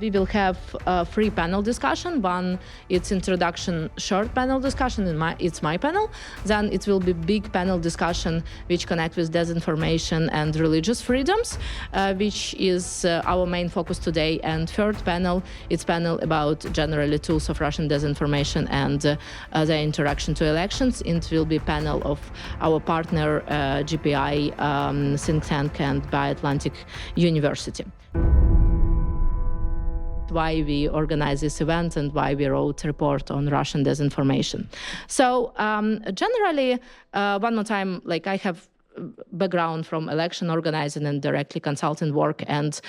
We will have a free panel discussion. One, it's introduction, short panel discussion, it's my panel. Then it will be big panel discussion which connect with disinformation and religious freedoms, which is our main focus today. And third panel, it's panel about generally tools of Russian disinformation and their interaction to elections. It will be panel of our partner GPI think tank and Bi-Atlantic University. Why we organize this event and why we wrote a report on Russian disinformation. So generally, one more time, like I have background from election organizing and directly consulting work, and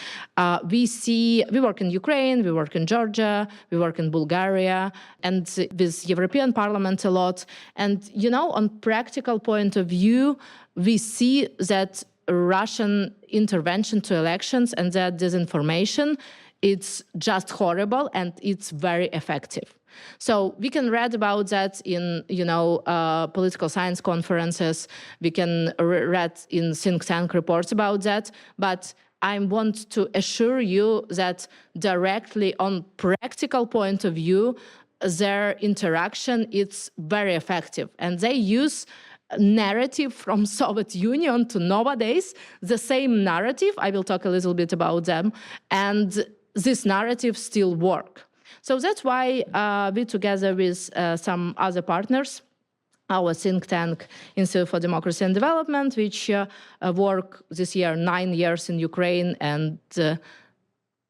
we work in Ukraine, we work in Georgia, we work in Bulgaria, and with European Parliament a lot. And on practical point of view, we see that Russian intervention to elections and that disinformation, it's just horrible and it's very effective. So we can read about that in, political science conferences. We can read in think tank reports about that. But I want to assure you that directly on practical point of view, their interaction is very effective. And they use narrative from Soviet Union to nowadays, the same narrative. I will talk a little bit about them. And this narrative still work. So that's why we, together with some other partners, our think tank Institute for Democracy and Development, which work this year 9 years in Ukraine and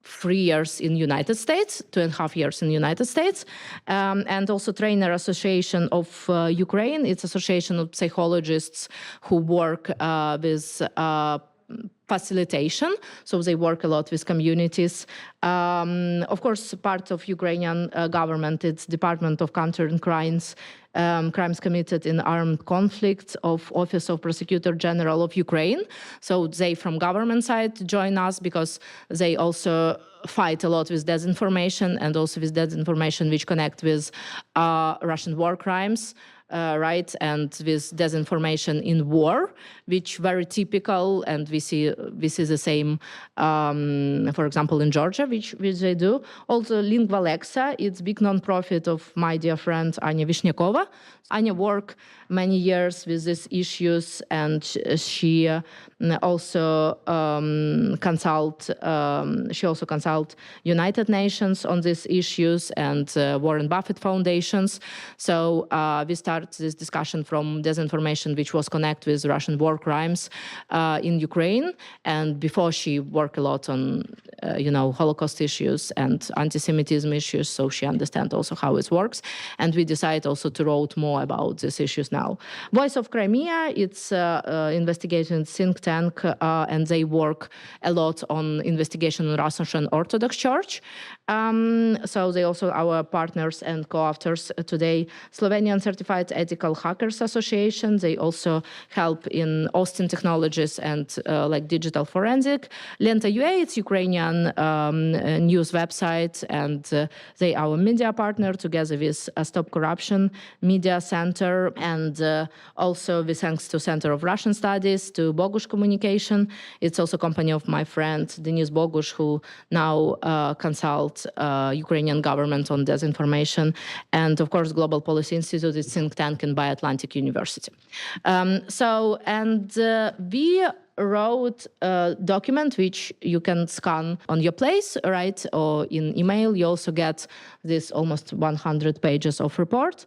3 years in United States, 2.5 years in United States, and also Trainer Association of Ukraine. It's association of psychologists who work with facilitation, so they work a lot with communities. Of course, part of Ukrainian government, it's Department of Countering Crimes, crimes committed in armed conflicts of Office of Prosecutor General of Ukraine. So they from government side join us because they also fight a lot with disinformation and also with disinformation which connect with Russian war crimes. Right, and with disinformation in war, which very typical, and we see the same, for example, in Georgia, which they do. Also, Lingua Lexa, it's big non-profit of my dear friend Anya Vishnyakova. Anya worked many years with these issues, and she also consult United Nations on these issues and Warren Buffett foundations. So we start this discussion from disinformation, which was connected with Russian war crimes in Ukraine. And before she worked a lot on, Holocaust issues and anti-Semitism issues, so she understands also how it works. And we decided also to write more about these issues now. Voice of Crimea, it's investigating think tank, and they work a lot on investigation on Russian Orthodox Church. So they also our partners and co-authors today. Slovenian Certified Ethical Hackers Association, they also help in Austin technologies and like digital forensic. Lenta.ua, it's Ukrainian news website, and they our media partner together with Stop Corruption Media Center, and also with thanks to Center of Russian Studies, to Bogush Communication. It's also company of my friend Denis Bogush, who now consult Ukrainian government on disinformation, and of course Global Policy Institute is think tank in Bi-Atlantic University. We wrote a document which you can scan on your place, right, or in email. You also get this almost 100 pages of report.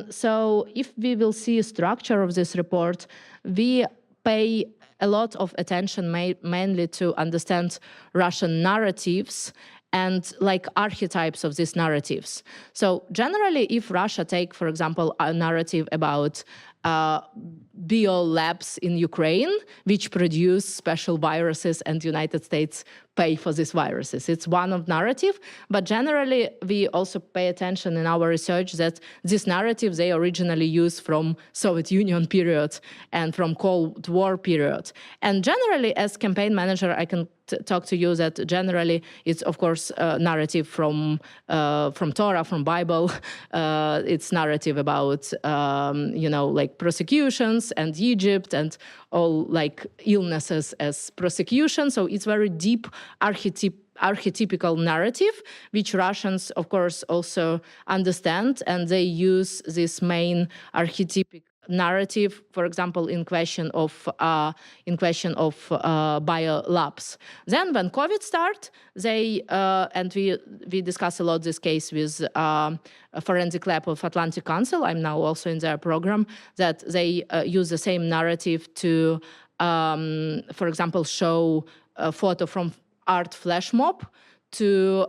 So if we will see a structure of this report, we pay a lot of attention mainly to understand Russian narratives and like archetypes of these narratives. So generally, if Russia take, for example, a narrative about bio labs in Ukraine, which produce special viruses, and the United States pay for these viruses. It's one of narrative, but generally we also pay attention in our research that these narratives, they originally used from Soviet Union period and from Cold War period. And generally, as campaign manager, I can talk to you that generally it's, of course, narrative from Torah, from Bible. It's narrative about, like prosecutions and Egypt and all like illnesses as prosecution. So it's very deep archetypical narrative, which Russians, of course, also understand, and they use this main archetypic narrative, for example, in question of biolabs. Then, when COVID started, they and we discuss a lot this case with a forensic lab of Atlantic Council. I'm now also in their program, that they use the same narrative to, for example, show a photo from art flash mob to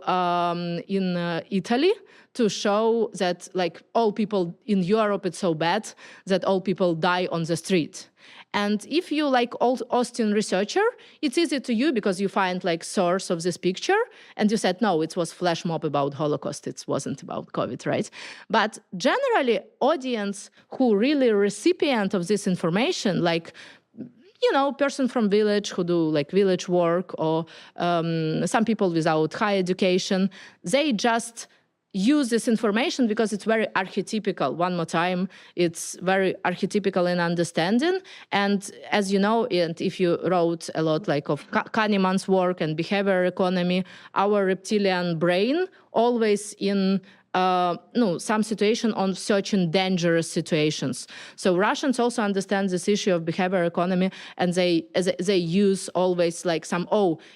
in Italy, to show that like all people in Europe, it's so bad that all people die on the street. And if you like old Austrian researcher, it's easy to you because you find like source of this picture and you said, no, it was flash mob about Holocaust. It wasn't about COVID, right? But generally audience who really recipient of this information, like, you know, person from village who do like village work, or some people without high education, they just use this information because it's very archetypical. One more time, it's very archetypical in understanding. And as you know, and if you wrote a lot like of Kahneman's work and behavior economy, our reptilian brain always in some situation on searching dangerous situations. So Russians also understand this issue of behavior economy, and they use always like some,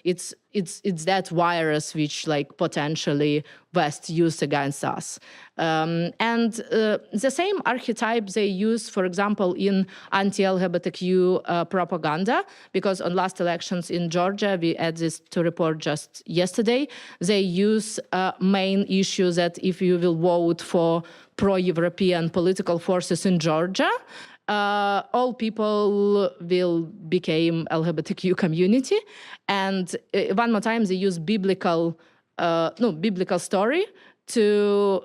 it's that virus which like potentially West used against us. And the same archetype they use, for example, in anti-LGBTQ propaganda, because on last elections in Georgia, we had this to report just yesterday, they use main issue that if you will vote for pro-European political forces in Georgia, all people will become LGBTQ community. And one more time, they use biblical story to,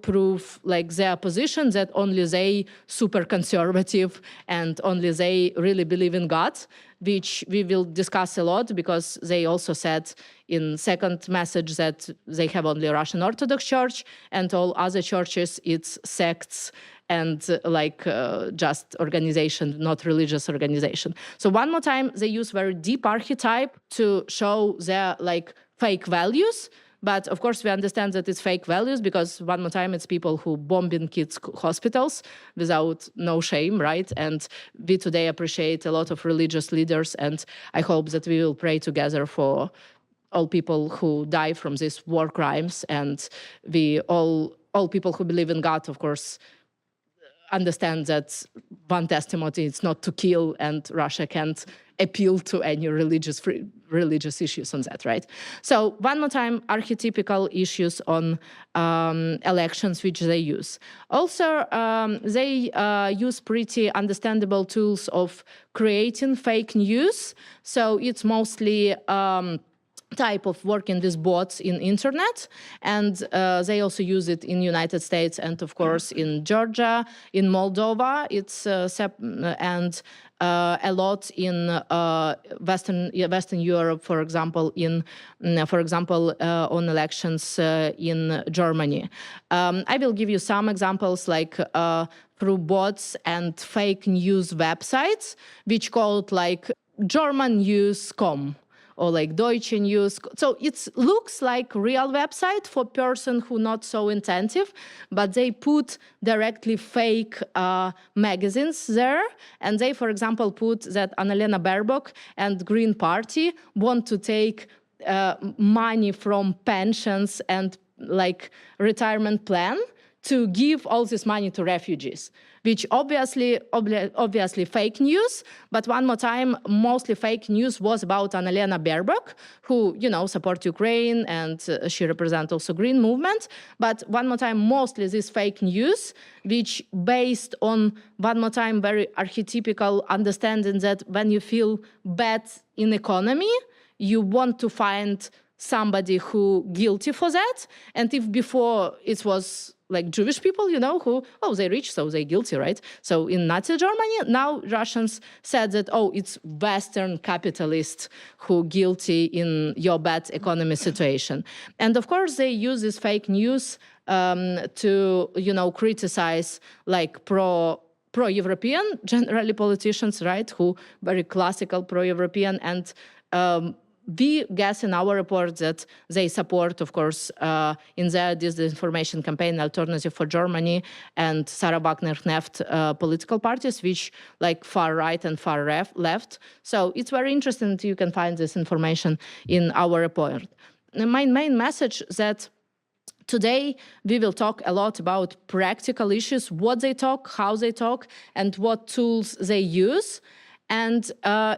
prove like their position that only they super conservative and only they really believe in God, which we will discuss a lot because they also said in second message that they have only Russian Orthodox Church and all other churches, it's sects and just organization, not religious organization. So one more time, they use very deep archetype to show their like fake values. But of course, we understand that it's fake values because one more time, it's people who bombing kids' hospitals without no shame, right? And we today appreciate a lot of religious leaders, and I hope that we will pray together for all people who die from these war crimes, and we all people who believe in God, of course, understand that one testimony is not to kill, and Russia can't appeal to any religious issues on that, right? So one more time, archetypical issues on elections which they use. Also, they use pretty understandable tools of creating fake news. So it's mostly type of working with bots in internet, and they also use it in United States and of course in Georgia, in Moldova, it's and a lot in Western Europe, for example, on elections in Germany. I will give you some examples like through bots and fake news websites, which called like German News.com. Or like Deutsche News. So it looks like real website for person who not so attentive, but they put directly fake magazines there. And they, for example, put that Annalena Baerbock and Green Party want to take money from pensions and like retirement plan to give all this money to refugees, which obviously fake news. But one more time, mostly fake news was about Annalena Baerbock, who, support Ukraine, and she represents also Green Movement. But one more time, mostly this fake news, which based on, one more time, very archetypical understanding that when you feel bad in economy, you want to find somebody who guilty for that. And if before it was like Jewish people, who, they're rich, so they're guilty, right? So in Nazi Germany, now Russians said that, it's Western capitalists who guilty in your bad economy situation. And of course, they use this fake news to, criticize like pro-European, generally politicians, right, who very classical pro-European, and we guess in our report that they support, of course, in their disinformation campaign, Alternative for Germany and Sarah Wagner-Kneft political parties, which like far right and far left. So it's very interesting. You can find this information in our report. My main message that today, we will talk a lot about practical issues, what they talk, how they talk, and what tools they use. And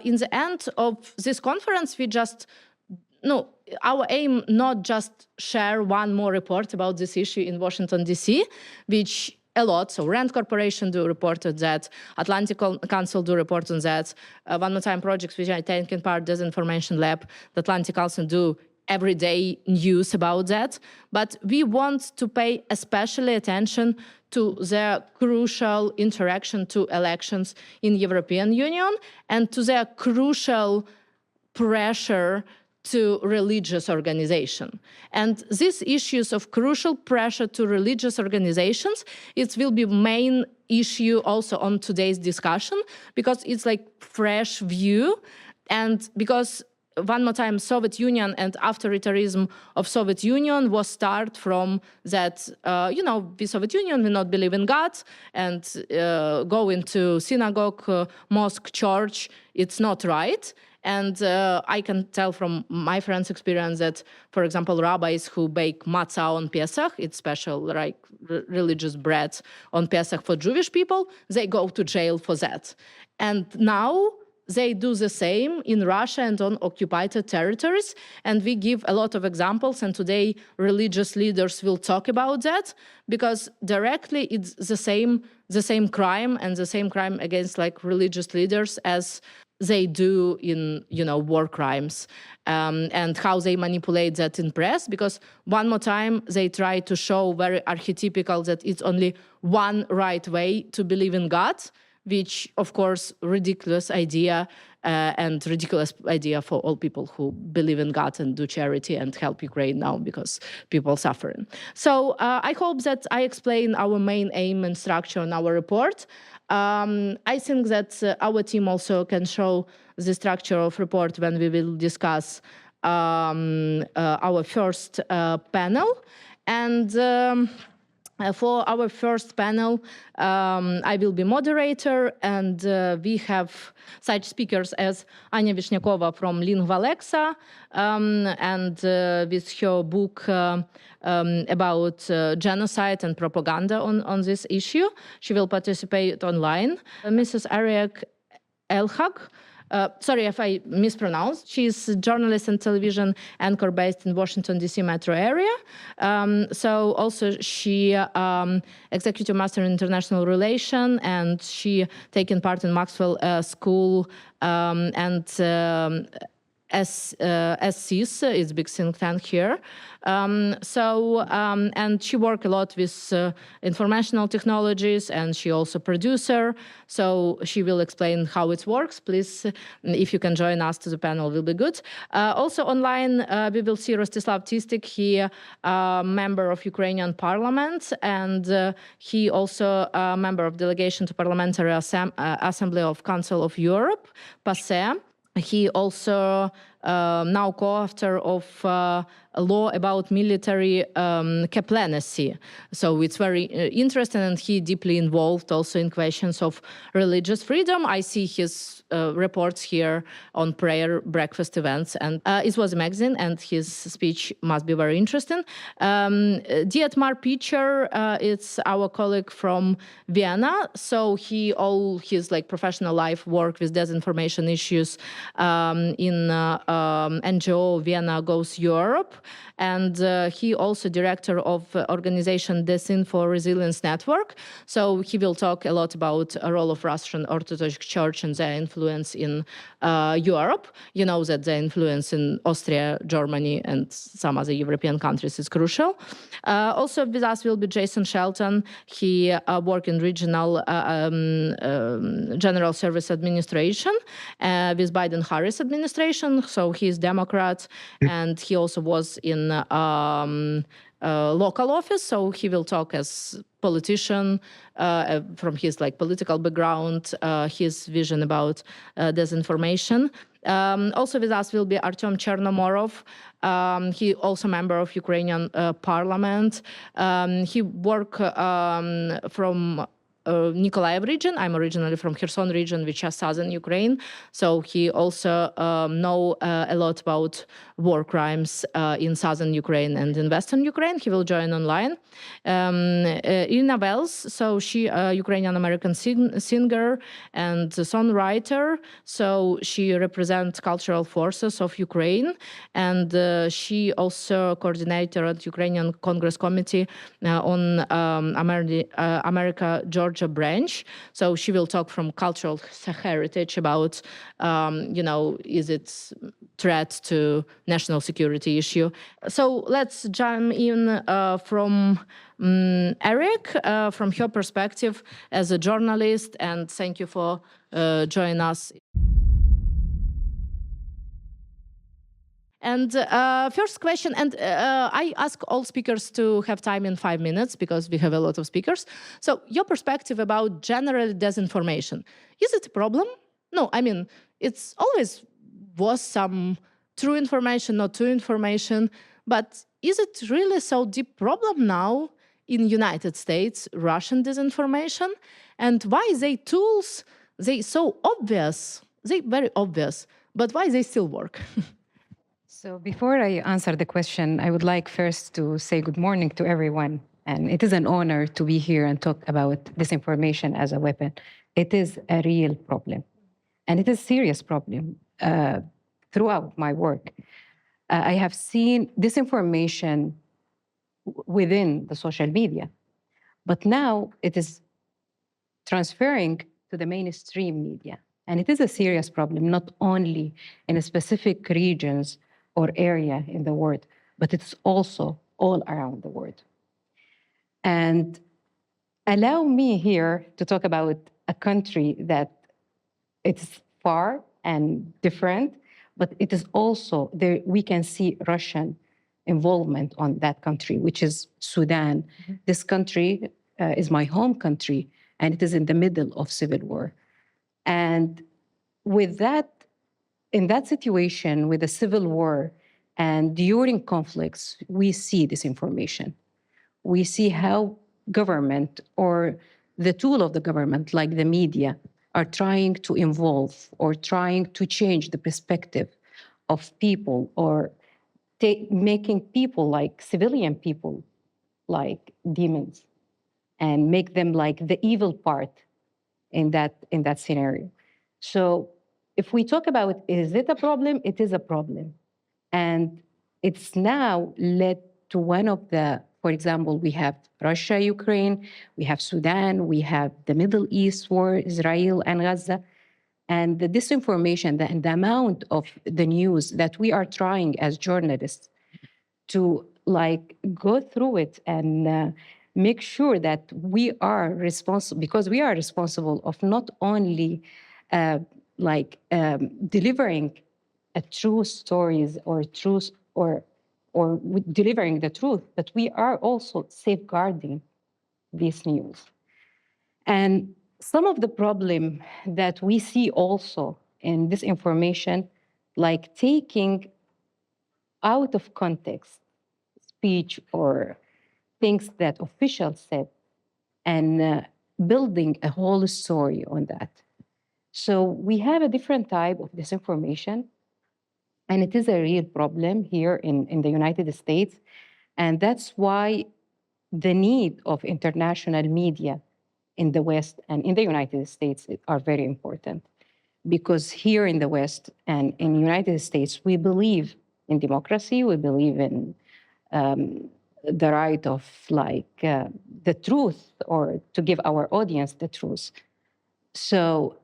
in the end of this conference, we just, our aim not just share one more report about this issue in Washington, D.C., which a lot, so Rand Corporation do report on that, Atlantic Council do report on that, One More Time Projects, which I take in part, Disinformation Lab, the Atlantic Council do everyday news about that. But we want to pay especially attention to their crucial interaction to elections in European Union and to their crucial pressure to religious organization. And these issues of crucial pressure to religious organizations, it will be main issue also on today's discussion, because it's like fresh view, and because one more time, Soviet Union and authoritarianism of Soviet Union was start from that, the Soviet Union will not believe in God and go into synagogue, mosque, church, it's not right. And I can tell from my friends' experience that, for example, rabbis who bake matzah on Pesach, it's special like religious bread on Pesach for Jewish people, they go to jail for that. And now they do the same in Russia and on occupied territories. And we give a lot of examples. And today, religious leaders will talk about that, because directly it's the same crime, and the same crime against like religious leaders as they do in, war crimes, and how they manipulate that in press. Because one more time, they try to show very archetypical that it's only one right way to believe in God, which, of course, ridiculous idea and ridiculous idea for all people who believe in God and do charity and help Ukraine now because people suffering. So I hope that I explain our main aim and structure in our report. I think that our team also can show the structure of report when we will discuss our first panel. And for our first panel, I will be moderator, and we have such speakers as Anya Vishnyakova from LingvaLexa, and with her book about genocide and propaganda on this issue. She will participate online. Mrs. Ariak Elhag, sorry if I mispronounced. She's a journalist and television anchor based in Washington, D.C. metro area. So also she executive master in international relations, and she taken part in Maxwell School and SCIS, is big think tank here. And she worked a lot with informational technologies, and she also producer. So she will explain how it works. Please, if you can join us to the panel, will be good. Also online, we will see Rostislav Tistik. He member of Ukrainian Parliament, and he also a member of delegation to Parliamentary Assembly of Council of Europe, PASE. He also now co-author of a law about military chaplaincy. So it's very interesting, and he deeply involved also in questions of religious freedom. I see his reports here on prayer breakfast events, and it was a magazine, and his speech must be very interesting. Dietmar Pitcher, it's our colleague from Vienna. So he all his professional life work with disinformation issues in NGO Vienna Goes Europe. And he also director of organization Disinfo Resilience Network. So he will talk a lot about a role of Russian Orthodox Church and their influence in Europe. You know that the influence in Austria, Germany, and some other European countries is crucial. Also with us will be Jason Shelton. He worked in regional General Service Administration with Biden-Harris administration. So he's Democrat, and he also was in local office. So he will talk as politician, from his political background, his vision about disinformation. Also with us will be Artyom Chernomorov. He also member of Ukrainian parliament. He work from Nikolaev region. I'm originally from Kherson region, which is southern Ukraine. So he also know a lot about war crimes in southern Ukraine and in western Ukraine. He will join online. Irina Vels, so she Ukrainian-American singer and songwriter. So she represents cultural forces of Ukraine. And she also coordinator at Ukrainian Congress Committee on America-Georgia branch. So she will talk from cultural heritage about, is it threat to national security issue. So let's jump in from Eric, from her perspective as a journalist, and thank you for joining us. And first question, and I ask all speakers to have time in 5 minutes because we have a lot of speakers. So your perspective about general disinformation, is it a problem? No, I mean, it's always was some true information, not true information, but is it really so deep problem now in United States, Russian disinformation? And why they tools, they so obvious, they very obvious, but why they still work? So before I answer the question, I would like first to say good morning to everyone. And it is an honor to be here and talk about disinformation as a weapon. It is a real problem. And it is a serious problem throughout my work. I have seen disinformation within the social media. But now it is transferring to the mainstream media. And it is a serious problem, not only in specific regions or area in the world, but it's also all around the world. And allow me here to talk about a country that it's far and different, but it is also there. We can see Russian involvement on that country, which is Sudan. Mm-hmm. This country is my home country, and it is in the middle of civil war. And with that, in that situation, with the civil war and during conflicts, we see disinformation. We see how government or the tool of the government, like the media, are trying to involve or trying to change the perspective of people or making people like civilian people like demons and make them like the evil part in that scenario. So if we talk about, is it a problem? It is a problem. And it's now led to one of the, for example, we have Russia, Ukraine, we have Sudan, we have the Middle East war, Israel and Gaza. And the disinformation and the amount of the news that we are trying as journalists to like go through it and make sure that we are responsible, because we are responsible of not only delivering a true stories or truth or delivering the truth, but we are also safeguarding this news. And some of the problem that we see also in this information, like taking out of context speech or things that officials said and building a whole story on that. So we have a different type of disinformation, and it is a real problem here in the United States. And that's why the need of international media in the West and in the United States are very important. Because here in the West and in the United States, we believe in democracy, we believe in the right of the truth or to give our audience the truth. So,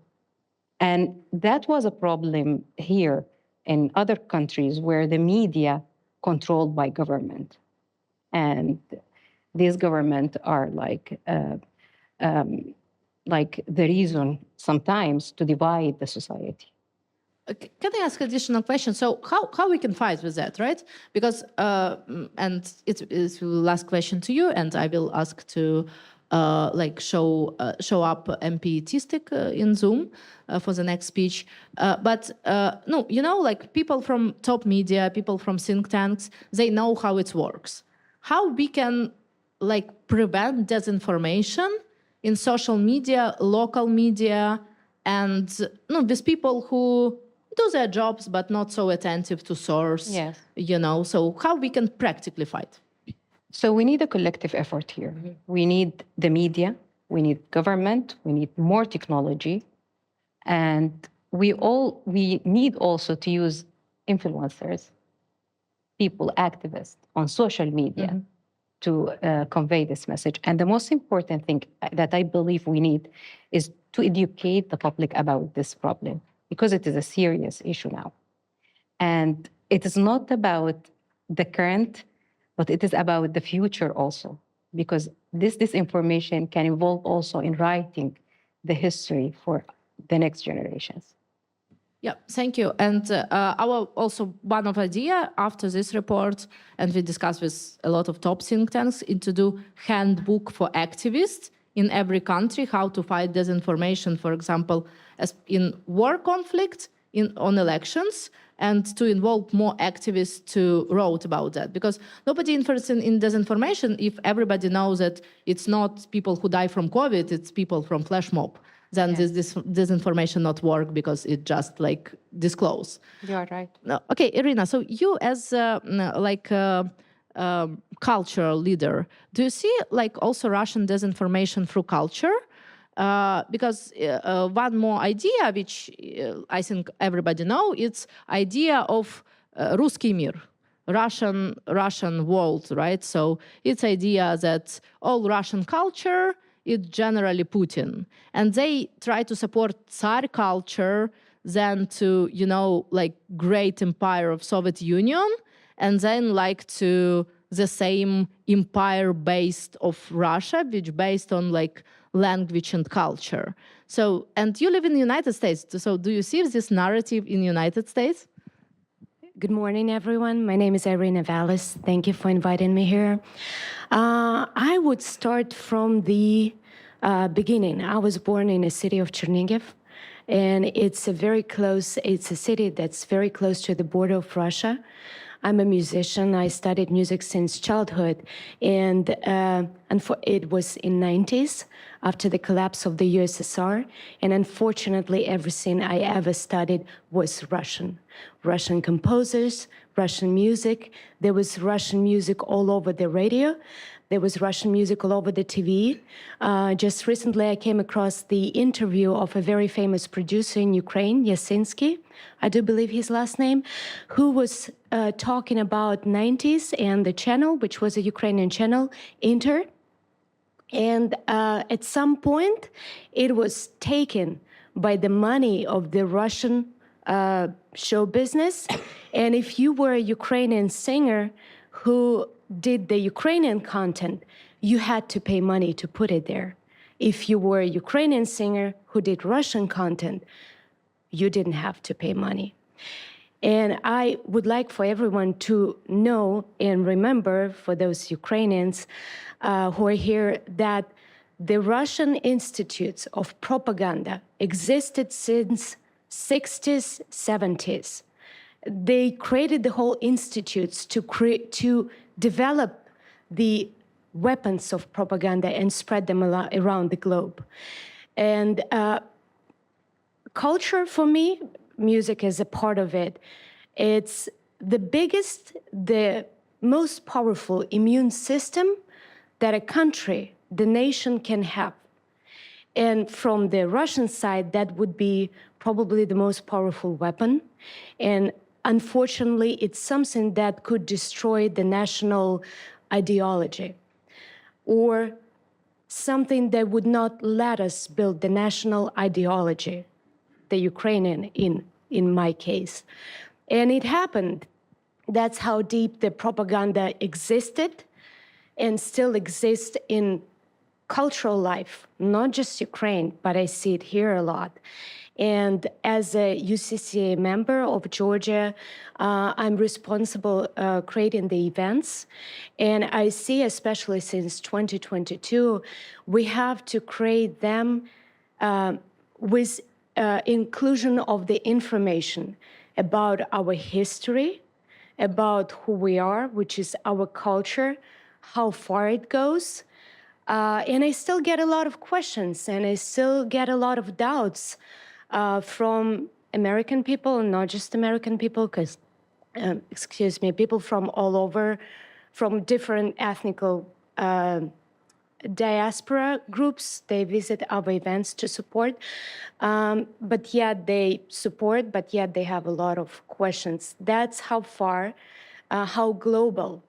and that was a problem here in other countries where the media controlled by government. And these government are like the reason sometimes to divide the society. Can I ask additional question? So how we can fight with that, right? Because, and it's the last question to you, and I will ask to like show up MP Tistic in Zoom for the next speech. But no, like people from top media, people from think tanks, they know how it works. How we can like prevent disinformation in social media, local media, and these people who do their jobs but not so attentive to source. Yes. So how we can practically fight? So we need a collective effort here. We need the media, we need government, we need more technology, and we need also to use influencers, people, activists on social media to convey this message. And the most important thing that I believe we need is to educate the public about this problem, because it is a serious issue now. And it is not about the current, but it is about the future also, because this disinformation can involve also in writing the history for the next generations. Yeah, thank you. And our also one of idea after this report, and we discussed with a lot of top think tanks, is to do handbook for activists in every country, how to fight disinformation, for example, as in war conflict, on elections, and to involve more activists to write about that. Because nobody interested in disinformation if everybody knows that it's not people who die from COVID, it's people from flash mob. Then this disinformation not work because it just like disclose. You're right. No, okay, Irina, so you as cultural leader, do you see like also Russian disinformation through culture? Because one more idea, which I think everybody know, it's idea of Ruski Mir, Russian world, right? So it's idea that all Russian culture is generally Putin, and they try to support Tsar culture, then to like great empire of Soviet Union, and then like to the same empire based of Russia, which based on like language and culture. So, and you live in the United States. So do you see this narrative in the United States? Good morning, everyone. My name is Irina Vallis. Thank you for inviting me here. I would start from the beginning. I was born in a city of Chernihiv, and it's a city that's very close to the border of Russia. I'm a musician. I studied music since childhood, and it was in 90s after the collapse of the USSR, and unfortunately everything I ever studied was Russian. Russian composers, Russian music. There was Russian music all over the radio. There was Russian music all over the TV. Just recently, I came across the interview of a very famous producer in Ukraine, Yasinski, I do believe his last name, who was talking about 90s and the channel, which was a Ukrainian channel, Inter. And at some point, it was taken by the money of the Russian show business. And if you were a Ukrainian singer who did the Ukrainian content, you had to pay money to put it there. If you were a Ukrainian singer who did Russian content, you didn't have to pay money. And I would like for everyone to know and remember, for those Ukrainians who are here, that the Russian institutes of propaganda existed since 60s, 70s. They created the whole institutes to develop the weapons of propaganda and spread them around the globe. And culture, for me, music is a part of it. It's the biggest, the most powerful immune system that a country, the nation, can have. And from the Russian side, that would be probably the most powerful weapon. And unfortunately, it's something that could destroy the national ideology, or something that would not let us build the national ideology, the Ukrainian in my case. And it happened. That's how deep the propaganda existed and still exists in cultural life, not just Ukraine, but I see it here a lot. And as a UCCA member of Georgia, I'm responsible creating the events. And I see, especially since 2022, we have to create them with inclusion of the information about our history, about who we are, which is our culture, how far it goes. And I still get a lot of questions and I still get a lot of doubts from American people, and not just American people, because, people from all over, from different ethnical diaspora groups. They visit our events to support, but yet they support, but yet they have a lot of questions. That's how far, how global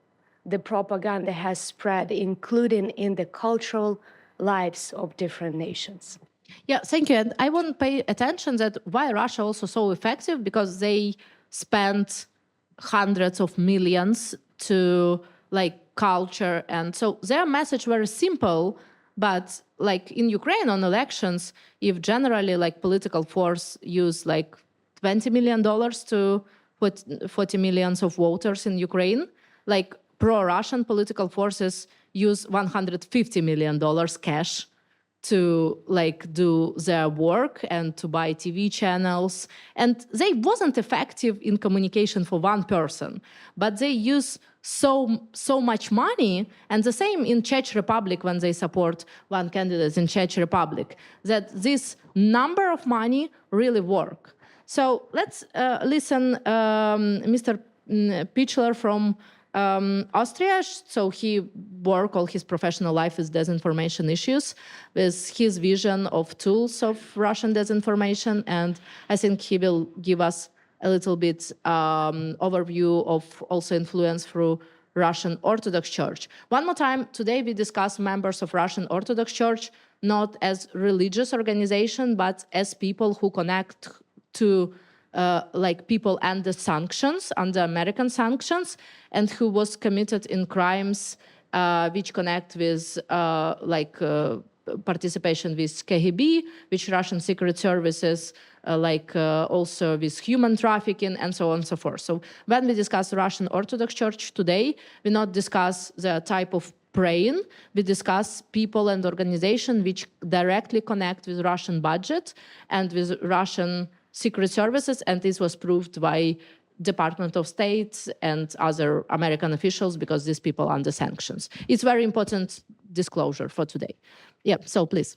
the propaganda has spread, including in the cultural lives of different nations. Yeah, thank you. And I want to pay attention that why Russia also so effective, because they spent hundreds of millions to like culture. And so their message very simple, but like in Ukraine on elections, if generally like political force use like $20 million to put 40 millions of voters in Ukraine, like pro-Russian political forces use $150 million cash to like do their work and to buy TV channels. And they wasn't effective in communication for one person, but they use so much money. And the same in Czech Republic when they support one candidate in Czech Republic, that this number of money really work. So let's listen Mr. Pichler from Austria. So he worked all his professional life with disinformation issues, with his vision of tools of Russian disinformation. And I think he will give us a little bit overview of also influence through Russian Orthodox Church. One more time, today we discuss members of Russian Orthodox Church, not as religious organization, but as people who connect to like people under sanctions, under American sanctions, and who was committed in crimes which connect with participation with KGB, which Russian secret services, also with human trafficking and so on and so forth. So when we discuss Russian Orthodox Church today, we not discuss the type of praying, we discuss people and organizations which directly connect with Russian budget and with Russian secret services, and this was proved by Department of State and other American officials because these people are under sanctions. It's very important disclosure for today. Yeah, so please.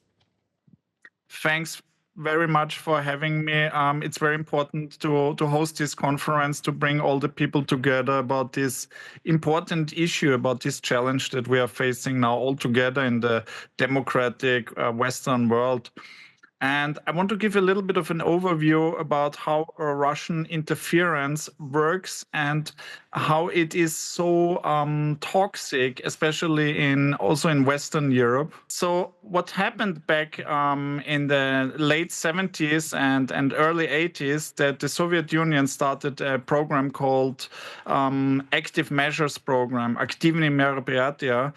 Thanks very much for having me. It's very important to host this conference, to bring all the people together about this important issue, about this challenge that we are facing now all together in the democratic Western world. And I want to give a little bit of an overview about how Russian interference works and how it is so toxic, especially also in Western Europe. So what happened back in the late 70s and early 80s, that the Soviet Union started a program called Active Measures Program, Aktivные мероприятия,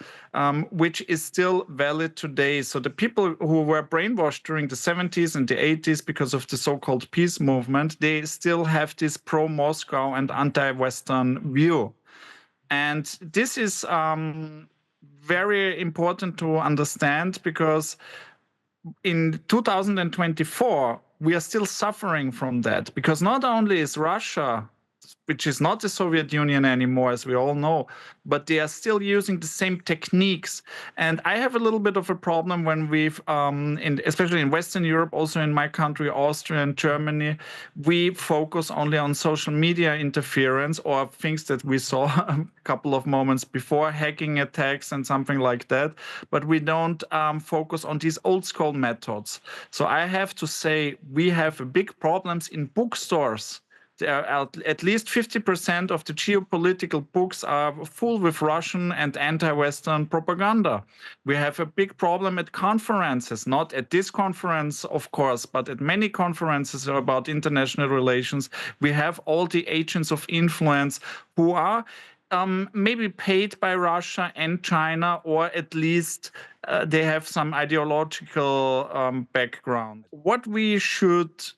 which is still valid today. So the people who were brainwashed during the 70s and the 80s because of the so-called peace movement, they still have this pro-Moscow and anti-Western view. And this is very important to understand, because in 2024, we are still suffering from that, because not only is Russia, which is not the Soviet Union anymore, as we all know, but they are still using the same techniques. And I have a little bit of a problem when we've, especially in Western Europe, also in my country, Austria and Germany, we focus only on social media interference or things that we saw a couple of moments before, hacking attacks and something like that. But we don't focus on these old school methods. So I have to say, we have big problems in bookstores. At least 50% of the geopolitical books are full with Russian and anti-Western propaganda. We have a big problem at conferences, not at this conference, of course, but at many conferences about international relations. We have all the agents of influence who are maybe paid by Russia and China, or at least they have some ideological background. What we should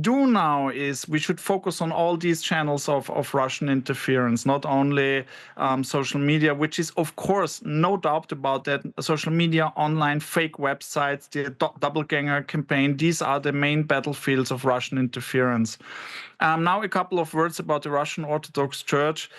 do now is we should focus on all these channels of Russian interference, not only social media, which is, of course, no doubt about that. Social media, online, fake websites, the doppelganger campaign, these are the main battlefields of Russian interference. Now, a couple of words about the Russian Orthodox Church.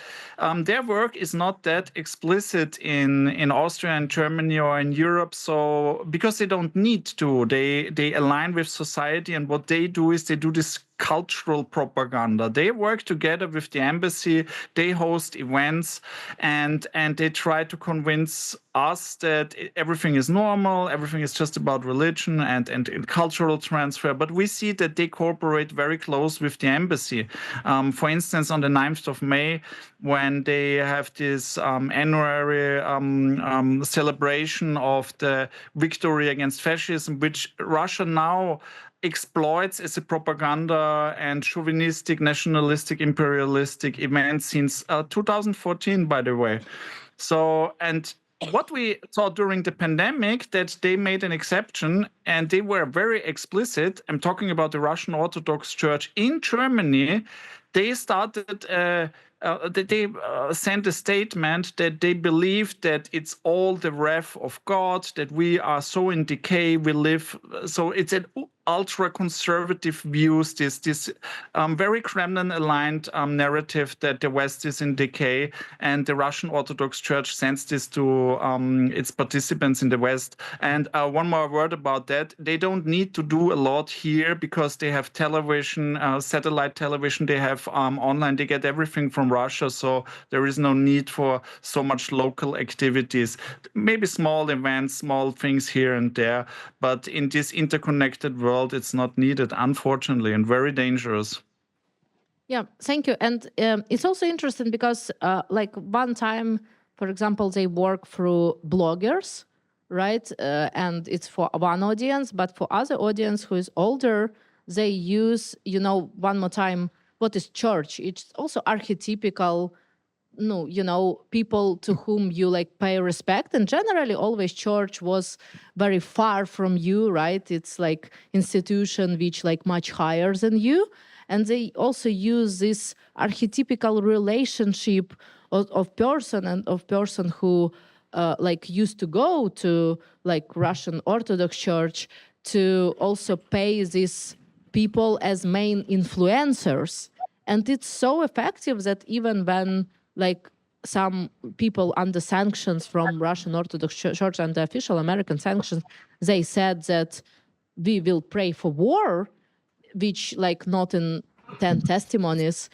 Their work is not that explicit in Austria and Germany or in Europe, so because they don't need to, they align with society, and what they do is they do this cultural propaganda. They work together with the embassy, they host events, and they try to convince us that everything is normal, everything is just about religion and cultural transfer. But we see that they cooperate very close with the embassy. For instance, on the 9th of May, when they have this annual celebration of the victory against fascism, which Russia now exploits as a propaganda and chauvinistic, nationalistic, imperialistic event since 2014, by the way. So, and what we saw during the pandemic, that they made an exception and they were very explicit. I'm talking about the Russian Orthodox Church in Germany. They started they sent a statement that they believe that it's all the wrath of God, that we are so in decay, we live. So it's an ultra-conservative views, this very Kremlin-aligned narrative that the West is in decay, and the Russian Orthodox Church sends this to its participants in the West. And one more word about that. They don't need to do a lot here because they have television, satellite television, they have online, they get everything from Russia, so there is no need for so much local activities. Maybe small events, small things here and there, but in this interconnected world, it's not needed, unfortunately, and very dangerous. Yeah, thank you. And it's also interesting because, like one time, for example, they work through bloggers, right? And it's for one audience, but for other audience who is older, they use, one more time, what is church? It's also archetypical, people to whom you pay respect, and generally always church was very far from you, right? It's like institution which much higher than you, and they also use this archetypical relationship of person and of person who used to go to Russian Orthodox Church to also pay these people as main influencers. And it's so effective that even when some people under sanctions from Russian Orthodox Church and the official American sanctions, they said that we will pray for war, which not in 10 testimonies,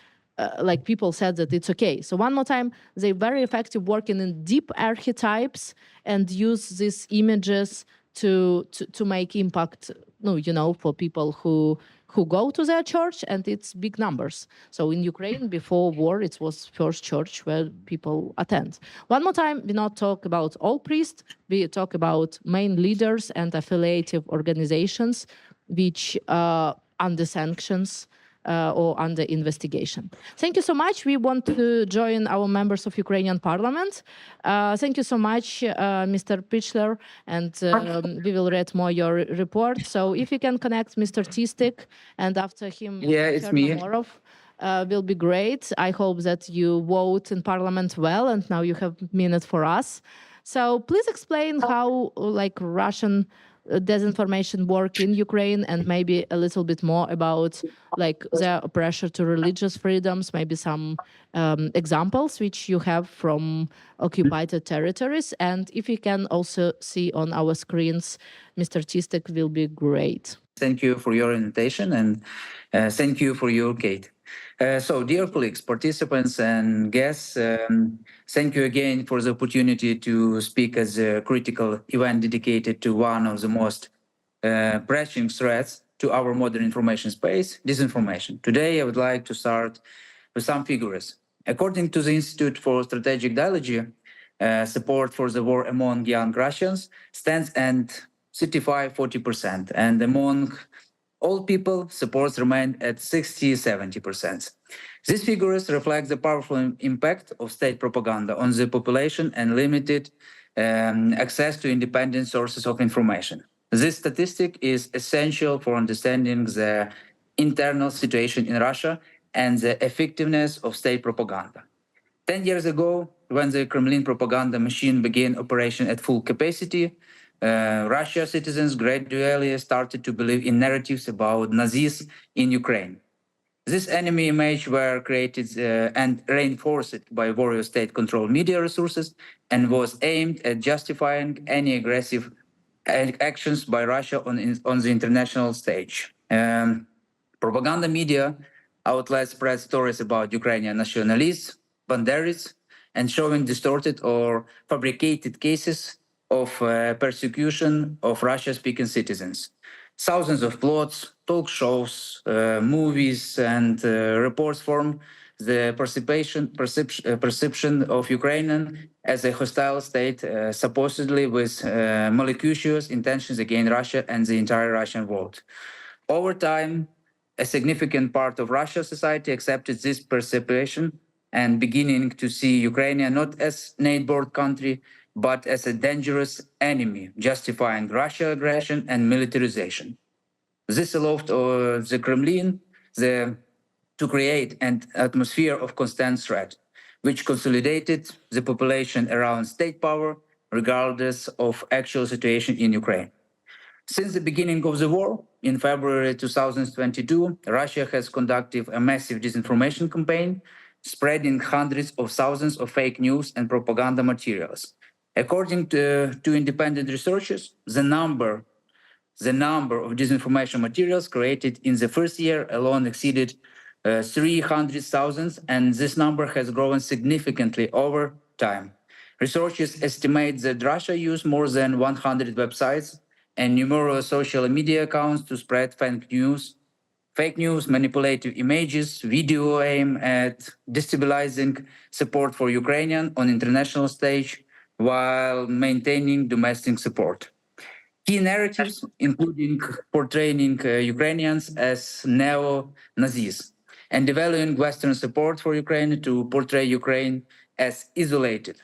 people said that it's okay. So one more time, they very effective working in deep archetypes and use these images to make impact, for people who go to their church, and it's big numbers. So in Ukraine, before war, it was first church where people attend. One more time, we not talk about all priests, we talk about main leaders and affiliative organizations which are under sanctions or under investigation. Thank you so much. We want to join our members of Ukrainian parliament. Thank you so much, Mr. Pichler, and we will read more your report. So if you can connect Mr. Tistik, and after him, it's me. Morov, will be great. I hope that you vote in parliament well, and now you have a minute for us. So please explain how Russian disinformation work in Ukraine, and maybe a little bit more about their pressure to religious freedoms, maybe some examples which you have from occupied territories. And if you can also see on our screens, Mr. Tistek, will be great. Thank you for your invitation, and thank you for your Kate. So, dear colleagues, participants and guests, thank you again for the opportunity to speak as a critical event dedicated to one of the most pressing threats to our modern information space, disinformation. Today, I would like to start with some figures. According to the Institute for Strategic Dialogy, support for the war among young Russians stands at 35-40%, and among all people, supports remain at 60-70%. These figures reflect the powerful impact of state propaganda on the population and limited access to independent sources of information. This statistic is essential for understanding the internal situation in Russia and the effectiveness of state propaganda. 10 years ago, when the Kremlin propaganda machine began operation at full capacity, Russia citizens gradually started to believe in narratives about Nazis in Ukraine. This enemy image were created and reinforced by various state-controlled media resources and was aimed at justifying any aggressive actions by Russia on the international stage. Propaganda media outlets spread stories about Ukrainian nationalists, banderists, and showing distorted or fabricated cases of persecution of Russia-speaking citizens. Thousands of plots, talk shows, movies, and reports form the perception of Ukrainian as a hostile state, supposedly with malicious intentions against Russia and the entire Russian world. Over time, a significant part of Russian society accepted this perception and beginning to see Ukraine not as a neighbored country, but as a dangerous enemy, justifying Russian aggression and militarization. This allowed the Kremlin to create an atmosphere of constant threat, which consolidated the population around state power, regardless of actual situation in Ukraine. Since the beginning of the war, in February 2022, Russia has conducted a massive disinformation campaign, spreading hundreds of thousands of fake news and propaganda materials. According to independent researchers, the number of disinformation materials created in the first year alone exceeded 300,000, and this number has grown significantly over time. Researchers estimate that Russia used more than 100 websites and numerous social media accounts to spread fake news, manipulative images, video aimed at destabilizing support for Ukrainian on international stage while maintaining domestic support. Key narratives, including portraying Ukrainians as neo-Nazis and devaluing Western support for Ukraine to portray Ukraine as isolated.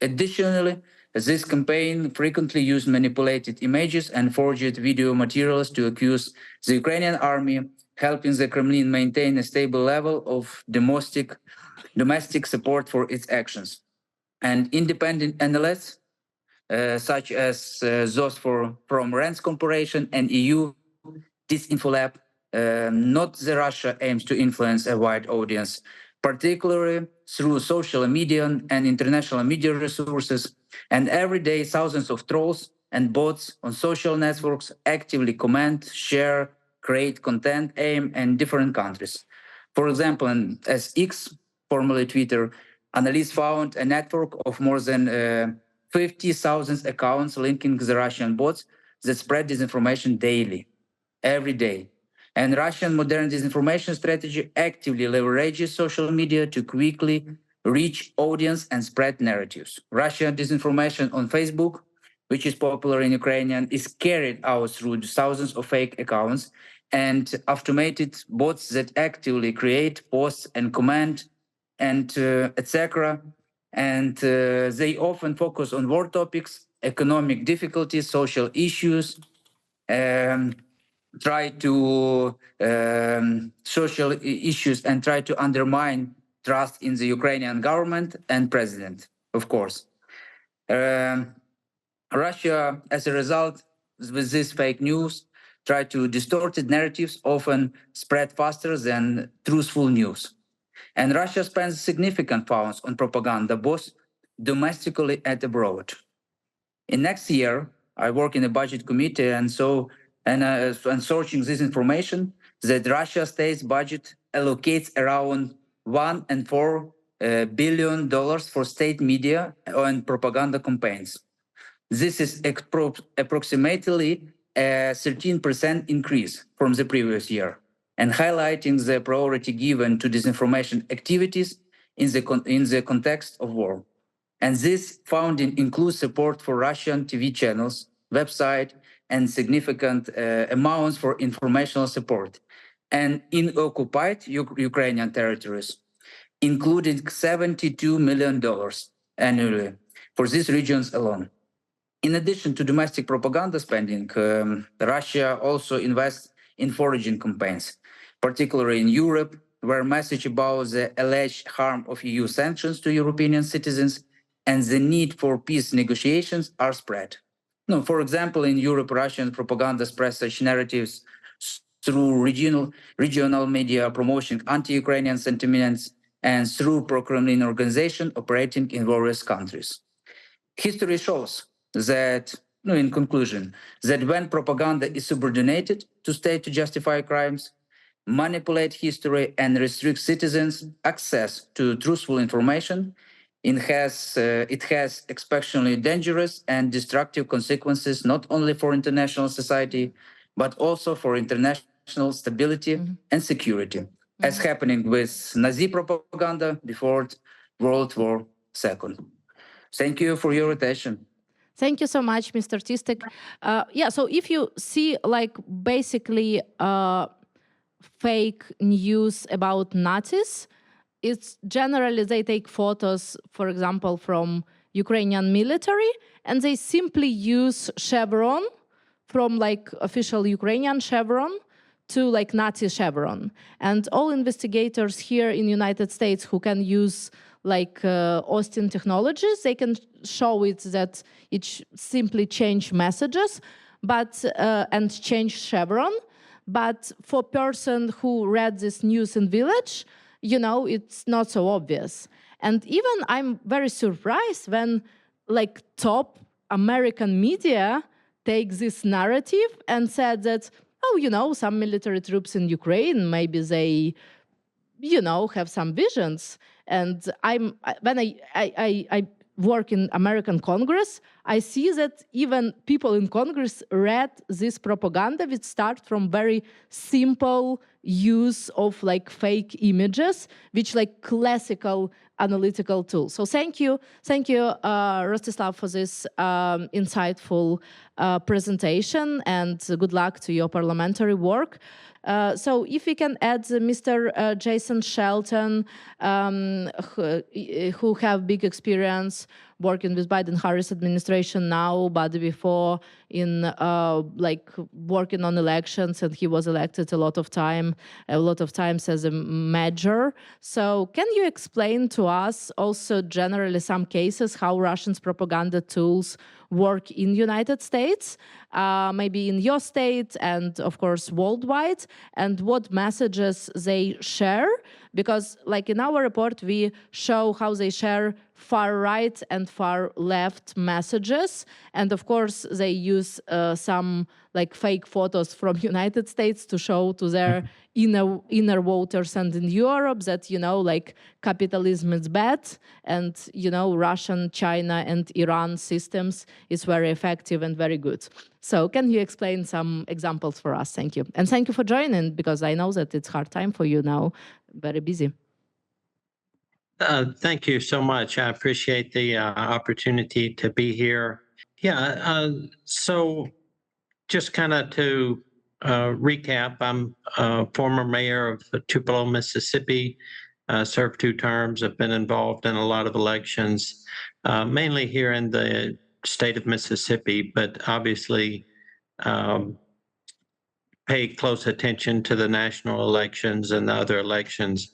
Additionally, this campaign frequently used manipulated images and forged video materials to accuse the Ukrainian army, helping the Kremlin maintain a stable level of domestic support for its actions. And independent analysts such as those from Rand's Corporation and EU Disinfolab, not the Russia aims to influence a wide audience, particularly through social media and international media resources. And every day, thousands of trolls and bots on social networks actively comment, share, create content aimed at different countries. For example, as X, formerly Twitter, analysts found a network of more than 50,000 accounts linking the Russian bots that spread disinformation daily, every day. And Russian modern disinformation strategy actively leverages social media to quickly reach audience and spread narratives. Russian disinformation on Facebook, which is popular in Ukrainian, is carried out through thousands of fake accounts and automated bots that actively create posts and comment and etc. And they often focus on war topics, economic difficulties, social issues, try to social issues and try to undermine trust in the Ukrainian government and president, of course. Russia, as a result, with this fake news, try to distorted narratives often spread faster than truthful news. And Russia spends significant funds on propaganda, both domestically and abroad. In next year, I work in a budget committee, and searching this information, that Russia state's budget allocates around $1.4 billion for state media and propaganda campaigns. This is approximately a 13% increase from the previous year, and highlighting the priority given to disinformation activities in the context of war. And this funding includes support for Russian TV channels, website, and significant amounts for informational support. And in occupied Ukrainian territories, including $72 million annually for these regions alone. In addition to domestic propaganda spending, Russia also invests in foraging campaigns, particularly in Europe, where message about the alleged harm of EU sanctions to European citizens and the need for peace negotiations are spread. No, for example, in Europe, Russian propaganda spreads such narratives through regional media promoting anti-Ukrainian sentiments and through pro-Kremlin organizations operating in various countries. History shows that, in conclusion, that when propaganda is subordinated to state to justify crimes, manipulate history, and restrict citizens' access to truthful information, it has especially dangerous and destructive consequences not only for international society, but also for international stability and security, as happening with Nazi propaganda before World War II. Thank you for your attention. Thank you so much, Mr. Tistek. Yeah, so if you see like basically fake news about Nazis, it's generally they take photos, for example, from Ukrainian military, and they simply use chevron from like official Ukrainian chevron to like Nazi chevron. And all investigators here in the United States who can use like Austin technologies, they can show it that it simply change messages, but and change chevron. But for person who read this news in Village, you know, it's not so obvious. And even I'm very surprised when like top American media take this narrative and said that, oh, you know, some military troops in Ukraine, maybe they, you know, have some visions. And when I work in American Congress, I see that even people in Congress read this propaganda, which start from very simple use of like fake images, which like classical analytical tool. So thank you, Rostislav, for this insightful presentation, and good luck to your parliamentary work. So if we can add Mr. Jason Shelton, who have big experience working with Biden-Harris administration now, but before in like working on elections, and he was elected a lot of times as a major. So can you explain to us also generally some cases how Russians propaganda tools work in United States, maybe in your state and of course worldwide, and what messages they share? Because like in our report, we show how they share far right and far left messages. And of course, they use some like fake photos from United States to show to their inner voters and in Europe that, you know, like capitalism is bad, and, you know, Russian, China and Iran systems is very effective and very good. So can you explain some examples for us? Thank you. And thank you for joining, because I know that it's hard time for you now, very busy. Thank you so much. I appreciate the opportunity to be here. Yeah, so just kind of to recap, I'm a former mayor of Tupelo, Mississippi, served 2 terms, have been involved in a lot of elections, mainly here in the state of Mississippi, but obviously pay close attention to the national elections and the other elections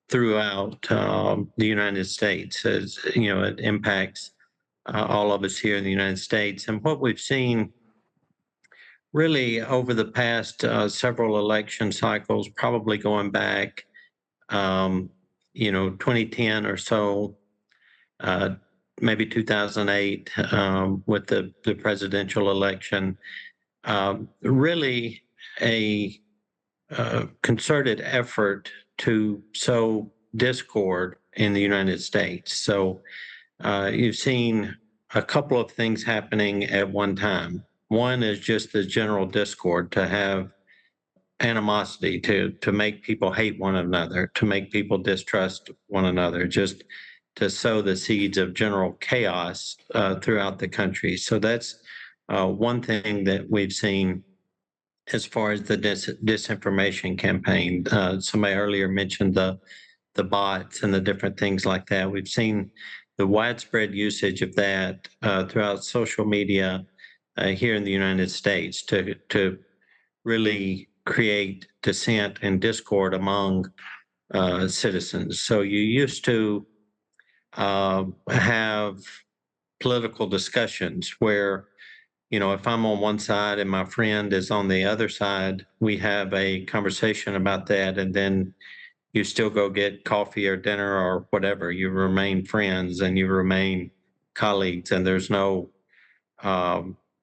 throughout the United States, as you know, it impacts all of us here in the United States. And what we've seen really over the past several election cycles, probably going back, 2010 or so, maybe 2008, with the presidential election, really a concerted effort to sow discord in the United States. So you've seen a couple of things happening at one time. One is just the general discord, to have animosity, to make people hate one another, to make people distrust one another, just to sow the seeds of general chaos throughout the country. So that's one thing that we've seen as far as the disinformation campaign. Somebody earlier mentioned the bots and the different things like that. We've seen the widespread usage of that throughout social media here in the United States to really create dissent and discord among citizens. So you used to have political discussions where, if I'm on one side and my friend is on the other side, we have a conversation about that, and then you still go get coffee or dinner or whatever. You remain friends and you remain colleagues, and there's no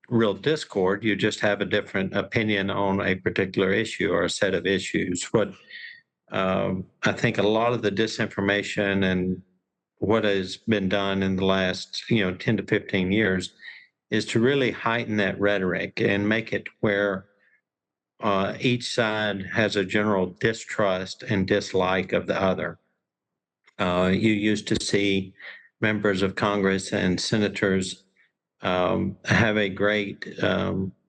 real discord. You just have a different opinion on a particular issue or a set of issues. What I think a lot of the disinformation and what has been done in the last 10 to 15 years is to really heighten that rhetoric and make it where each side has a general distrust and dislike of the other. You used to see members of Congress and senators have a great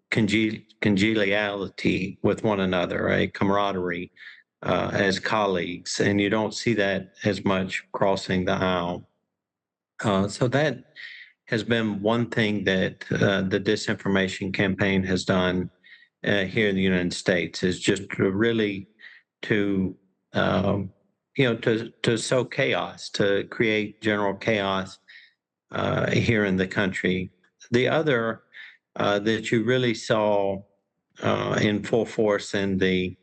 congeniality with one another, a camaraderie as colleagues, and you don't see that as much crossing the aisle. So that has been one thing that the disinformation campaign has done here in the United States, is just to sow chaos, to create general chaos here in the country. The other that you really saw in full force in the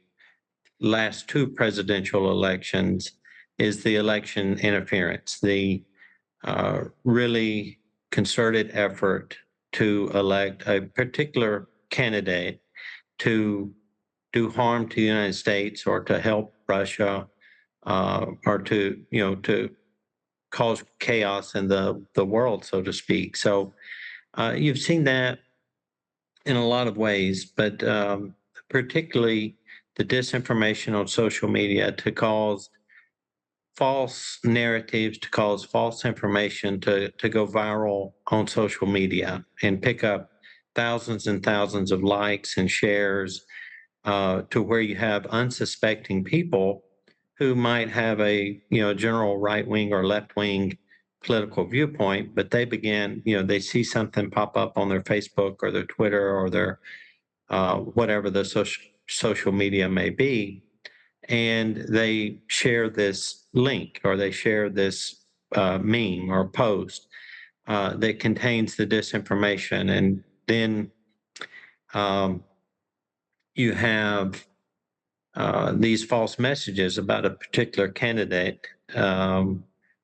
last two presidential elections is the election interference, the really concerted effort to elect a particular candidate to do harm to the United States or to help Russia or to cause chaos in the world, so to speak. So you've seen that in a lot of ways, but particularly the disinformation on social media to cause false narratives, to cause false information to go viral on social media and pick up thousands and thousands of likes and shares to where you have unsuspecting people who might have a general right-wing or left-wing political viewpoint, but they they see something pop up on their Facebook or their Twitter or their whatever the social media may be, and they share this link or they share this meme or post that contains the disinformation, and then you have these false messages about a particular candidate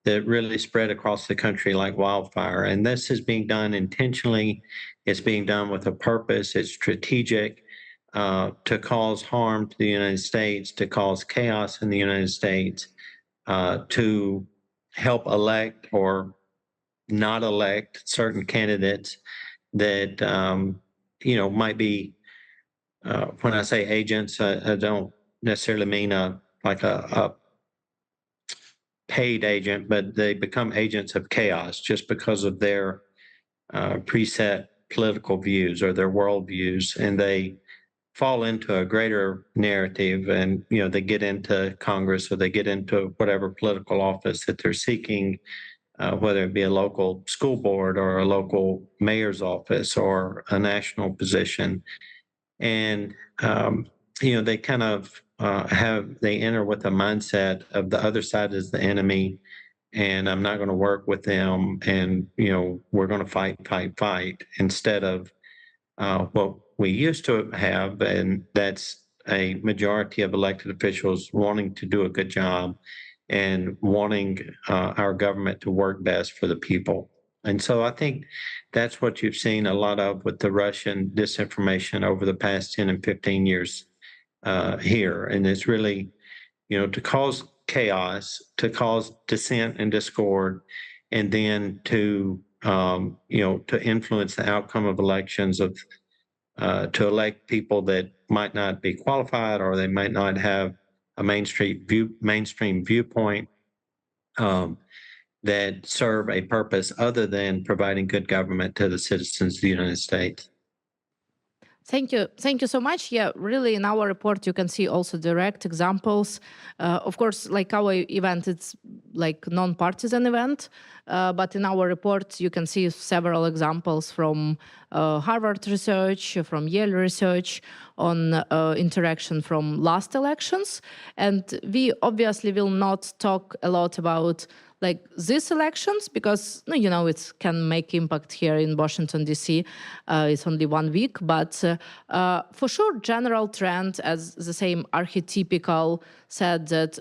that really spread across the country like wildfire. And this is being done intentionally. It's being done with a purpose. It's strategic to cause harm to the United States, to cause chaos in the United States, to help elect or not elect certain candidates that, might be, when I say agents, I don't necessarily mean a paid agent, but they become agents of chaos just because of their preset political views or their worldviews, and they fall into a greater narrative, and they get into Congress or they get into whatever political office that they're seeking, whether it be a local school board or a local mayor's office or a national position. And they kind of they enter with a mindset of the other side is the enemy, and I'm not going to work with them, and we're going to fight instead of what we used to have, and that's a majority of elected officials wanting to do a good job and wanting our government to work best for the people. And so I think that's what you've seen a lot of with the Russian disinformation over the past 10 and 15 years here. And it's really, to cause chaos, to cause dissent and discord, and then to influence the outcome of elections, to elect people that might not be qualified or they might not have a mainstream viewpoint that serve a purpose other than providing good government to the citizens of the United States. Thank you so much. Yeah, really, in our report, you can see also direct examples. Of course, like our event, it's like non-partisan event. But in our report, you can see several examples from Harvard research, from Yale research on interaction from last elections. And we obviously will not talk a lot about like these elections because, it can make impact here in Washington, D.C. It's only 1 week. But for sure, general trend as the same archetypical said that,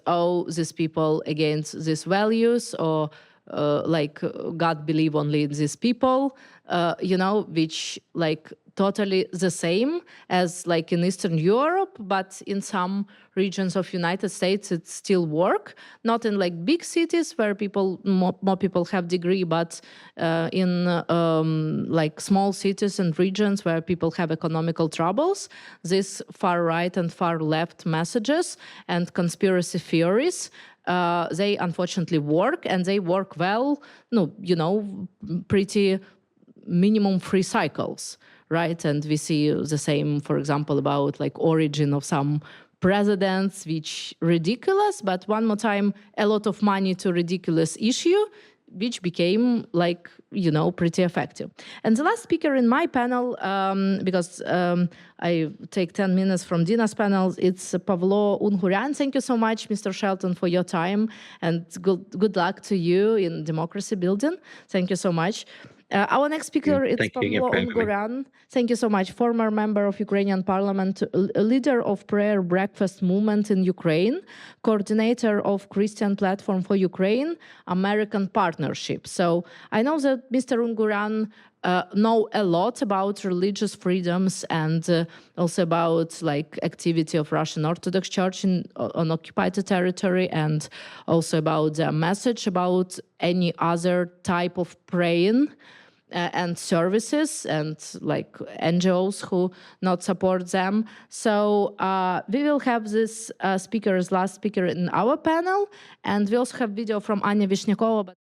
these people against these values or like God believe only in these people, which like totally the same as like in Eastern Europe, but in some regions of United States it still work. Not in like big cities where more people have degree, but in like small cities and regions where people have economical troubles, these far right and far left messages and conspiracy theories, they unfortunately work, and they work well, pretty minimum 3 cycles, right? And we see the same, for example, about like origin of some presidents, which ridiculous, but one more time, a lot of money to ridiculous issue, which became like, pretty effective. And the last speaker in my panel, because I take 10 minutes from Dina's panel, it's Pavlo Ungurian. Thank you so much, Mr. Shelton, for your time, and good luck to you in democracy building. Thank you so much. Our next speaker is Pavlo Ungurian. Thank you so much. Former member of Ukrainian parliament, leader of prayer breakfast movement in Ukraine, coordinator of Christian Platform for Ukraine, American Partnership. So I know that Mr. Ungurian know a lot about religious freedoms and also about like activity of Russian Orthodox Church on occupied territory, and also about the message about any other type of praying and services and like NGOs who not support them. So we will have this last speaker in our panel, and we also have video from Anya Vishnyakova.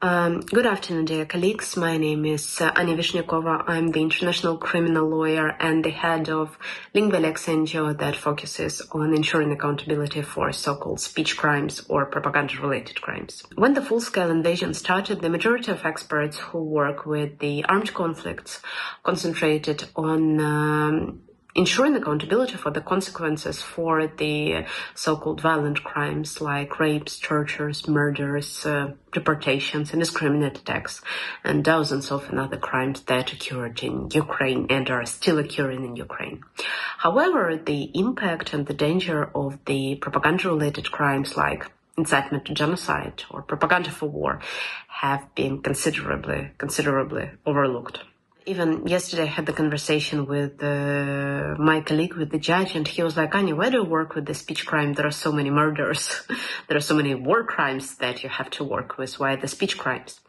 Good afternoon, dear colleagues. My name is Anya Vishnyakova. I'm the international criminal lawyer and the head of LinkBelex NGO that focuses on ensuring accountability for so-called speech crimes or propaganda-related crimes. When the full-scale invasion started, the majority of experts who work with the armed conflicts concentrated on ensuring accountability for the consequences for the so-called violent crimes like rapes, tortures, murders, deportations, indiscriminate attacks, and dozens of other crimes that occurred in Ukraine and are still occurring in Ukraine. However, the impact and the danger of the propaganda-related crimes like incitement to genocide or propaganda for war have been considerably overlooked. Even yesterday I had the conversation with my colleague, with the judge, and he was like, Anya, why do you work with the speech crime? There are so many murders. There are so many war crimes that you have to work with. Why the speech crimes?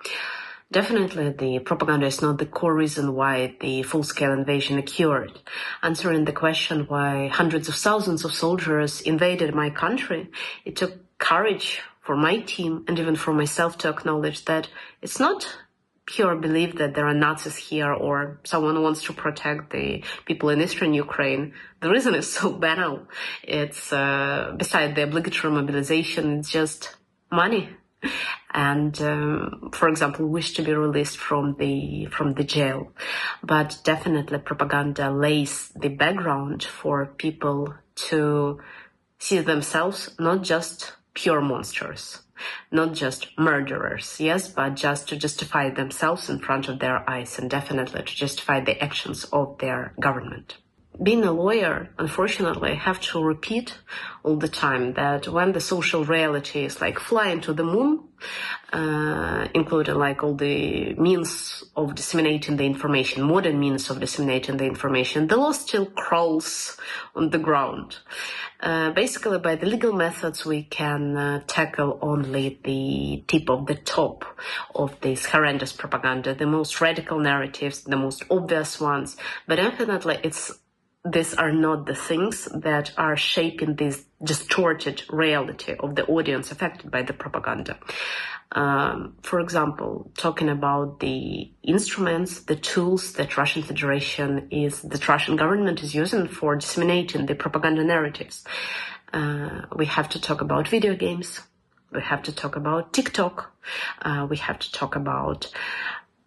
Definitely, the propaganda is not the core reason why the full-scale invasion occurred. Answering the question why hundreds of thousands of soldiers invaded my country, it took courage for my team and even for myself to acknowledge that it's not pure belief that there are Nazis here or someone wants to protect the people in eastern Ukraine. The reason is so banal. It's, beside the obligatory mobilization, it's just money. And, for example, wish to be released from the jail. But definitely propaganda lays the background for people to see themselves not just pure monsters, not just murderers, yes, but just to justify themselves in front of their eyes and definitely to justify the actions of their government. Being a lawyer, unfortunately, I have to repeat all the time that when the social reality is like flying to the moon, including like all the means of disseminating the information, modern means of disseminating the information, the law still crawls on the ground. Basically, by the legal methods, we can tackle only the tip of the top of this horrendous propaganda, the most radical narratives, the most obvious ones, but definitely these are not the things that are shaping this distorted reality of the audience affected by the propaganda. For example, talking about the instruments, the tools that Russian government is using for disseminating the propaganda narratives. We have to talk about video games. We have to talk about TikTok. We have to talk about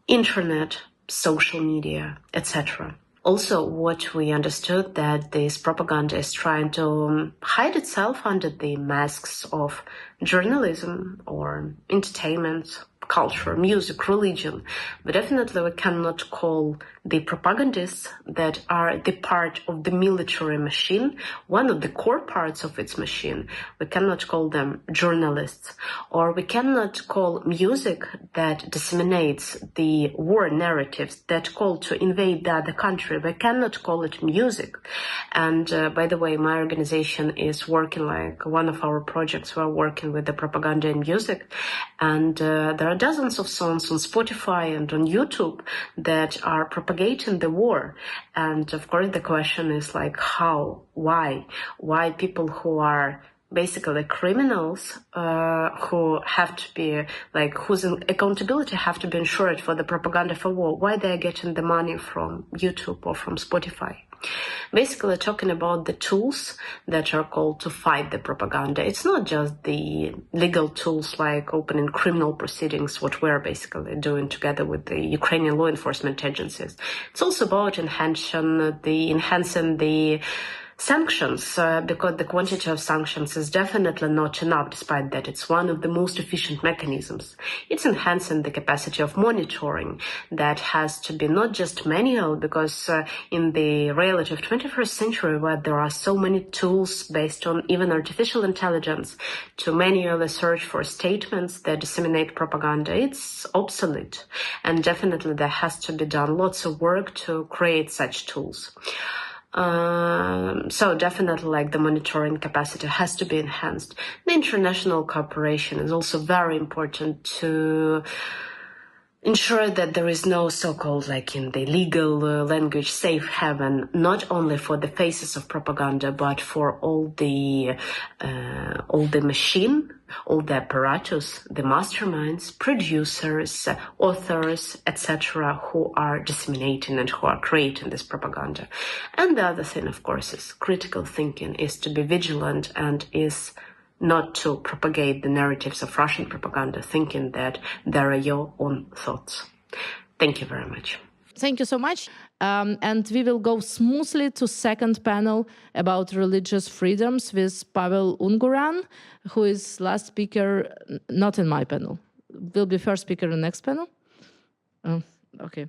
internet, social media, etc. Also, what we understood that this propaganda is trying to hide itself under the masks of journalism or entertainment, culture, music, religion. But definitely we cannot call the propagandists that are the part of the military machine, one of the core parts of its machine. We cannot call them journalists, or we cannot call music that disseminates the war narratives that call to invade the other country. We cannot call it music. And by the way, my organization is working, like one of our projects, we're working with the propaganda in music. And there are dozens of songs on Spotify and on YouTube that are propagating the war. And of course, the question is like, how, why people who are basically criminals, who have to be like, whose accountability have to be ensured for the propaganda for war, why they're getting the money from YouTube or from Spotify. Basically talking about the tools that are called to fight the propaganda. It's not just the legal tools like opening criminal proceedings, what we're basically doing together with the Ukrainian law enforcement agencies. It's also about enhancing the sanctions, because the quantity of sanctions is definitely not enough, despite that it's one of the most efficient mechanisms. It's enhancing the capacity of monitoring that has to be not just manual, because in the relative 21st century, where there are so many tools based on even artificial intelligence to manually search for statements that disseminate propaganda, it's obsolete. And definitely there has to be done lots of work to create such tools. So definitely like the monitoring capacity has to be enhanced. The international cooperation is also very important to ensure that there is no so-called, like in the legal language, safe haven, not only for the faces of propaganda, but for all the machine, all the apparatus, the masterminds, producers, authors, etc., who are disseminating and who are creating this propaganda. And the other thing, of course, is critical thinking, is to be vigilant and is not to propagate the narratives of Russian propaganda, thinking that they are your own thoughts. Thank you very much. Thank you so much. And we will go smoothly to second panel about religious freedoms with Pavel Unguran, who is last speaker, not in my panel. Will be first speaker in the next panel. Okay.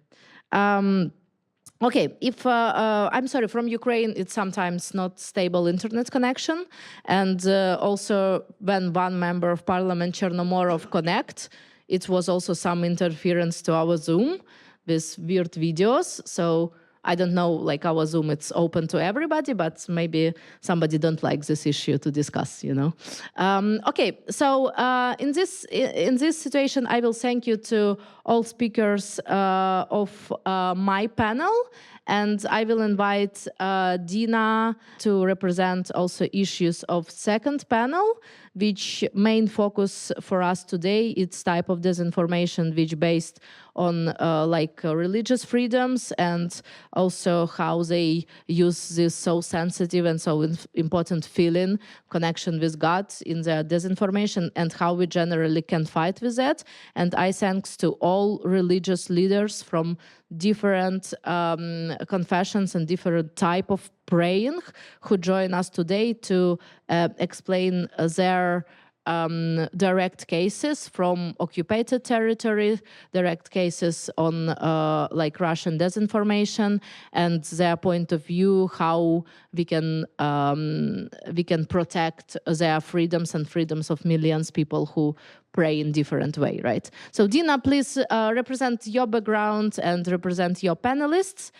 Okay, if I'm sorry, from Ukraine, it's sometimes not stable internet connection. And also when one member of parliament, Chernomorov, connect, it was also some interference to our Zoom with weird videos. So I don't know, like our Zoom, it's open to everybody, but maybe somebody don't like this issue to discuss, you know. Okay, so in this situation, I will thank you to all speakers of my panel, and I will invite Dina to represent also issues of second panel, which main focus for us today, it's type of disinformation which based on religious freedoms and also how they use this so sensitive and so important feeling connection with God in their disinformation and how we generally can fight with that. And I thanks to all religious leaders from different confessions and different type of praying who join us today to explain their direct cases from occupied territory, direct cases on like Russian disinformation, and their point of view, how we can protect their freedoms and freedoms of millions of people who pray in different way, right? So Dina, please represent your background and represent your panelists.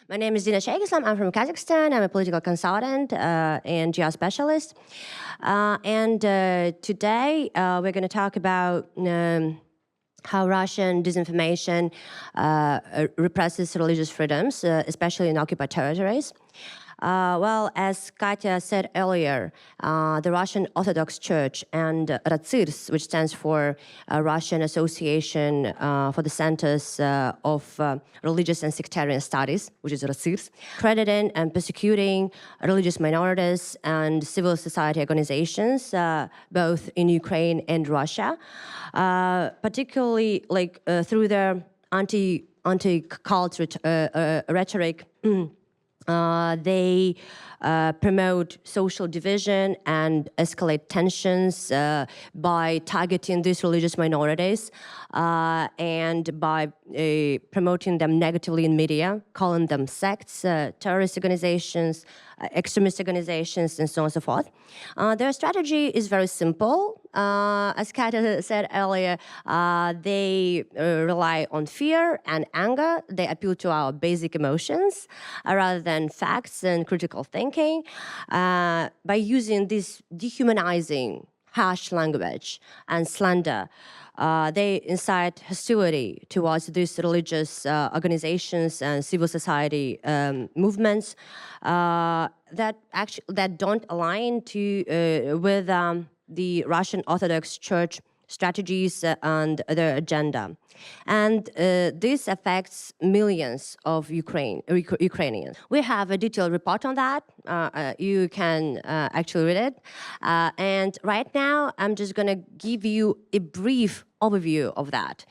My name is Dina Shaykhislam. I'm from Kazakhstan. I'm a political consultant and geospecialist. And today we're going to talk about how Russian disinformation represses religious freedoms, especially in occupied territories. Well, as Katya said earlier, the Russian Orthodox Church and RACIRS, which stands for Russian Association for the Centers of Religious and Sectarian Studies, which is RACIRS, crediting and persecuting religious minorities and civil society organizations, both in Ukraine and Russia, particularly through their anti-cult rhetoric. They promote social division and escalate tensions by targeting these religious minorities and by promoting them negatively in media, calling them sects, terrorist organizations, extremist organizations, and so on and so forth. Their strategy is very simple. As Katya said earlier, they rely on fear and anger. They appeal to our basic emotions rather than facts and critical thinking by using this dehumanizing, harsh language and slander. They incite hostility towards these religious organizations and civil society movements that don't align with the Russian Orthodox Church strategies and their agenda. And this affects millions of Ukrainians. We have a detailed report on that. You can actually read it. And right now, I'm just going to give you a brief overview of that.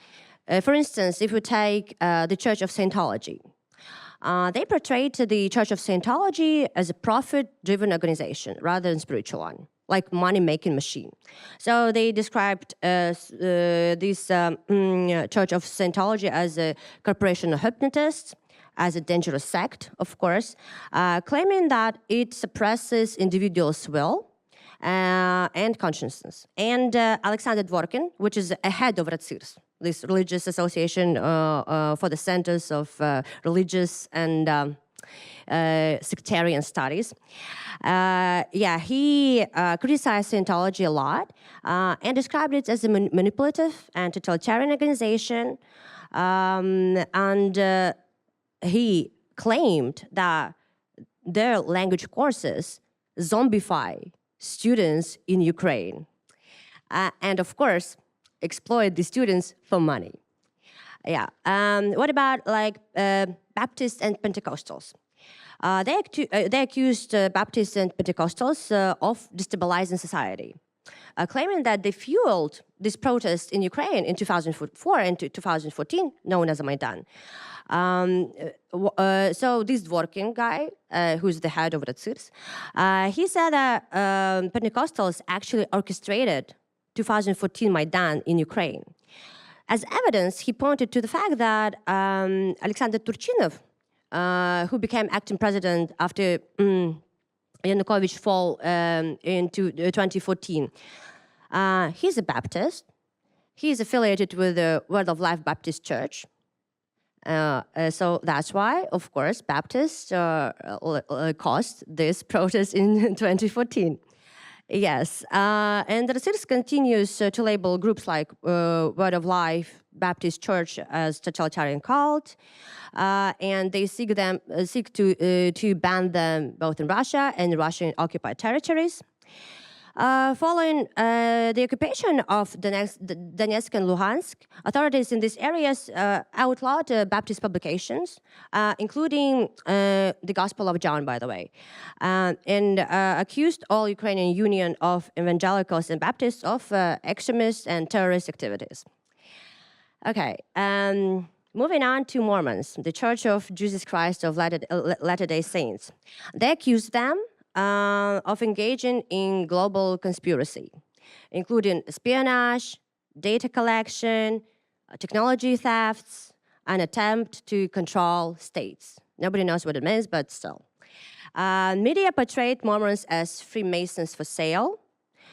For instance, if we take the Church of Scientology, they portrayed the Church of Scientology as a profit-driven organization rather than spiritual one, like money-making machine. So they described this Church of Scientology as a corporation of hypnotists, as a dangerous sect, of course, claiming that it suppresses individuals' will and consciousness. And Alexander Dworkin, which is a head of RACIRS, this religious association for the Centers of Religious and Sectarian Studies. He criticized Scientology a lot and described it as a manipulative and totalitarian organization. And he claimed that their language courses zombify students in Ukraine. And of course, exploit the students for money. What about Baptists and Pentecostals? They accused Baptists and Pentecostals of destabilizing society, claiming that they fueled this protest in Ukraine in 2004 and 2014, known as Maidan. So this Dworkin guy, who's the head of RACIRS, he said that Pentecostals actually orchestrated 2014 Maidan in Ukraine. As evidence, he pointed to the fact that Alexander Turchinov, who became acting president after Yanukovych fall in 2014, he's a Baptist. He's affiliated with the Word of Life Baptist Church. So that's why, of course, Baptists caused this protest in 2014. Yes, and the RACIRS continues to label groups like Word of Life Baptist Church as totalitarian cult, and they seek to ban them both in Russia and Russian occupied territories. Following the occupation of Donetsk and Luhansk, authorities in these areas outlawed Baptist publications, including the Gospel of John, by the way, and accused all Ukrainian Union of Evangelicals and Baptists of extremist and terrorist activities. Okay, moving on to Mormons, the Church of Jesus Christ of Latter-day Saints. They accused them of engaging in global conspiracy, including espionage, data collection, technology thefts, an attempt to control states. Nobody knows what it means, but still. Media portrayed Mormons as Freemasons for sale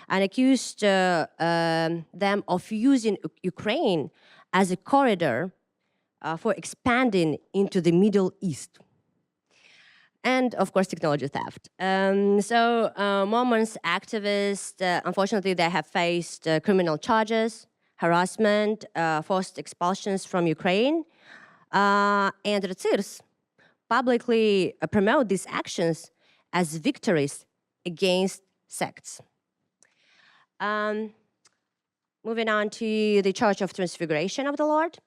and accused them of using Ukraine as a corridor for expanding into the Middle East. And, of course, technology theft. Mormons activists, unfortunately, they have faced criminal charges, harassment, forced expulsions from Ukraine. And RACIRS publicly promote these actions as victories against sects. Moving on to the Church of Transfiguration of the Lord.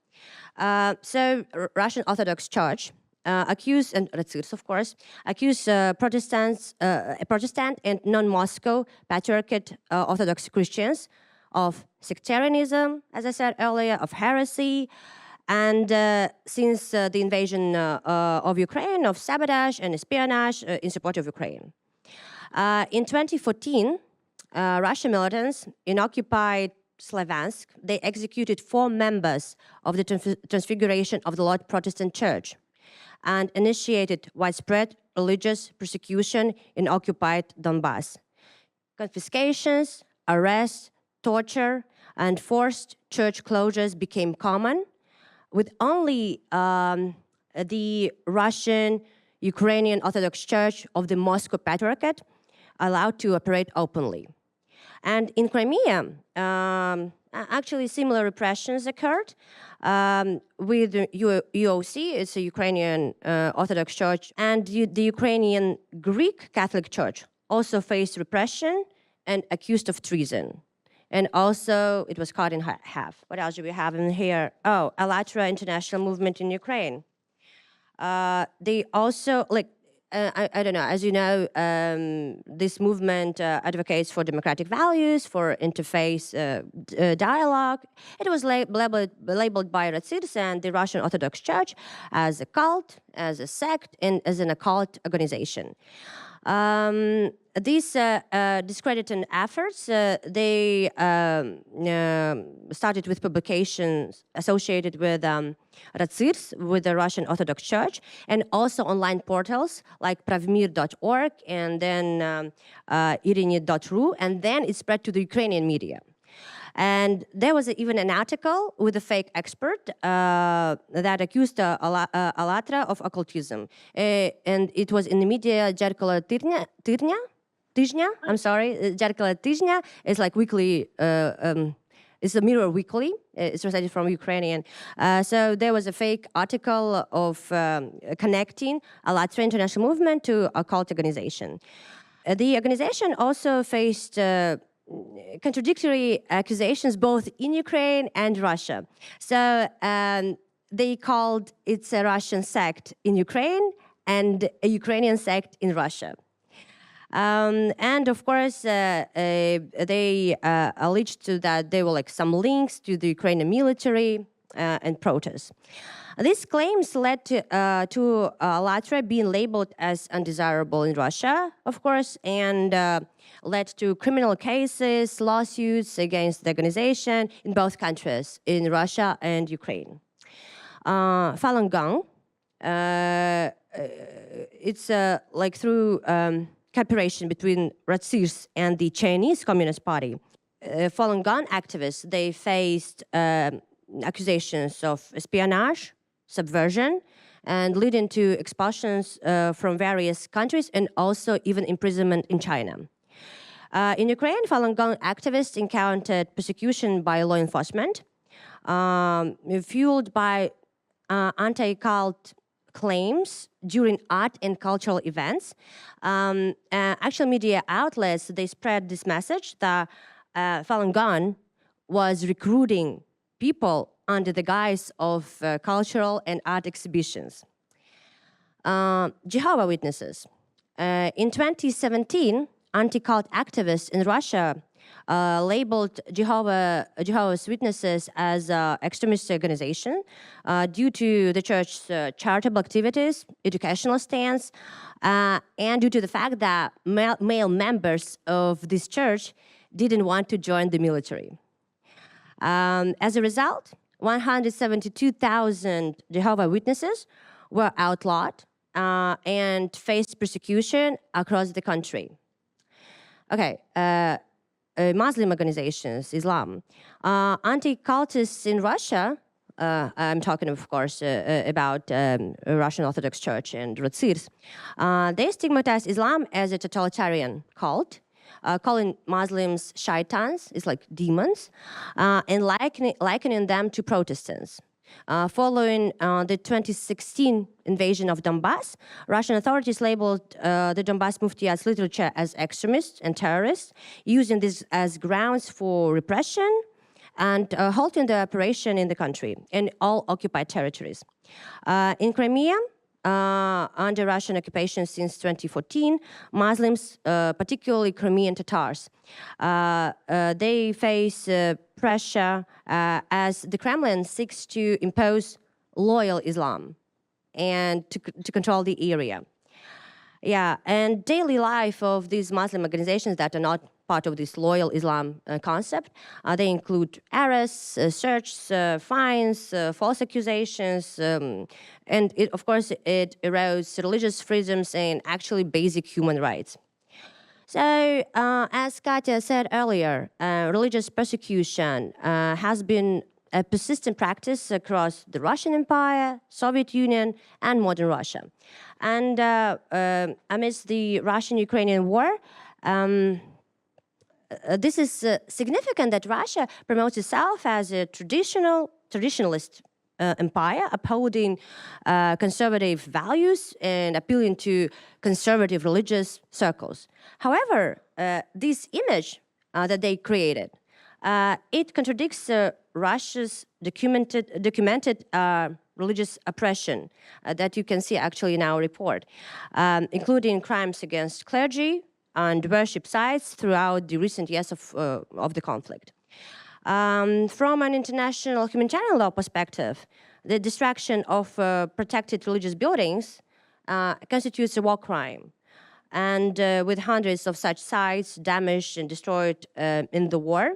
So Russian Orthodox Church accused, and Ratsirs, of course, accused Protestant and non-Moscow Patriarchate Orthodox Christians of sectarianism, as I said earlier, of heresy, and since the invasion of Ukraine, of sabotage and espionage in support of Ukraine. In 2014, Russian militants in occupied Slavansk, they executed 4 members of the Transfiguration of the Lord Protestant Church and initiated widespread religious persecution in occupied Donbass. Confiscations, arrests, torture, and forced church closures became common, with only the Russian Ukrainian Orthodox Church of the Moscow Patriarchate allowed to operate openly. And in Crimea, actually similar repressions occurred with the UOC, it's a Ukrainian Orthodox Church, and the Ukrainian Greek Catholic Church also faced repression and accused of treason. And also, it was cut in half. What else do we have in here? Oh, Alatra International Movement in Ukraine. They also, I don't know, as you know, this movement advocates for democratic values, for interfaith dialogue. It was labeled by Ratsirs and the Russian Orthodox Church as a cult, as a sect, and as an occult organization. These discrediting efforts, they started with publications associated with Ratsirs, with the Russian Orthodox Church, and also online portals like pravmir.org and then irini.ru, and then it spread to the Ukrainian media. And there was even an article with a fake expert that accused Alatra of occultism. And it was in the media Zerkalo Tizhnya, I'm sorry, Zerkalo Tizhnya is like weekly, it's a mirror weekly, it's translated from Ukrainian. So there was a fake article of connecting Alatra International Movement to a cult organization. The organization also faced contradictory accusations both in Ukraine and Russia. So they called it a Russian sect in Ukraine and a Ukrainian sect in Russia. And of course, they alleged that there were like some links to the Ukrainian military and protests. These claims led to Alatra being labeled as undesirable in Russia, of course, and led to criminal cases, lawsuits against the organization in both countries, in Russia and Ukraine. Falun Gong, it's like through cooperation between Ratsirs and the Chinese Communist Party. Falun Gong activists, they faced accusations of espionage, subversion, and leading to expulsions from various countries and also even imprisonment in China. In Ukraine, Falun Gong activists encountered persecution by law enforcement, fueled by anti-cult claims during art and cultural events. Actual media outlets, they spread this message that Falun Gong was recruiting people under the guise of cultural and art exhibitions. Jehovah's Witnesses. In 2017, anti-cult activists in Russia labeled Jehovah's Witnesses as an extremist organization due to the church's charitable activities, educational stance, and due to the fact that male members of this church didn't want to join the military. As a result, 172,000 Jehovah's Witnesses were outlawed and faced persecution across the country. Okay, Muslim organizations, Islam. Anti-cultists in Russia, I'm talking, of course, about Russian Orthodox Church and Ratsirs, they stigmatize Islam as a totalitarian cult, calling Muslims shaitans, it's like demons, and likening them to Protestants. Following the 2016 invasion of Donbass, Russian authorities labeled the Donbass Muftiya's literature as extremists and terrorists, using this as grounds for repression and halting the operation in the country, in all occupied territories. In Crimea, under Russian occupation since 2014, Muslims, particularly Crimean Tatars, they face pressure as the Kremlin seeks to impose loyal Islam and to control the area. Yeah, and daily life of these Muslim organizations that are not part of this loyal Islam concept, they include arrests, searches, fines, false accusations, and of course it erodes religious freedoms and actually basic human rights. So, as Katya said earlier, religious persecution has been a persistent practice across the Russian Empire, Soviet Union, and modern Russia. And amidst the Russian-Ukrainian war, this is significant that Russia promotes itself as a traditionalist empire, upholding conservative values and appealing to conservative religious circles. However, this image that they created, it contradicts Russia's documented religious oppression that you can see actually in our report, including crimes against clergy and worship sites throughout the recent years of the conflict. From an international humanitarian law perspective, the destruction of protected religious buildings constitutes a war crime. And with hundreds of such sites damaged and destroyed in the war,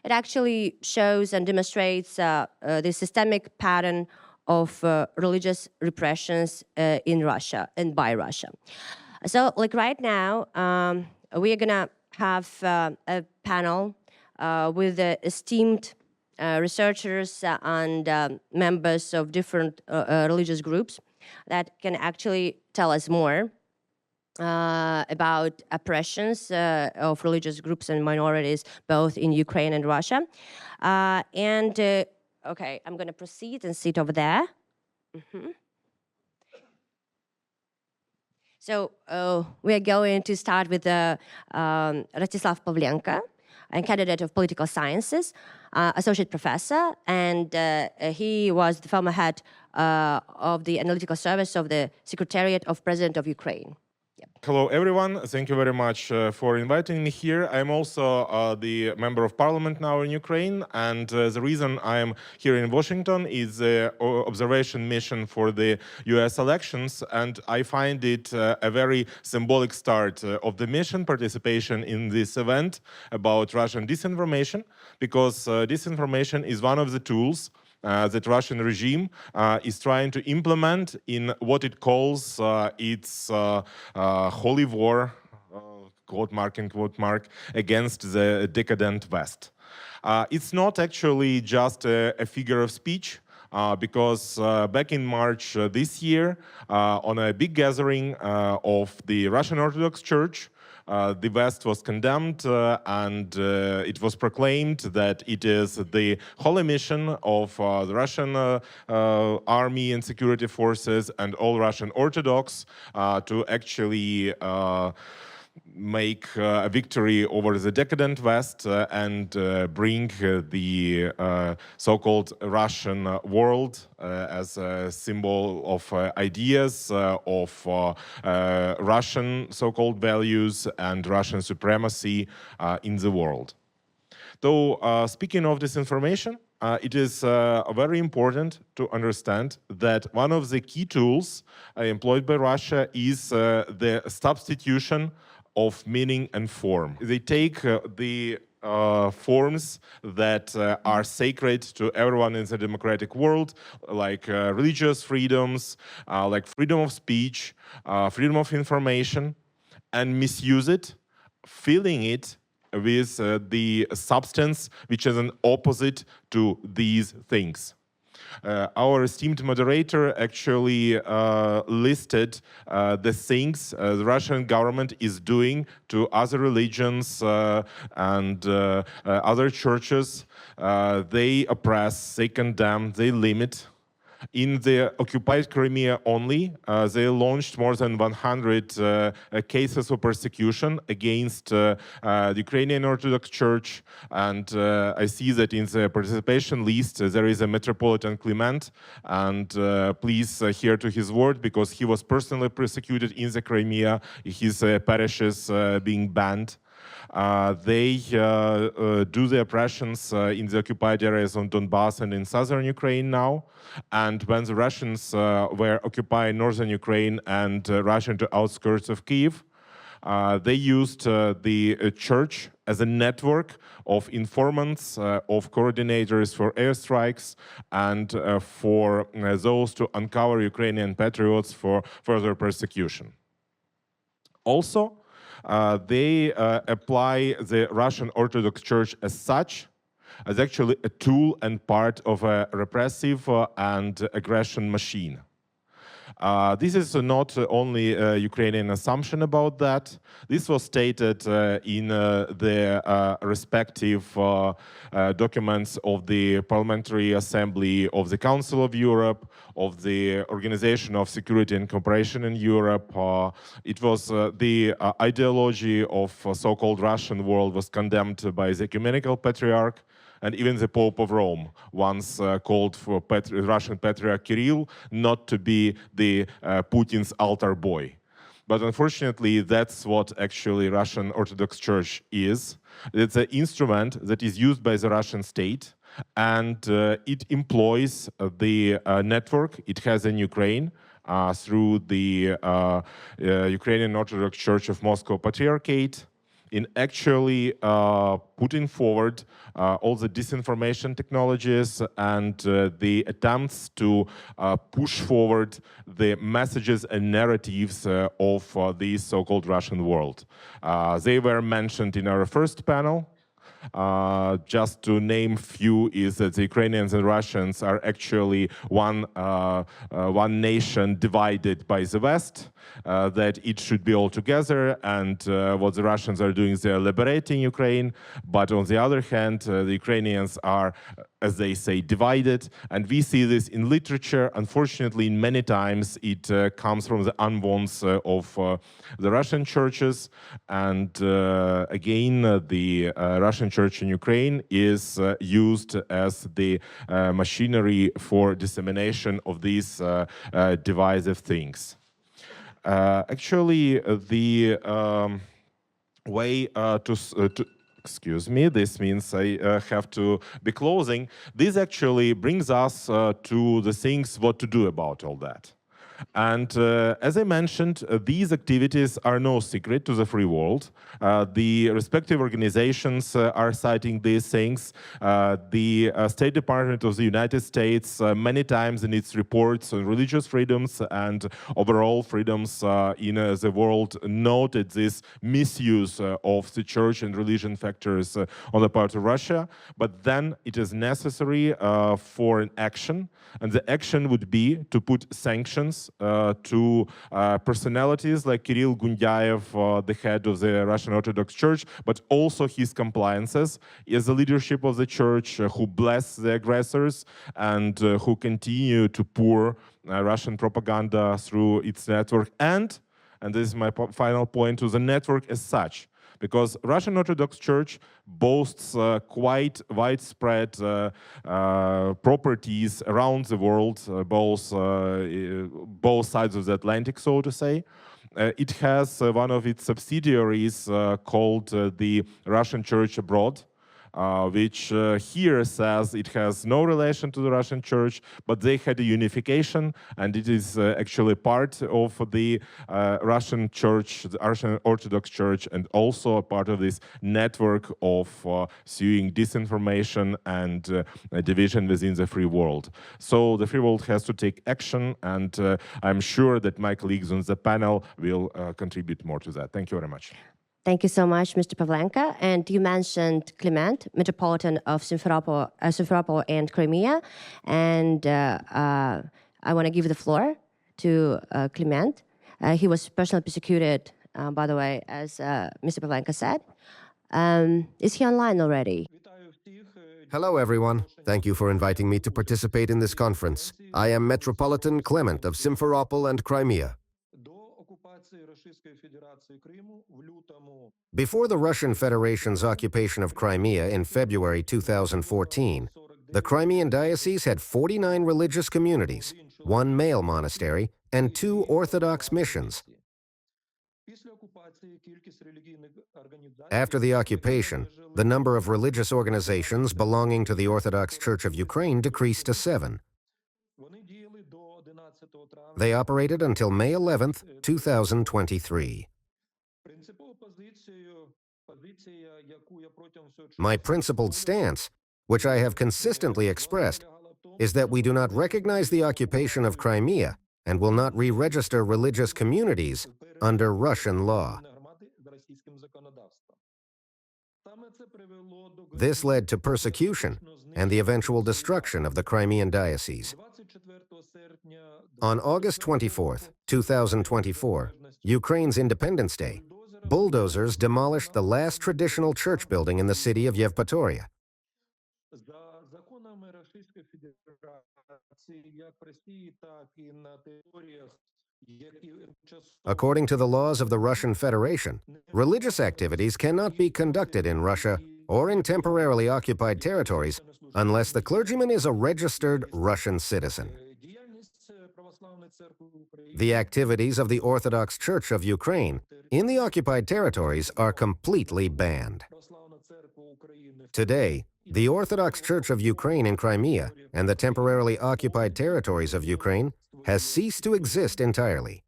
it actually shows and demonstrates the systemic pattern of religious repressions in Russia and by Russia. So, like right now, we are gonna have a panel with esteemed researchers and members of different religious groups that can actually tell us more about oppressions of religious groups and minorities, both in Ukraine and Russia. Okay, I'm going to proceed and sit over there. So we are going to start with Rostislav Pavlenko, a candidate of political sciences, associate professor, and he was the former head of the analytical service of the Secretariat of President of Ukraine. Hello, everyone. Thank you very much for inviting me here. I'm also the member of parliament now in Ukraine, and the reason I'm here in Washington is the observation mission for the US elections, and I find it a very symbolic start of the mission participation in this event about Russian disinformation, because disinformation is one of the tools that Russian regime is trying to implement in what it calls its holy war, quote mark, against the decadent West. It's not actually just a figure of speech, because back in March this year, on a big gathering of the Russian Orthodox Church, the West was condemned and it was proclaimed that it is the holy mission of the Russian army and security forces and all Russian Orthodox to actually make a victory over the decadent West and bring the so-called Russian world as a symbol of ideas, of Russian so-called values and Russian supremacy in the world. Though speaking of disinformation, it is very important to understand that one of the key tools employed by Russia is the substitution of meaning and form. They take the forms that are sacred to everyone in the democratic world, like religious freedoms, like freedom of speech, freedom of information, and misuse it, filling it with the substance which is an opposite to these things. Our esteemed moderator actually listed the things the Russian government is doing to other religions and other churches. They oppress, they condemn, they limit. In the occupied Crimea only, they launched more than 100 cases of persecution against the Ukrainian Orthodox Church. And I see that in the participation list, there is a Metropolitan Clement. And please hear to his word, because he was personally persecuted in the Crimea, his parishes being banned. They do the oppressions in the occupied areas on Donbass and in southern Ukraine now. And when the Russians were occupying northern Ukraine and Russian to outskirts of Kiev, they used the church as a network of informants, of coordinators for airstrikes, and for those to uncover Ukrainian patriots for further persecution. Also, they apply the Russian Orthodox Church as such, as actually a tool and part of a repressive and aggression machine. This is not only a Ukrainian assumption about that. This was stated in the respective documents of the Parliamentary Assembly of the Council of Europe, of the Organization of Security and Cooperation in Europe. It was the ideology of so-called Russian world was condemned by the Ecumenical Patriarch, and even the Pope of Rome once called for Russian Patriarch Kirill not to be the Putin's altar boy. But unfortunately, that's what actually Russian Orthodox Church is. It's an instrument that is used by the Russian state, and it employs the network it has in Ukraine through the Ukrainian Orthodox Church of Moscow Patriarchate, in actually putting forward all the disinformation technologies and the attempts to push forward the messages and narratives of the so-called Russian world. They were mentioned in our first panel. Just to name few, is that the Ukrainians and Russians are actually one nation divided by the West, that it should be all together, and what the Russians are doing, they are liberating Ukraine, but on the other hand, the Ukrainians are, as they say, divided, and we see this in literature. Unfortunately, many times it comes from the unwants of the Russian churches, and again, the Russian church in Ukraine is used as the machinery for dissemination of these divisive things. Actually, the way to excuse me, this means I have to be closing. This actually brings us to the things what to do about all that. And as I mentioned, these activities are no secret to the free world. The respective organizations are citing these things. The State Department of the United States many times in its reports on religious freedoms and overall freedoms in the world noted this misuse of the church and religion factors on the part of Russia. But then it is necessary for an action, and the action would be to put sanctions to personalities like Kirill Gundyaev, the head of the Russian Orthodox Church, but also his compliances as the leadership of the church who bless the aggressors and who continue to pour Russian propaganda through its network, and this is my final point, to the network as such. Because Russian Orthodox Church boasts quite widespread properties around the world, both sides of the Atlantic, so to say. It has one of its subsidiaries called the Russian Church Abroad, which here says it has no relation to the Russian church, but they had a unification, and it is actually part of the Russian church, the Russian Orthodox Church, and also a part of this network of suing disinformation and division within the free world. So the free world has to take action, and I'm sure that my colleagues on the panel will contribute more to that. Thank you very much. Thank you so much, Mr. Pavlenka. And you mentioned Clement, Metropolitan of Simferopol and Crimea. And I want to give the floor to Clement. He was personally persecuted, by the way, as Mr. Pavlenka said. Is he online already? Hello, everyone. Thank you for inviting me to participate in this conference. I am Metropolitan Clement of Simferopol and Crimea. Before the Russian Federation's occupation of Crimea in February 2014, the Crimean Diocese had 49 religious communities, 1 male monastery, and 2 Orthodox missions. After the occupation, the number of religious organizations belonging to the Orthodox Church of Ukraine decreased to 7. They operated until May 11, 2023. My principled stance, which I have consistently expressed, is that we do not recognize the occupation of Crimea and will not re-register religious communities under Russian law. This led to persecution and the eventual destruction of the Crimean Diocese. On August 24, 2024, Ukraine's Independence Day, bulldozers demolished the last traditional church building in the city of Yevpatoria. According to the laws of the Russian Federation, religious activities cannot be conducted in Russia or in temporarily occupied territories unless the clergyman is a registered Russian citizen. The activities of the Orthodox Church of Ukraine in the occupied territories are completely banned. Today, the Orthodox Church of Ukraine in Crimea and the temporarily occupied territories of Ukraine has ceased to exist entirely.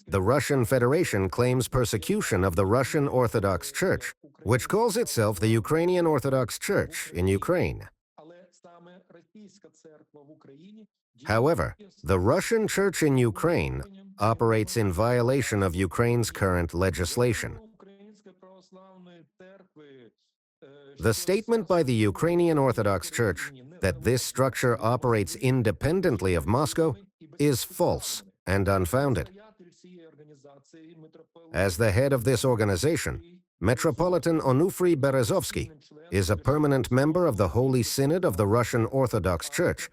The Russian Federation claims persecution of the Russian Orthodox Church, which calls itself the Ukrainian Orthodox Church in Ukraine. However, the Russian Church in Ukraine operates in violation of Ukraine's current legislation. The statement by the Ukrainian Orthodox Church that this structure operates independently of Moscow is false and unfounded. As the head of this organization, Metropolitan Onufriy Berezovsky is a permanent member of the Holy Synod of the Russian Orthodox Church,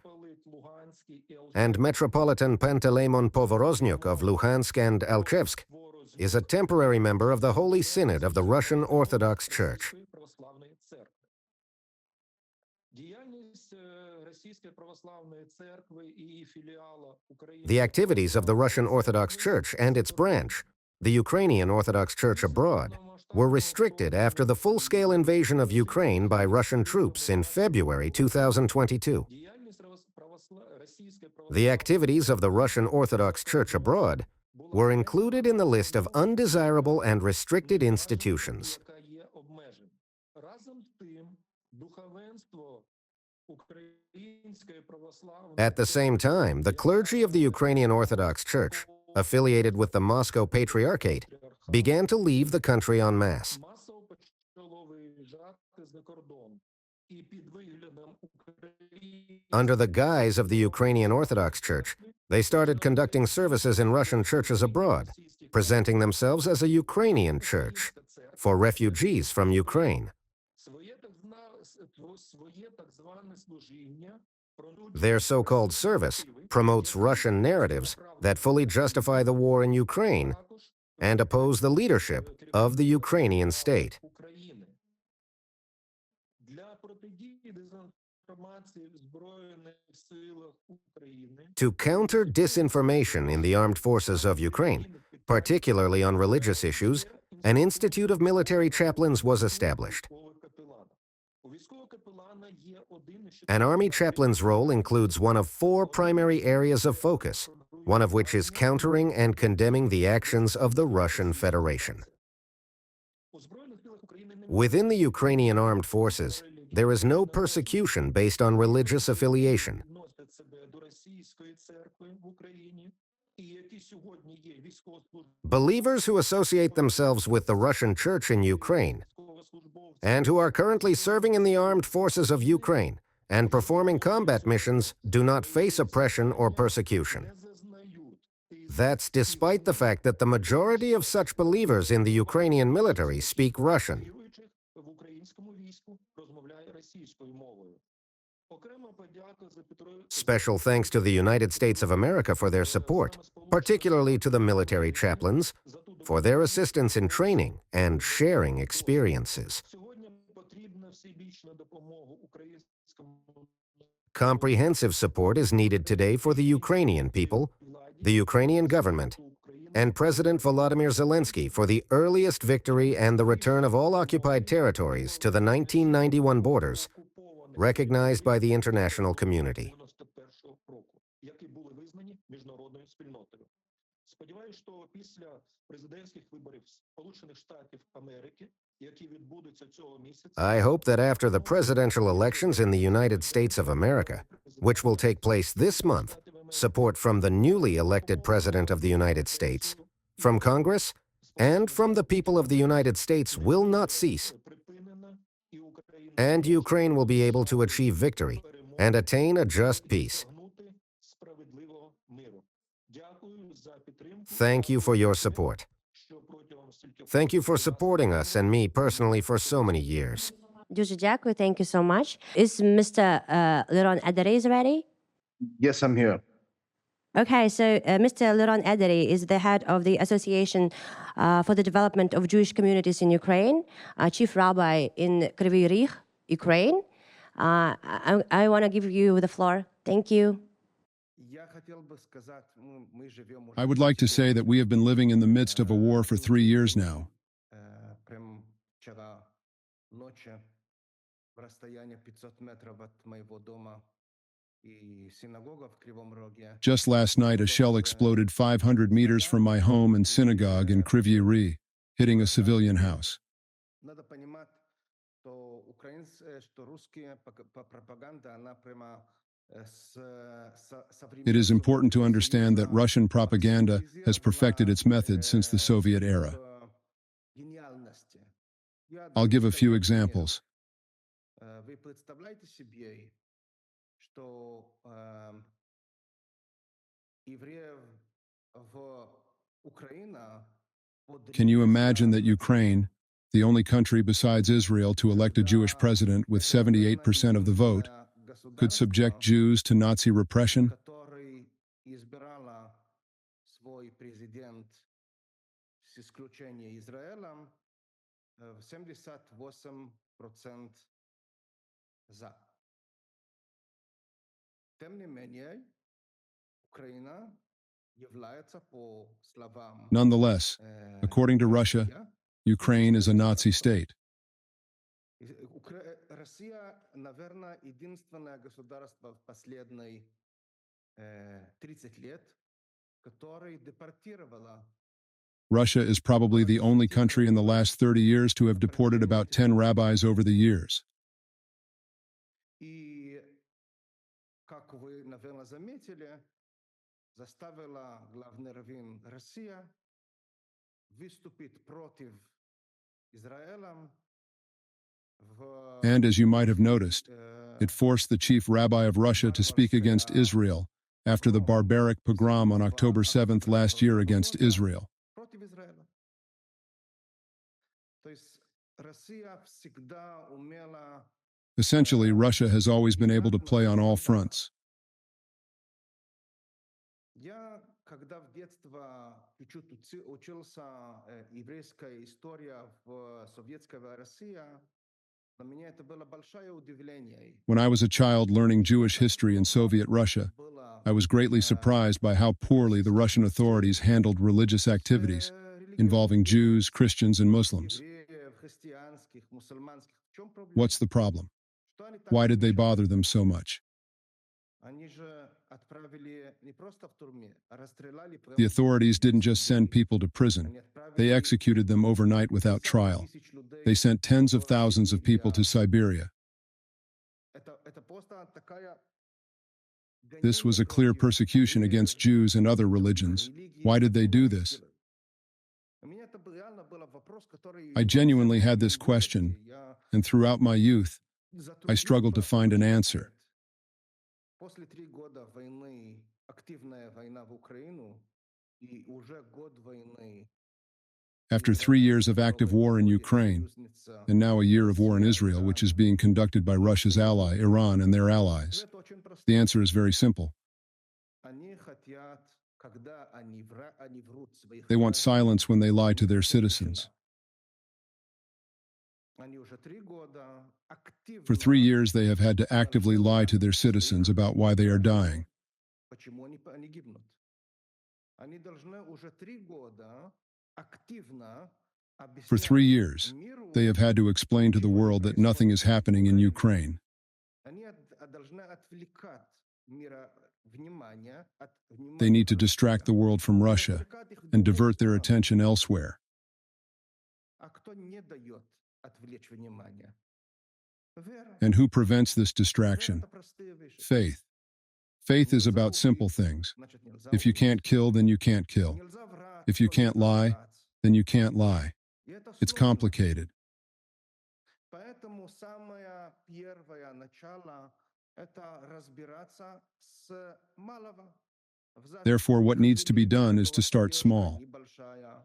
and Metropolitan Panteleimon Povoroznyuk of Luhansk and Alchevsk is a temporary member of the Holy Synod of the Russian Orthodox Church. The activities of the Russian Orthodox Church and its branch, the Ukrainian Orthodox Church abroad, were restricted after the full-scale invasion of Ukraine by Russian troops in February 2022. The activities of the Russian Orthodox Church abroad were included in the list of undesirable and restricted institutions. At the same time, the clergy of the Ukrainian Orthodox Church, affiliated with the Moscow Patriarchate, began to leave the country en masse. Under the guise of the Ukrainian Orthodox Church, they started conducting services in Russian churches abroad, presenting themselves as a Ukrainian church for refugees from Ukraine. Their so-called service promotes Russian narratives that fully justify the war in Ukraine and oppose the leadership of the Ukrainian state. To counter disinformation in the armed forces of Ukraine, particularly on religious issues, an institute of military chaplains was established. An army chaplain's role includes one of 4 primary areas of focus, one of which is countering and condemning the actions of the Russian Federation. Within the Ukrainian armed forces, there is no persecution based on religious affiliation. Believers who associate themselves with the Russian Church in Ukraine and who are currently serving in the armed forces of Ukraine and performing combat missions do not face oppression or persecution. That's despite the fact that the majority of such believers in the Ukrainian military speak Russian. Special thanks to the United States of America for their support, particularly to the military chaplains, for their assistance in training and sharing experiences. Comprehensive support is needed today for the Ukrainian people, the Ukrainian government, and President Volodymyr Zelensky for the earliest victory and the return of all occupied territories to the 1991 borders, recognized by the international community. I hope that after the presidential elections in the United States of America, which will take place this month, support from the newly elected President of the United States, from Congress, and from the people of the United States will not cease, and Ukraine will be able to achieve victory and attain a just peace. Thank you for your support. Thank you for supporting us and me personally for so many years. Дуже дякую. Thank you so much. Is Mr. Liron Ederi ready? Yes, I'm here. Okay, so Mr. Liron Ederi is the head of the Association for the Development of Jewish Communities in Ukraine, chief rabbi in Kryvyi Rih, Ukraine. I want to give you the floor. Thank you. I would like to say that we have been living in the midst of a war for 3 years now. Just last night, a shell exploded 500 meters from my home and synagogue in Kryvyi Rih, hitting a civilian house. It is important to understand that Russian propaganda has perfected its methods since the Soviet era. I'll give a few examples. Can you imagine that Ukraine, the only country besides Israel to elect a Jewish president with 78% of the vote, could subject Jews to Nazi repression? Nonetheless, according to Russia, Ukraine is a Nazi state. Russia is probably the only country in the last 30 years to have deported about 10 rabbis over the years. And as you might have noticed, it forced the chief rabbi of Russia to speak against Israel after the barbaric pogrom on October 7th last year against Israel. Essentially, Russia has always been able to play on all fronts. When I was a child learning Jewish history in Soviet Russia, I was greatly surprised by how poorly the Russian authorities handled religious activities involving Jews, Christians, and Muslims. What's the problem? Why did they bother them so much? The authorities didn't just send people to prison. They executed them overnight without trial. They sent tens of thousands of people to Siberia. This was a clear persecution against Jews and other religions. Why did they do this? I genuinely had this question, and throughout my youth, I struggled to find an answer. After 3 years of active war in Ukraine, and now a year of war in Israel, which is being conducted by Russia's ally, Iran, and their allies, the answer is very simple. They want silence when they lie to their citizens. For 3 years, they have had to actively lie to their citizens about why they are dying. For 3 years, they have had to explain to the world that nothing is happening in Ukraine. They need to distract the world from Russia and divert their attention elsewhere. And who prevents this distraction? Faith. Faith is about simple things. If you can't kill, then you can't kill. If you can't lie, then you can't lie. It's complicated. Therefore, what needs to be done is to start small.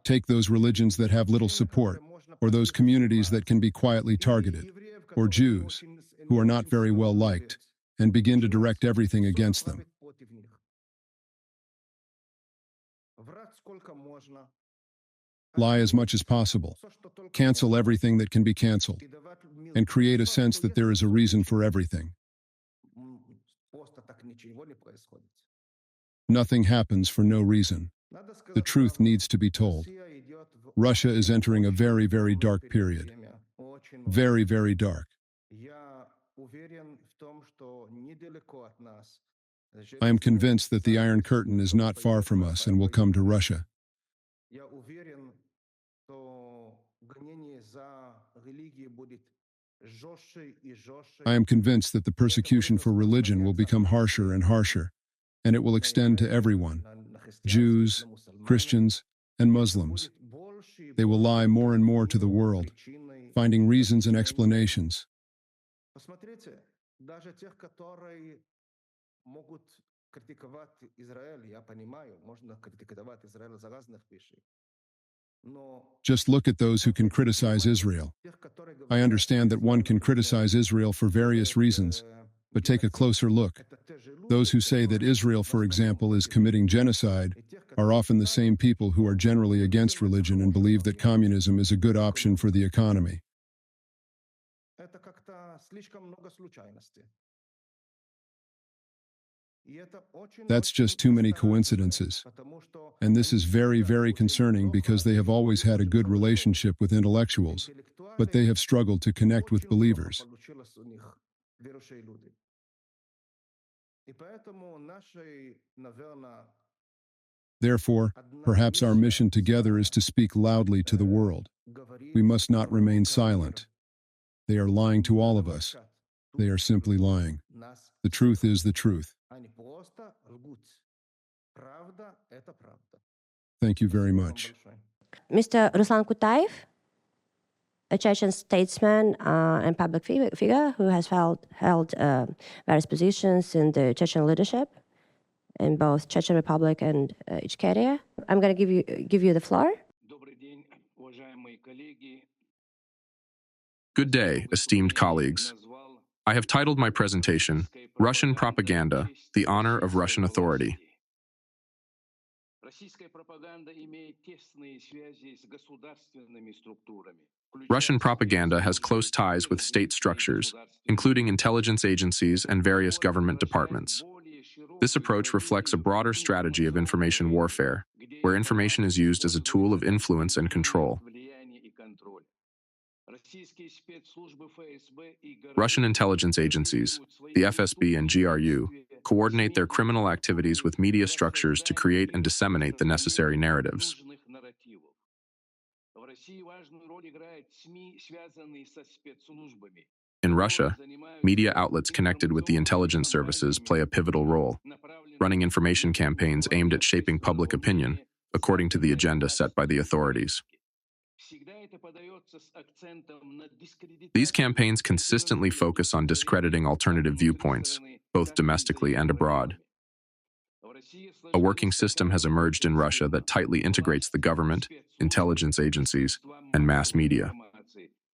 Take those religions that have little support, or those communities that can be quietly targeted, or Jews, who are not very well liked, and begin to direct everything against them. Lie as much as possible. Cancel everything that can be canceled, and create a sense that there is a reason for everything. Nothing happens for no reason. The truth needs to be told. Russia is entering a very, very dark period. Very, very dark. I am convinced that the Iron Curtain is not far from us and will come to Russia. I am convinced that the persecution for religion will become harsher and harsher, and it will extend to everyone, Jews, Christians, and Muslims. They will lie more and more to the world, finding reasons and explanations. Just look at those who can criticize Israel. I understand that one can criticize Israel for various reasons, but take a closer look. Those who say that Israel, for example, is committing genocide are often the same people who are generally against religion and believe that communism is a good option for the economy. That's just too many coincidences. And this is very, very concerning because they have always had a good relationship with intellectuals, but they have struggled to connect with believers. Therefore, perhaps our mission together is to speak loudly to the world. We must not remain silent. They are lying to all of us. They are simply lying. The truth is the truth. Thank you very much. Mr. Ruslan Kutaev, a Chechen statesman and public figure who has held various positions in the Chechen leadership in both Chechen Republic and Ichkeria. I'm going to give you the floor. Good day, esteemed colleagues. I have titled my presentation, Russian Propaganda, the Honor of Russian Authority. Russian propaganda has close ties with state structures, including intelligence agencies and various government departments. This approach reflects a broader strategy of information warfare, where information is used as a tool of influence and control. Russian intelligence agencies, the FSB and GRU, coordinate their criminal activities with media structures to create and disseminate the necessary narratives. In Russia, media outlets connected with the intelligence services play a pivotal role, running information campaigns aimed at shaping public opinion according to the agenda set by the authorities. These campaigns consistently focus on discrediting alternative viewpoints, both domestically and abroad. A working system has emerged in Russia that tightly integrates the government, intelligence agencies, and mass media.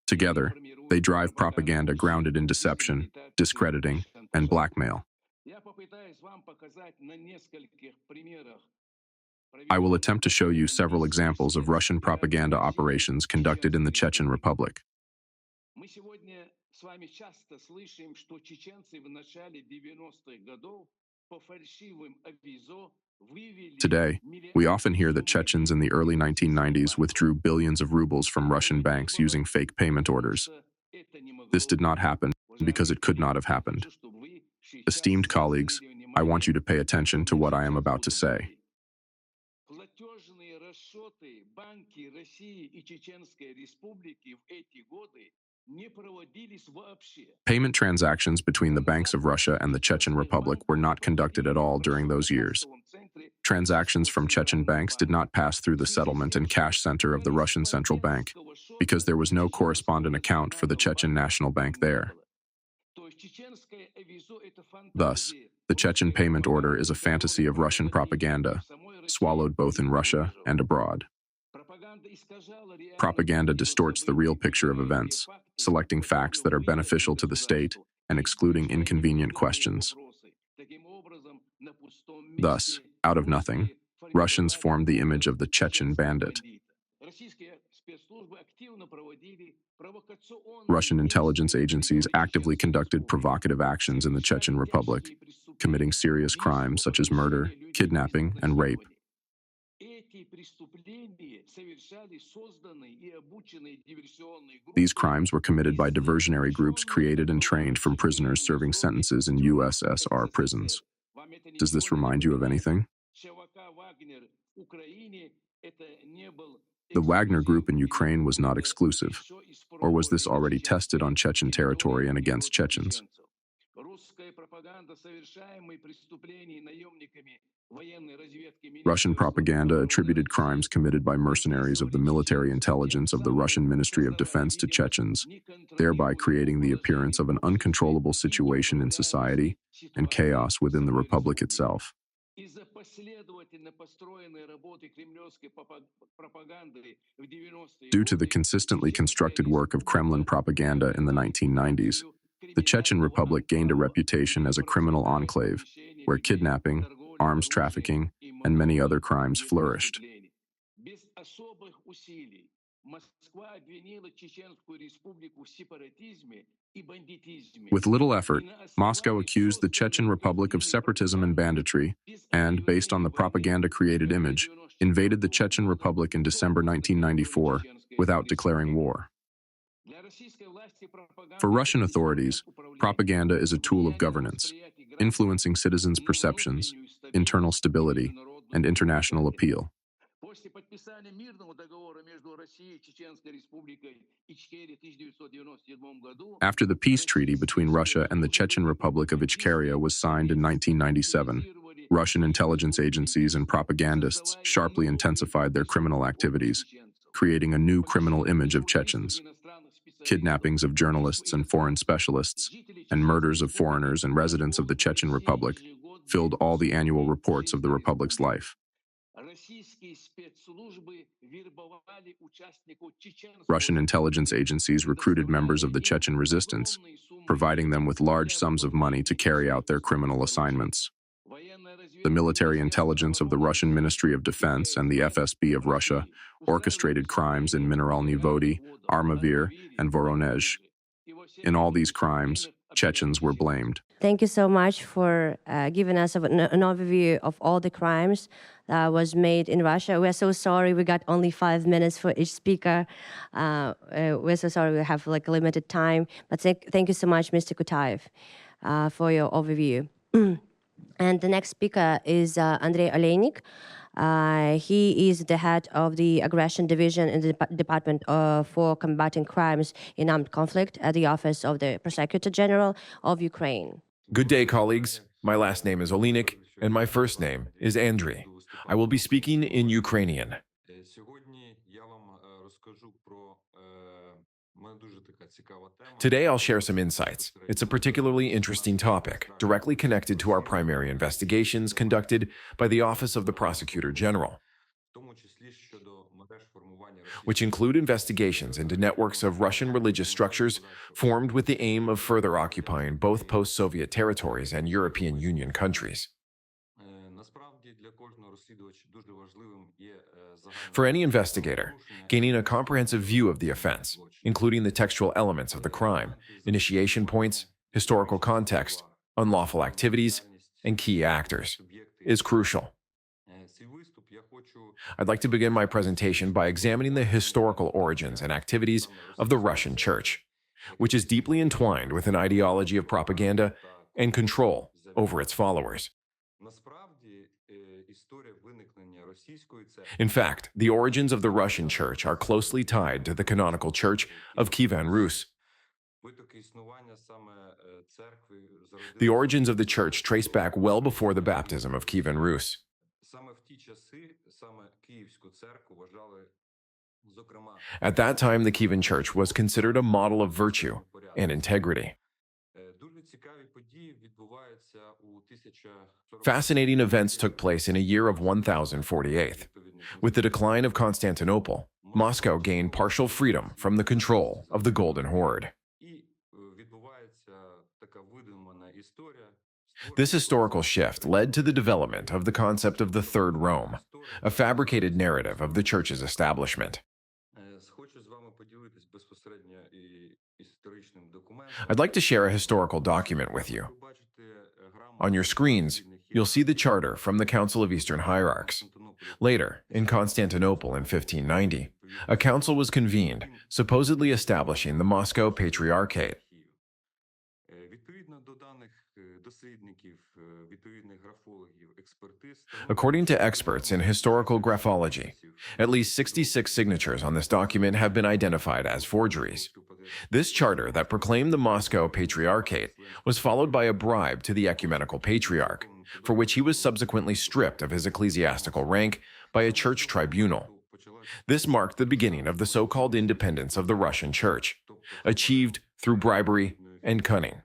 Together, they drive propaganda grounded in deception, discrediting, and blackmail. I will attempt to show you several examples of Russian propaganda operations conducted in the Chechen Republic. Today, we often hear that Chechens in the early 1990s withdrew billions of rubles from Russian banks using fake payment orders. This did not happen because it could not have happened. Esteemed colleagues, I want you to pay attention to what I am about to say. Payment transactions between the banks of Russia and the Chechen Republic were not conducted at all during those years. Transactions from Chechen banks did not pass through the settlement and cash center of the Russian Central Bank because there was no correspondent account for the Chechen National Bank there. Thus, the Chechen payment order is a fantasy of Russian propaganda, swallowed both in Russia and abroad. Propaganda distorts the real picture of events, selecting facts that are beneficial to the state and excluding inconvenient questions. Thus, out of nothing, Russians formed the image of the Chechen bandit. Russian intelligence agencies actively conducted provocative actions in the Chechen Republic, committing serious crimes such as murder, kidnapping, and rape. These crimes were committed by diversionary groups created and trained from prisoners serving sentences in USSR prisons. Does this remind you of anything? The Wagner Group in Ukraine was not exclusive. Or was this already tested on Chechen territory and against Chechens? Russian propaganda attributed crimes committed by mercenaries of the military intelligence of the Russian Ministry of Defense to Chechens, thereby creating the appearance of an uncontrollable situation in society and chaos within the republic itself. Due to the consistently constructed work of Kremlin propaganda in the 1990s, the Chechen Republic gained a reputation as a criminal enclave, where kidnapping, arms trafficking, and many other crimes flourished. With little effort, Moscow accused the Chechen Republic of separatism and banditry, and, based on the propaganda-created image, invaded the Chechen Republic in December 1994 without declaring war. For Russian authorities, propaganda is a tool of governance, influencing citizens' perceptions, internal stability, and international appeal. After the peace treaty between Russia and the Chechen Republic of Ichkeria was signed in 1997, Russian intelligence agencies and propagandists sharply intensified their criminal activities, creating a new criminal image of Chechens. Kidnappings of journalists and foreign specialists, and murders of foreigners and residents of the Chechen Republic filled all the annual reports of the Republic's life. Russian intelligence agencies recruited members of the Chechen resistance, providing them with large sums of money to carry out their criminal assignments. The military intelligence of the Russian Ministry of Defense and the FSB of Russia orchestrated crimes in Mineralny Vody, Armavir, and Voronezh. In all these crimes, Chechens were blamed. Thank you so much for giving us an overview of all the crimes that was made in Russia. We're so sorry we got only 5 minutes for each speaker. We're so sorry we have like limited time. But thank you so much, Mr. Kutaev, for your overview. And the next speaker is Andrei Oleynik. He is the head of the Aggression Division in the Department for Combating Crimes in Armed Conflict at the Office of the Prosecutor General of Ukraine. Good day, colleagues. My last name is Oleynik, and my first name is Andriy. I will be speaking in Ukrainian. Today, I'll share some insights. It's a particularly interesting topic, directly connected to our primary investigations conducted by the Office of the Prosecutor General, which include investigations into networks of Russian religious structures formed with the aim of further occupying both post-Soviet territories and European Union countries. For any investigator, gaining a comprehensive view of the offense, including the textual elements of the crime, initiation points, historical context, unlawful activities, and key actors, is crucial. I'd like to begin my presentation by examining the historical origins and activities of the Russian Church, which is deeply entwined with an ideology of propaganda and control over its followers. In fact, the origins of the Russian Church are closely tied to the canonical Church of Kievan Rus. The origins of the Church trace back well before the baptism of Kievan Rus. At that time, the Kievan Church was considered a model of virtue and integrity. Fascinating events took place in a year of 1048. With the decline of Constantinople, Moscow gained partial freedom from the control of the Golden Horde. This historical shift led to the development of the concept of the Third Rome, a fabricated narrative of the Church's establishment. I'd like to share a historical document with you. On your screens, you'll see the charter from the Council of Eastern Hierarchs. Later, in Constantinople in 1590, a council was convened, supposedly establishing the Moscow Patriarchate. According to experts in historical graphology, at least 66 signatures on this document have been identified as forgeries. This charter that proclaimed the Moscow Patriarchate was followed by a bribe to the ecumenical patriarch, for which he was subsequently stripped of his ecclesiastical rank by a church tribunal. This marked the beginning of the so-called independence of the Russian Church, achieved through bribery and cunning.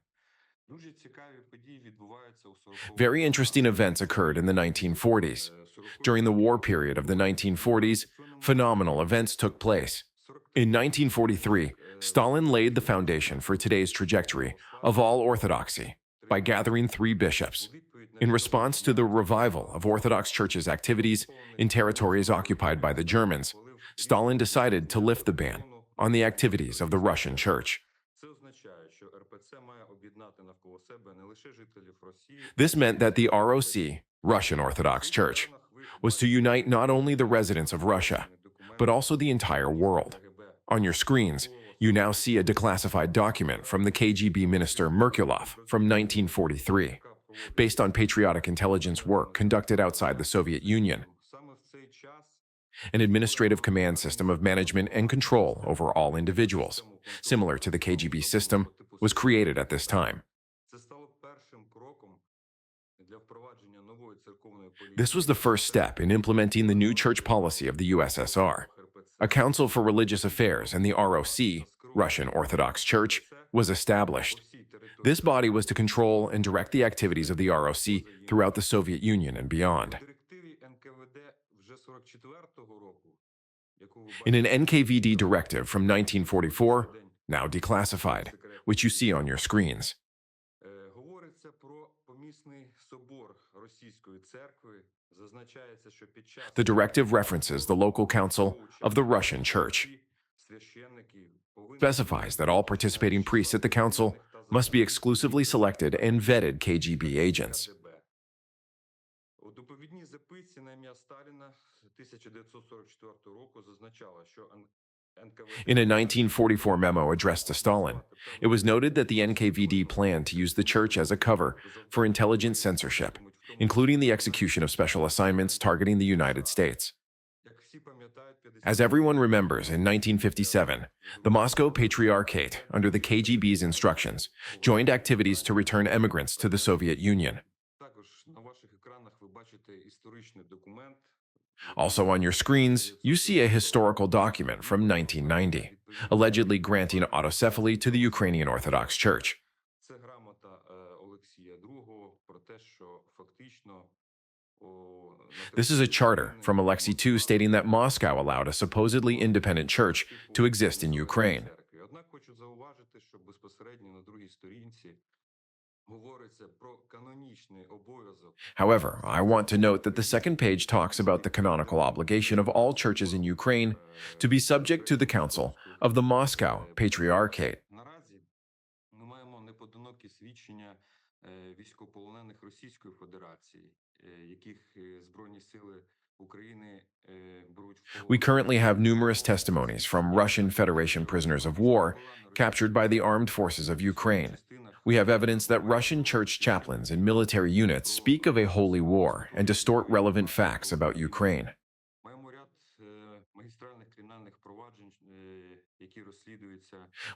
Very interesting events occurred in the 1940s. During the war period of the 1940s, phenomenal events took place. In 1943, Stalin laid the foundation for today's trajectory of all orthodoxy by gathering 3 bishops. In response to the revival of Orthodox Church's activities in territories occupied by the Germans, Stalin decided to lift the ban on the activities of the Russian Church. This meant that the ROC, Russian Orthodox Church, was to unite not only the residents of Russia, but also the entire world. On your screens, you now see a declassified document from the KGB minister Merkulov from 1943, based on patriotic intelligence work conducted outside the Soviet Union. An administrative command system of management and control over all individuals, similar to the KGB system, was created at this time. This was the first step in implementing the new church policy of the USSR. A Council for Religious Affairs in the ROC, Russian Orthodox Church, was established. This body was to control and direct the activities of the ROC throughout the Soviet Union and beyond. In an NKVD directive from 1944, now declassified, which you see on your screens, the directive references the local council of the Russian Church, specifies that all participating priests at the council must be exclusively selected and vetted KGB agents. In a 1944 memo addressed to Stalin, it was noted that the NKVD planned to use the church as a cover for intelligence censorship, including the execution of special assignments targeting the United States. As everyone remembers, in 1957, the Moscow Patriarchate, under the KGB's instructions, joined activities to return immigrants to the Soviet Union. Also on your screens, you see a historical document from 1990, allegedly granting autocephaly to the Ukrainian Orthodox Church. This is a charter from Alexei II stating that Moscow allowed a supposedly independent church to exist in Ukraine. However, I want to note that the second page talks about the canonical obligation of all churches in Ukraine to be subject to the Council of the Moscow Patriarchate. We currently have numerous testimonies from Russian Federation prisoners of war captured by the armed forces of Ukraine. We have evidence that Russian church chaplains and military units speak of a holy war and distort relevant facts about Ukraine.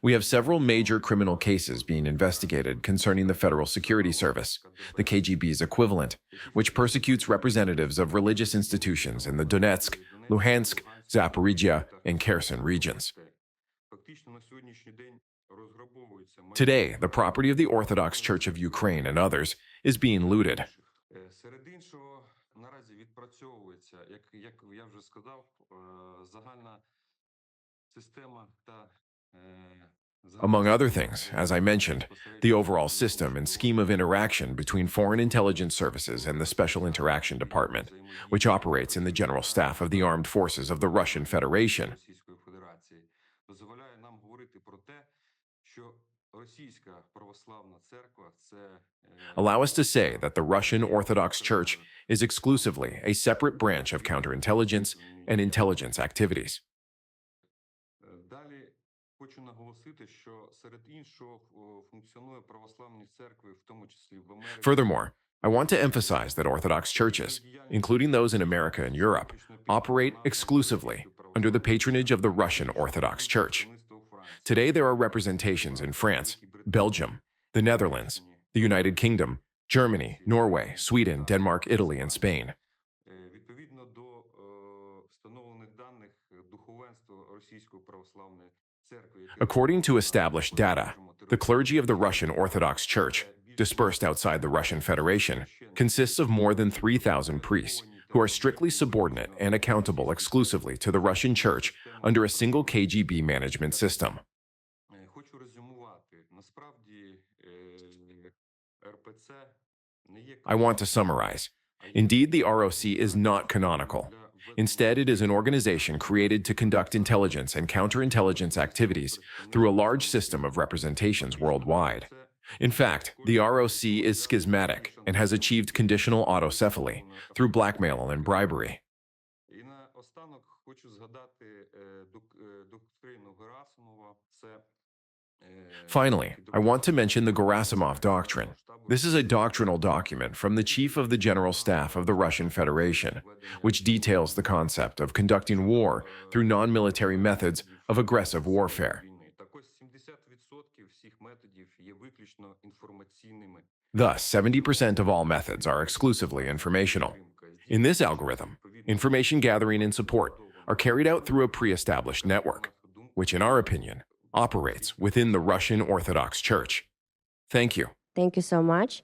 We have several major criminal cases being investigated concerning the Federal Security Service, the KGB's equivalent, which persecutes representatives of religious institutions in the Donetsk, Luhansk, Zaporizhia, and Kherson regions. Today, the property of the Orthodox Church of Ukraine and others is being looted. Among other things, as I mentioned, the overall system and scheme of interaction between foreign intelligence services and the Special Interaction Department, which operates in the General Staff of the Armed Forces of the Russian Federation, allow us to say that the Russian Orthodox Church is exclusively a separate branch of counterintelligence and intelligence activities. Furthermore, I want to emphasize that Orthodox churches, including those in America and Europe, operate exclusively under the patronage of the Russian Orthodox Church. Today, there are representations in France, Belgium, the Netherlands, the United Kingdom, Germany, Norway, Sweden, Denmark, Italy, and Spain. According to established data, the clergy of the Russian Orthodox Church, dispersed outside the Russian Federation, consists of more than 3,000 priests who are strictly subordinate and accountable exclusively to the Russian Church under a single KGB management system. I want to summarize. Indeed, the ROC is not canonical. Instead, it is an organization created to conduct intelligence and counterintelligence activities through a large system of representations worldwide. In fact, the ROC is schismatic and has achieved conditional autocephaly through blackmail and bribery. Finally, I want to mention the Gerasimov Doctrine. This is a doctrinal document from the Chief of the General Staff of the Russian Federation, which details the concept of conducting war through non-military methods of aggressive warfare. Thus, 70% of all methods are exclusively informational. In this algorithm, information gathering and support are carried out through a pre-established network, which, in our opinion, operates within the Russian Orthodox Church. Thank you. Thank you so much.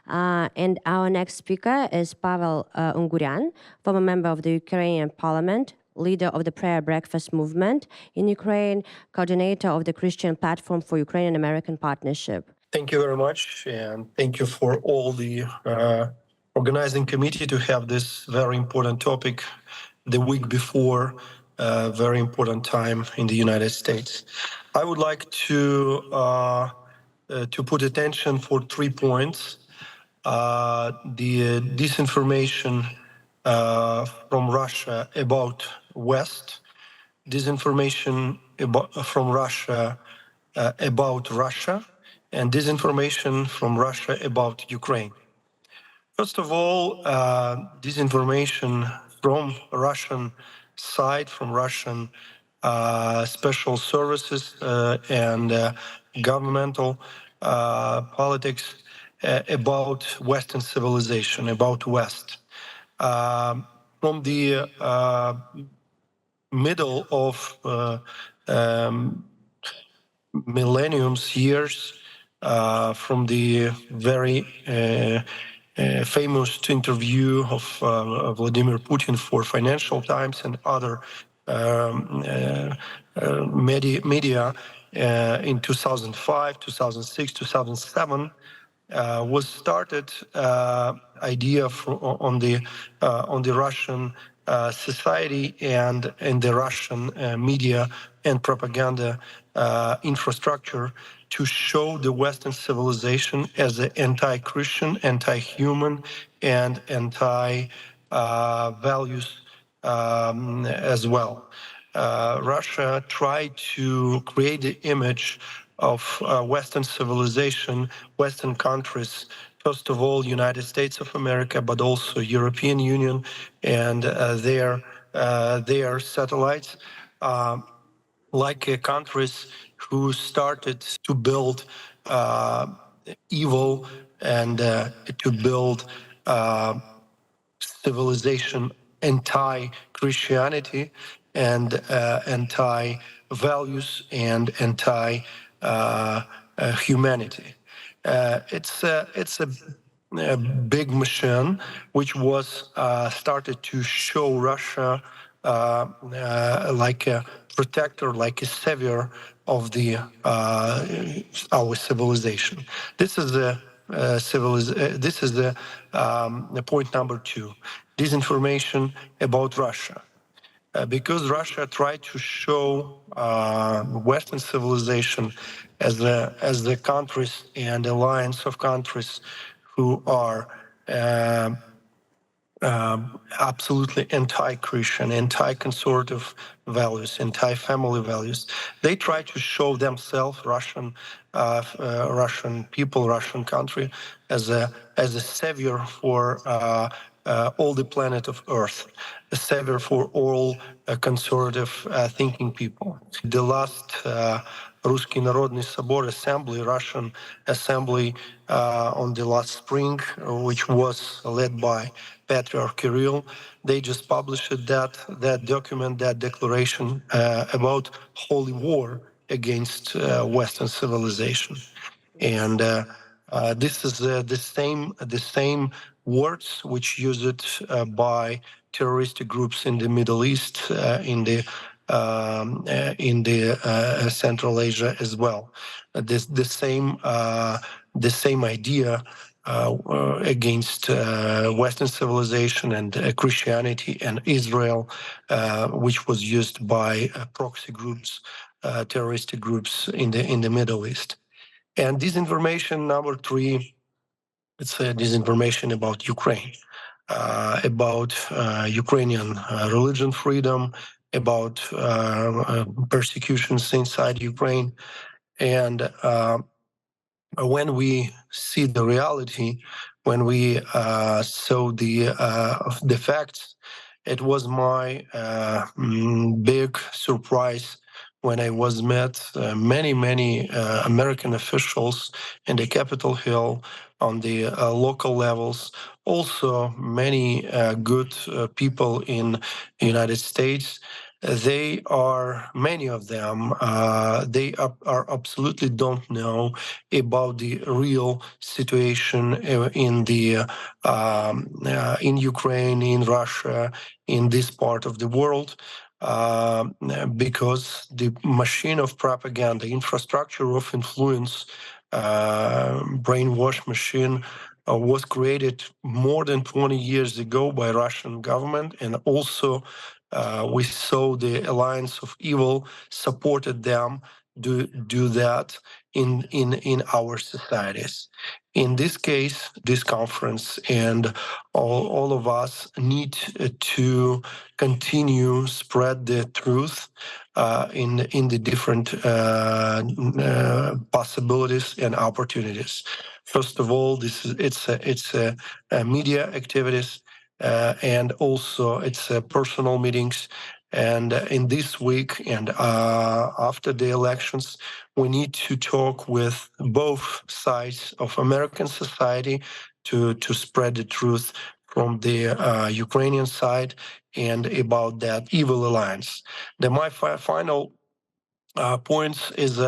And our next speaker is Pavel Unguryan, former member of the Ukrainian Parliament, leader of the Prayer Breakfast Movement in Ukraine, coordinator of the Christian Platform for Ukrainian-American Partnership. Thank you very much, and thank you for all the organizing committee to have this very important topic the week before a very important time in the United States. I would like to put attention for 3 points. The disinformation from Russia about West, disinformation from Russia about Russia, and disinformation from Russia about Ukraine. First of all, disinformation from Russian side, from Russian special services and governmental politics about Western civilization, about West. From the middle of millenniums years, from the very famous interview of Vladimir Putin for Financial Times and other media in 2005, 2006, 2007, was started idea on the Russian society and in the Russian media and propaganda infrastructure to show the Western civilization as an anti-Christian, anti-human, and anti-values as well. Russia tried to create the image of Western civilization, Western countries, first of all, United States of America, but also European Union and their satellites, like countries who started to build evil and to build civilization anti-Christianity and anti-values and anti-humanity. It's a big machine which was started to show Russia like a protector, like a savior of the our civilization. This is the point number 2, disinformation about Russia. Because Russia tried to show Western civilization as the countries and alliance of countries who are absolutely anti-Christian, anti-conservative values, anti-family values. They try to show themselves, Russian people, Russian country, as a savior for all the planet of Earth, a savior for all conservative thinking people. The last Русский Народный Собор assembly, Russian assembly on the last spring, which was led by Patriarch Kirill, they just published that document, that declaration about holy war against Western civilization. And this is the same words which used by terrorist groups in the Middle East, in the Central Asia as well. The same idea against Western civilization and Christianity and Israel, which was used by proxy groups, terrorist groups in the Middle East. And disinformation number 3, it's disinformation about Ukraine, about Ukrainian religion freedom, about persecutions inside Ukraine. And when we see the reality, when we saw the facts, it was my big surprise when I was met many American officials in the Capitol Hill on the local levels, also many good people in the United States. They are, many of them, they are absolutely don't know about the real situation in Ukraine, in Russia, in this part of the world, because the machine of propaganda, infrastructure of influence, brainwash machine was created more than 20 years ago by Russian government, and also we saw the alliance of evil supported them do that in our societies. In this case, this conference and all of us need to continue spread the truth in the different possibilities and opportunities. First of all, it's media activities, and also it's personal meetings. And in this week and after the elections, we need to talk with both sides of American society to spread the truth from the Ukrainian side and about that evil alliance. My final points is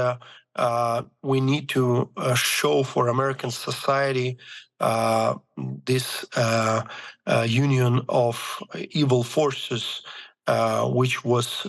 we need to show for American society this union of evil forces, which was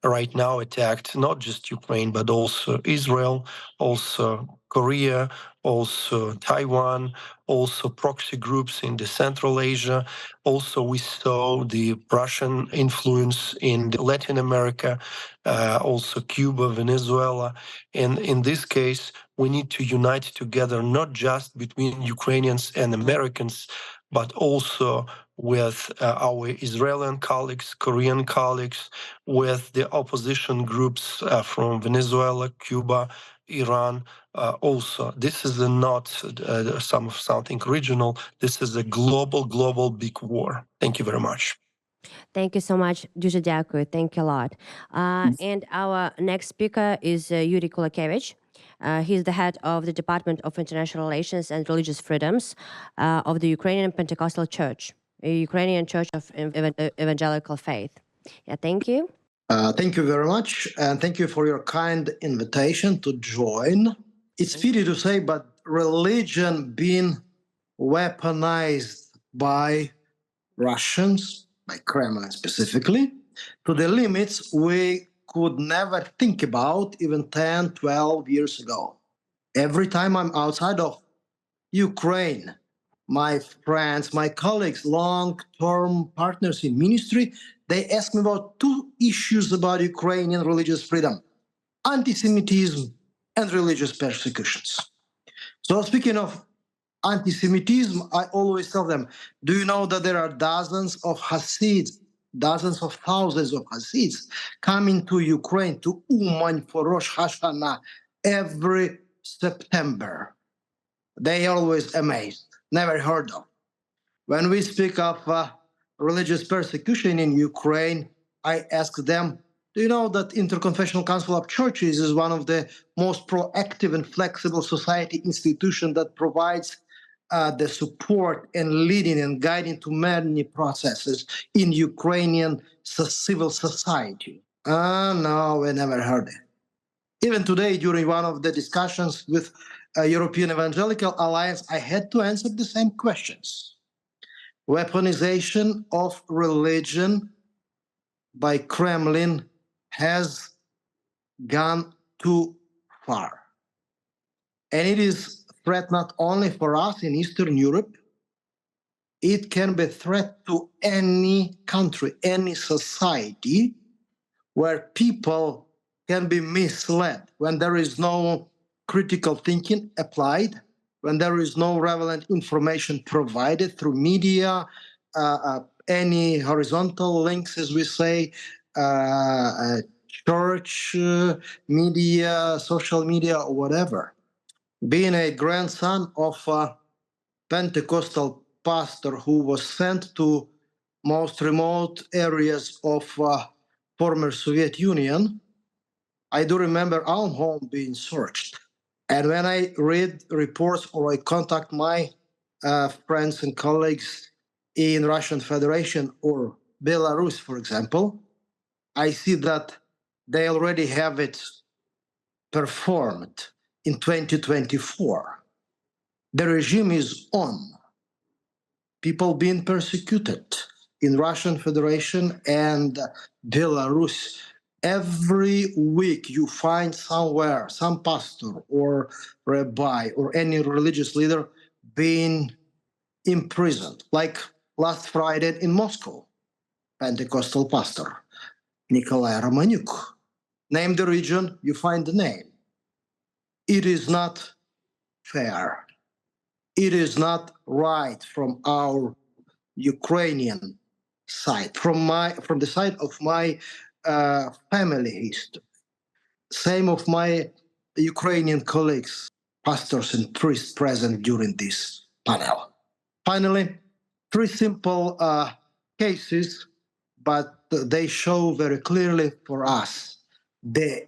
right now attacked not just Ukraine but also Israel, also Korea, also Taiwan, also proxy groups in the Central Asia. Also, we saw the Russian influence in Latin America, also Cuba, Venezuela. And in this case, we need to unite together, not just between Ukrainians and Americans, but also with our Israeli colleagues, Korean colleagues, with the opposition groups from Venezuela, Cuba, Iran. Also, this is not something regional. This is a global big war. Thank you very much. Thank you so much. Дуже дякую. Thank you a lot. And our next speaker is Yuri Kulakevich. He's the head of the Department of International Relations and Religious Freedoms of the Ukrainian Pentecostal Church, a Ukrainian Church of Evangelical Faith. Yeah, thank you. Thank you very much, and thank you for your kind invitation to join. It's pity to say, but religion being weaponized by Russians, by Kremlin specifically, to the limits we could never think about even 10, 12 years ago. Every time I'm outside of Ukraine, my friends, my colleagues, long-term partners in ministry, they ask me about two issues about Ukrainian religious freedom: anti-Semitism and religious persecutions. So speaking of anti-Semitism, I always tell them, do you know that there are dozens of Hasids, dozens of thousands of Hasids coming to Ukraine, to Uman for Rosh Hashanah every September? They are always amazed, never heard of. When we speak of religious persecution in Ukraine, I ask them, do you know that Interconfessional Council of Churches is one of the most proactive and flexible society institutions that provides the support and leading and guiding to many processes in Ukrainian civil society? No, we never heard it. Even today, during one of the discussions with European Evangelical Alliance, I had to answer the same questions. Weaponization of religion by Kremlin has gone too far. And it is a threat not only for us in Eastern Europe, it can be a threat to any country, any society where people can be misled when there is no critical thinking applied, when there is no relevant information provided through media, any horizontal links, as we say, church, media, social media, or whatever. Being a grandson of a Pentecostal pastor who was sent to most remote areas of former Soviet Union, I do remember our home being searched. And when I read reports or I contact my friends and colleagues in Russian Federation or Belarus, for example, I see that they already have it performed in 2024. The regime is on. People being persecuted in Russian Federation and Belarus. Every week you find somewhere some pastor or rabbi or any religious leader being imprisoned, like last Friday in Moscow, Pentecostal pastor Nikolai Romanyuk. Name the region, you find the name. It is not fair. It is not right from our Ukrainian side, from the side of my family history. Same of my Ukrainian colleagues, pastors and priests present during this panel. Finally, three simple cases, but they show very clearly for us the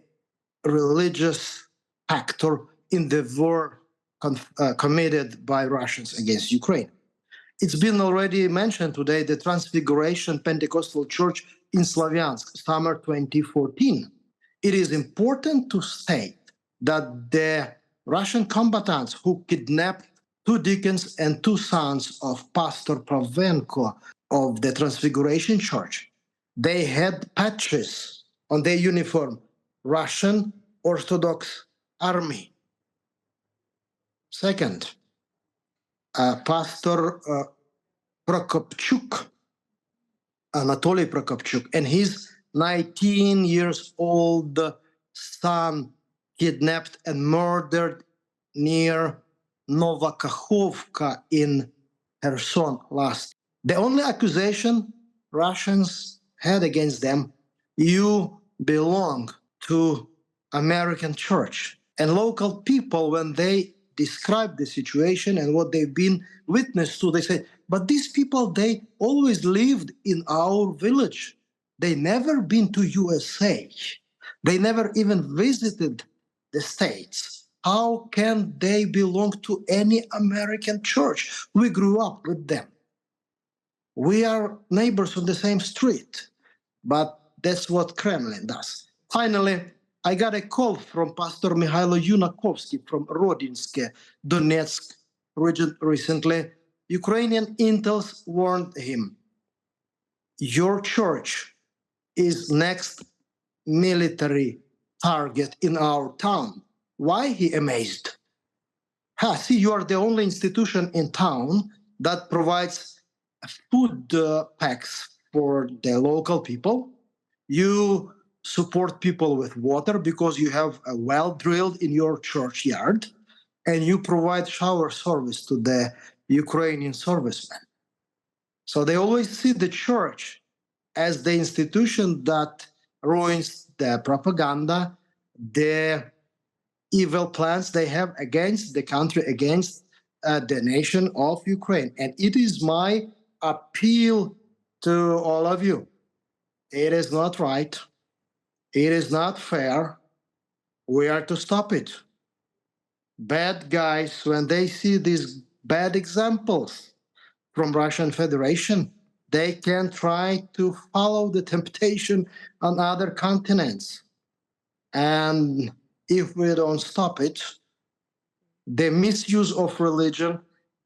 religious factor in the war committed by Russians against Ukraine. It's been already mentioned today, the Transfiguration Pentecostal Church in Slavyansk, summer 2014. It is important to state that the Russian combatants who kidnapped two deacons and two sons of Pastor Pavenko of the Transfiguration Church, they had patches on their uniform, Russian Orthodox Army. Second, Pastor Prokopchuk, Anatoly Prokopchuk, and his 19 years old son kidnapped and murdered near Novakakhovka in Kherson last. The only accusation Russians had against them, you belong to American church. And local people, when they describe the situation and what they've been witness to, they say, but these people, they always lived in our village. They never been to USA. They never even visited the States. How can they belong to any American church? We grew up with them. We are neighbors on the same street, but that's what Kremlin does. Finally, I got a call from Pastor Mikhailo Yunakovsky from Rodinske, Donetsk region recently. Ukrainian intels warned him, your church is next military target in our town. Why? He amazed. See, you are the only institution in town that provides food packs for the local people. You support people with water because you have a well drilled in your churchyard, and you provide shower service to the Ukrainian servicemen. So they always see the church as the institution that ruins the propaganda, the evil plans they have against the country, against the nation of Ukraine. And it is my appeal to all of you. It is not right. It is not fair. We are to stop it. Bad guys, when they see these bad examples from Russian Federation, they can try to follow the temptation on other continents. And if we don't stop it, the misuse of religion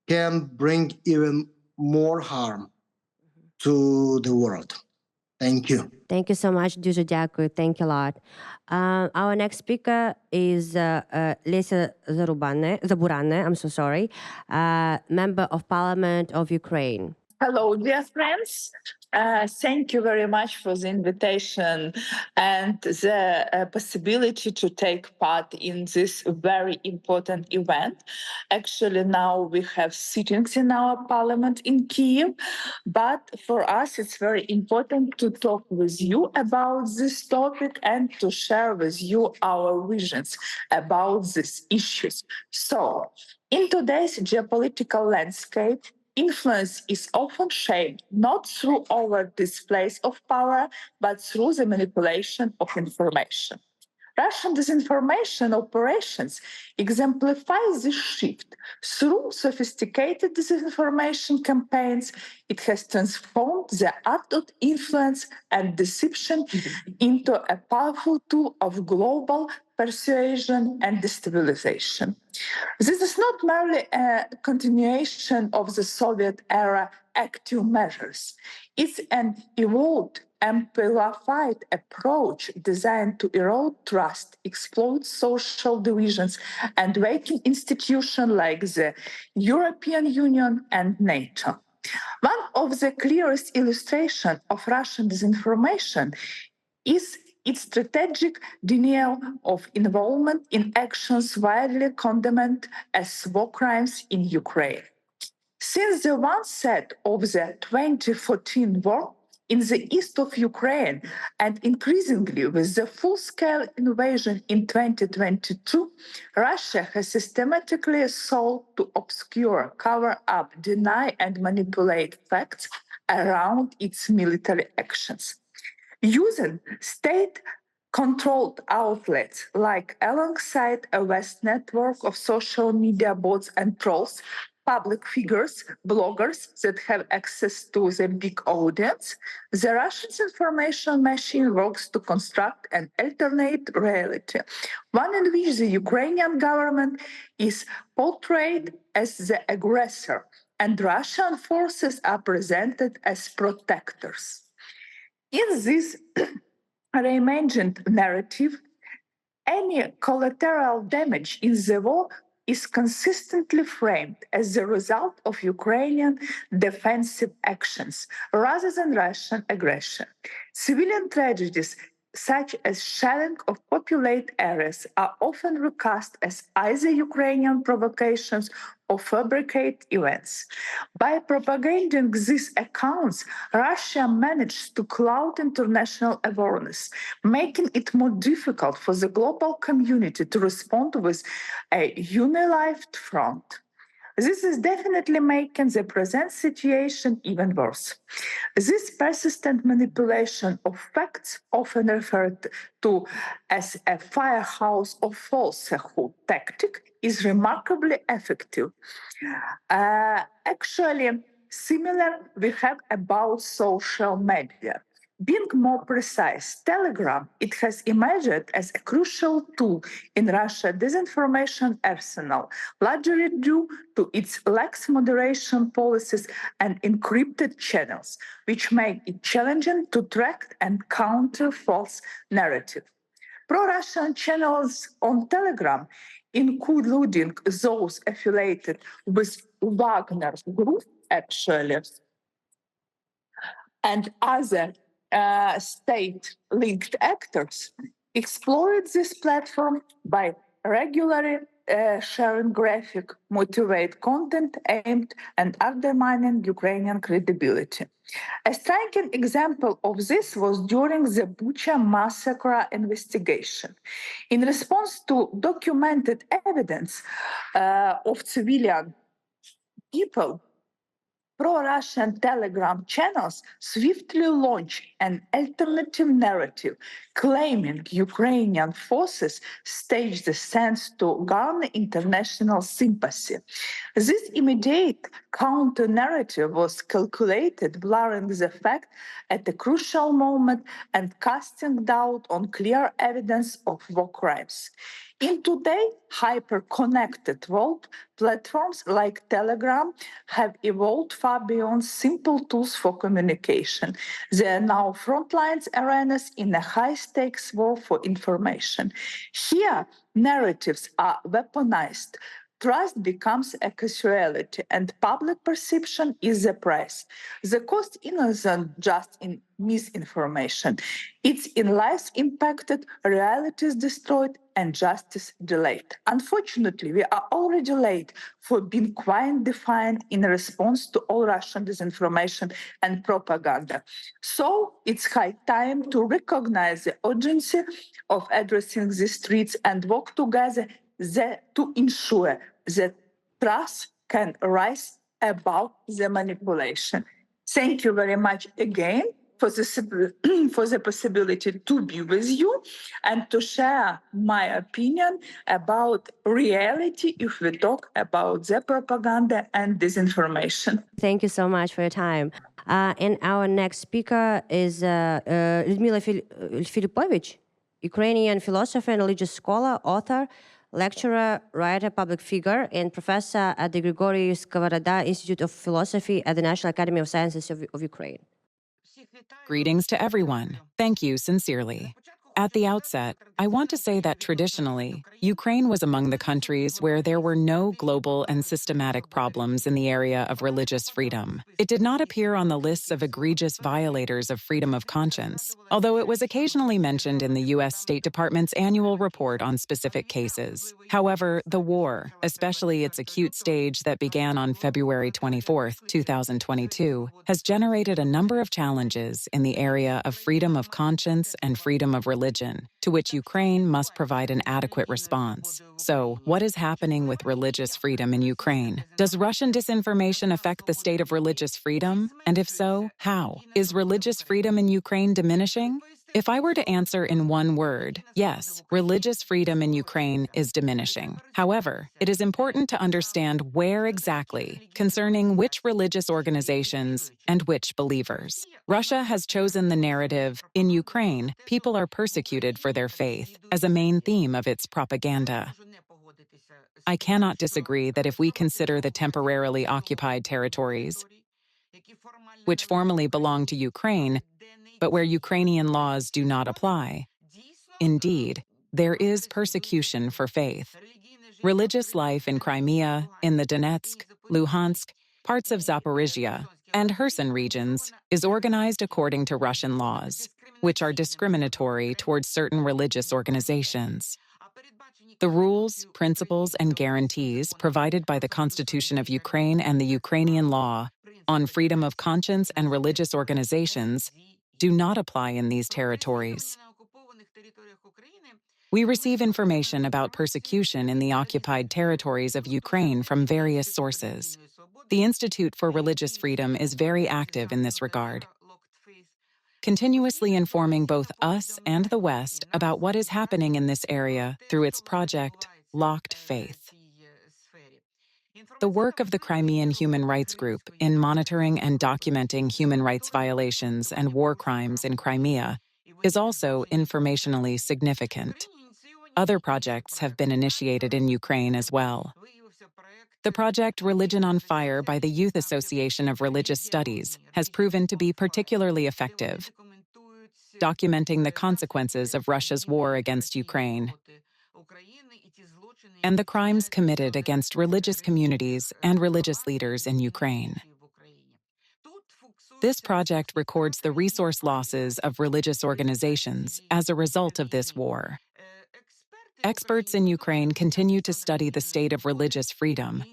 can bring even more harm to the world. Thank you. Thank you so much, Дуже дякую. Thank you a lot. Our next speaker is Lisa Zaburane, I'm so sorry, Member of Parliament of Ukraine. Hello, dear friends. Thank you very much for the invitation and the possibility to take part in this very important event. Actually, now we have sittings in our parliament in Kiev, but for us it's very important to talk with you about this topic and to share with you our visions about these issues. So, in today's geopolitical landscape, influence is often shaped not through overt displays of power, but through the manipulation of information. Russian disinformation operations exemplify this shift. Through sophisticated disinformation campaigns, it has transformed the art of influence and deception into a powerful tool of global persuasion and destabilization. This is not merely a continuation of the Soviet era active measures. It's an evolved, amplified approach designed to erode trust, exploit social divisions, and weaken institutions like the European Union and NATO. One of the clearest illustrations of Russian disinformation is its strategic denial of involvement in actions widely condemned as war crimes in Ukraine. Since the onset of the 2014 war in the east of Ukraine, and increasingly with the full-scale invasion in 2022, Russia has systematically sought to obscure, cover up, deny, and manipulate facts around its military actions. Using state-controlled outlets like alongside a vast network of social media bots and trolls, public figures, bloggers that have access to the big audience, the Russian information machine works to construct an alternate reality, one in which the Ukrainian government is portrayed as the aggressor and Russian forces are presented as protectors. In this reimagined narrative, any collateral damage in the war is consistently framed as the result of Ukrainian defensive actions rather than Russian aggression. Civilian tragedies such as shelling of populated areas are often recast as either Ukrainian provocations or fabricated events. By propagating these accounts, Russia managed to cloud international awareness, making it more difficult for the global community to respond with a unified front. This is definitely making the present situation even worse. This persistent manipulation of facts, often referred to as a firehouse of falsehood tactic, is remarkably effective. Actually, similar we have about social media. Being more precise, Telegram, it has emerged as a crucial tool in Russia's disinformation arsenal, largely due to its lax moderation policies and encrypted channels, which make it challenging to track and counter false narrative. Pro-Russian channels on Telegram, including those affiliated with Wagner Group, actually, and other state-linked actors, exploit this platform by regularly sharing graphic, motivated content aimed at undermining Ukrainian credibility. A striking example of this was during the Bucha massacre investigation. In response to documented evidence of civilian people, pro-Russian Telegram channels swiftly launched an alternative narrative claiming Ukrainian forces staged descents to garner international sympathy. This immediate counter-narrative was calculated, blurring the fact at a crucial moment and casting doubt on clear evidence of war crimes. In today's hyper-connected world, platforms like Telegram have evolved far beyond simple tools for communication. They are now frontlines arenas in a high-stakes war for information. Here, narratives are weaponized. Trust becomes a casualty, and public perception is the price. The cost isn't just in misinformation. It's in lives impacted, realities destroyed, and justice delayed. Unfortunately, we are already late for being quite defiant in response to all Russian disinformation and propaganda. So it's high time to recognize the urgency of addressing these threats and work together to ensure that trust can rise above the manipulation. Thank you very much again for the possibility to be with you and to share my opinion about reality if we talk about the propaganda and disinformation. Thank you so much for your time. And our next speaker is Lyudmila Filipovich, Ukrainian philosopher and religious scholar, author, lecturer, writer, public figure, and professor at the Grigory Skovoroda Institute of Philosophy at the National Academy of Sciences of Ukraine. Greetings to everyone. Thank you sincerely. At the outset, I want to say that traditionally, Ukraine was among the countries where there were no global and systematic problems in the area of religious freedom. It did not appear on the lists of egregious violators of freedom of conscience, although it was occasionally mentioned in the U.S. State Department's annual report on specific cases. However, the war, especially its acute stage that began on February 24, 2022, has generated a number of challenges in the area of freedom of conscience and freedom of religion, to which Ukraine must provide an adequate response. So, what is happening with religious freedom in Ukraine? Does Russian disinformation affect the state of religious freedom? And if so, how? Is religious freedom in Ukraine diminishing? If I were to answer in one word, yes, religious freedom in Ukraine is diminishing. However, it is important to understand where exactly, concerning which religious organizations and which believers. Russia has chosen the narrative, in Ukraine, people are persecuted for their faith, as a main theme of its propaganda. I cannot disagree that if we consider the temporarily occupied territories, which formally belong to Ukraine, but where Ukrainian laws do not apply, indeed, there is persecution for faith. Religious life in Crimea, in the Donetsk, Luhansk, parts of Zaporizhia, and Kherson regions is organized according to Russian laws, which are discriminatory towards certain religious organizations. The rules, principles, and guarantees provided by the Constitution of Ukraine and the Ukrainian law on freedom of conscience and religious organizations do not apply in these territories. We receive information about persecution in the occupied territories of Ukraine from various sources. The Institute for Religious Freedom is very active in this regard, continuously informing both us and the West about what is happening in this area through its project, Locked Faith. The work of the Crimean Human Rights Group in monitoring and documenting human rights violations and war crimes in Crimea is also informationally significant. Other projects have been initiated in Ukraine as well. The project Religion on Fire by the Youth Association of Religious Studies has proven to be particularly effective, documenting the consequences of Russia's war against Ukraine and the crimes committed against religious communities and religious leaders in Ukraine. This project records the resource losses of religious organizations as a result of this war. Experts in Ukraine continue to study the state of religious freedom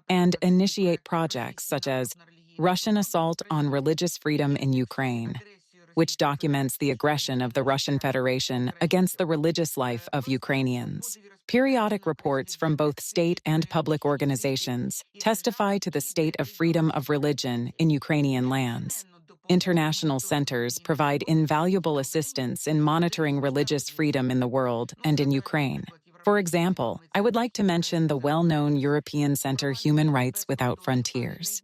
and initiate projects such as Russian Assault on Religious Freedom in Ukraine, which documents the aggression of the Russian Federation against the religious life of Ukrainians. Periodic reports from both state and public organizations testify to the state of freedom of religion in Ukrainian lands. International centers provide invaluable assistance in monitoring religious freedom in the world and in Ukraine. For example, I would like to mention the well-known European Center Human Rights Without Frontiers.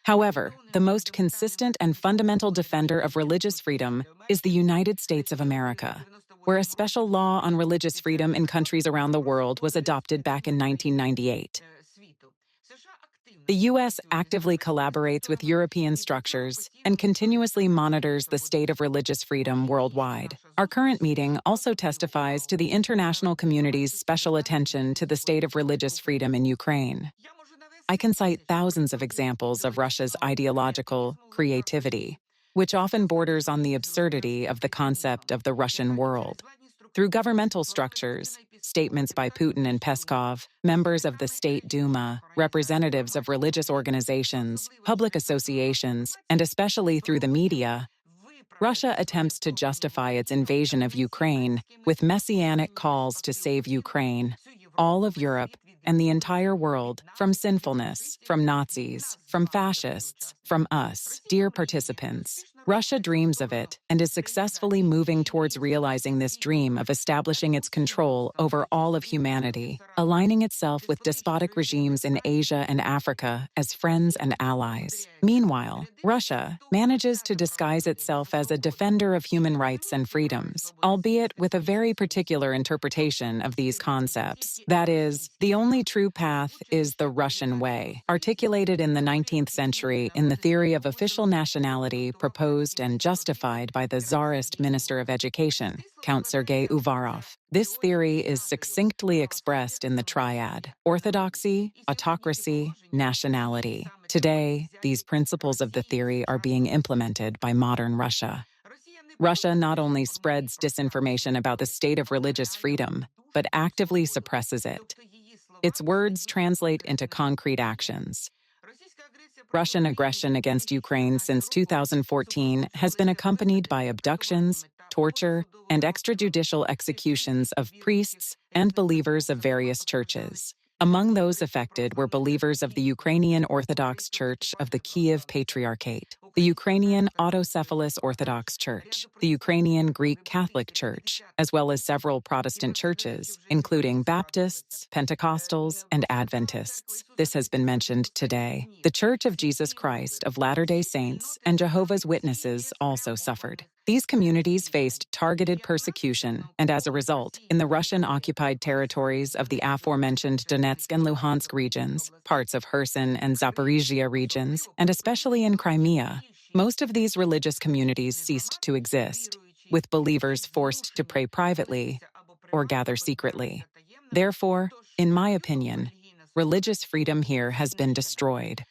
However, the most consistent and fundamental defender of religious freedom is the United States of America, where a special law on religious freedom in countries around the world was adopted back in 1998. The U.S. actively collaborates with European structures and continuously monitors the state of religious freedom worldwide. Our current meeting also testifies to the international community's special attention to the state of religious freedom in Ukraine. I can cite thousands of examples of Russia's ideological creativity, which often borders on the absurdity of the concept of the Russian world. Through governmental structures, statements by Putin and Peskov, members of the State Duma, representatives of religious organizations, public associations, and especially through the media, Russia attempts to justify its invasion of Ukraine with messianic calls to save Ukraine, all of Europe, and the entire world from sinfulness, from Nazis, from fascists, from us, dear participants. Russia dreams of it and is successfully moving towards realizing this dream of establishing its control over all of humanity, aligning itself with despotic regimes in Asia and Africa as friends and allies. Meanwhile, Russia manages to disguise itself as a defender of human rights and freedoms, albeit with a very particular interpretation of these concepts. That is, the only only true path is the Russian way, articulated in the 19th century in the theory of official nationality proposed and justified by the Tsarist Minister of Education, Count Sergei Uvarov. This theory is succinctly expressed in the triad: orthodoxy, autocracy, nationality. Today, these principles of the theory are being implemented by modern Russia. Russia not only spreads disinformation about the state of religious freedom, but actively suppresses it. Its words translate into concrete actions. Russian aggression against Ukraine since 2014 has been accompanied by abductions, torture, and extrajudicial executions of priests and believers of various churches. Among those affected were believers of the Ukrainian Orthodox Church of the Kiev Patriarchate, the Ukrainian Autocephalous Orthodox Church, the Ukrainian Greek Catholic Church, as well as several Protestant churches, including Baptists, Pentecostals, and Adventists. This has been mentioned today. The Church of Jesus Christ of Latter-day Saints and Jehovah's Witnesses also suffered. These communities faced targeted persecution, and as a result, in the Russian-occupied territories of the aforementioned Donetsk and Luhansk regions, parts of Kherson and Zaporizhia regions, and especially in Crimea, most of these religious communities ceased to exist, with believers forced to pray privately or gather secretly. Therefore, in my opinion, religious freedom here has been destroyed.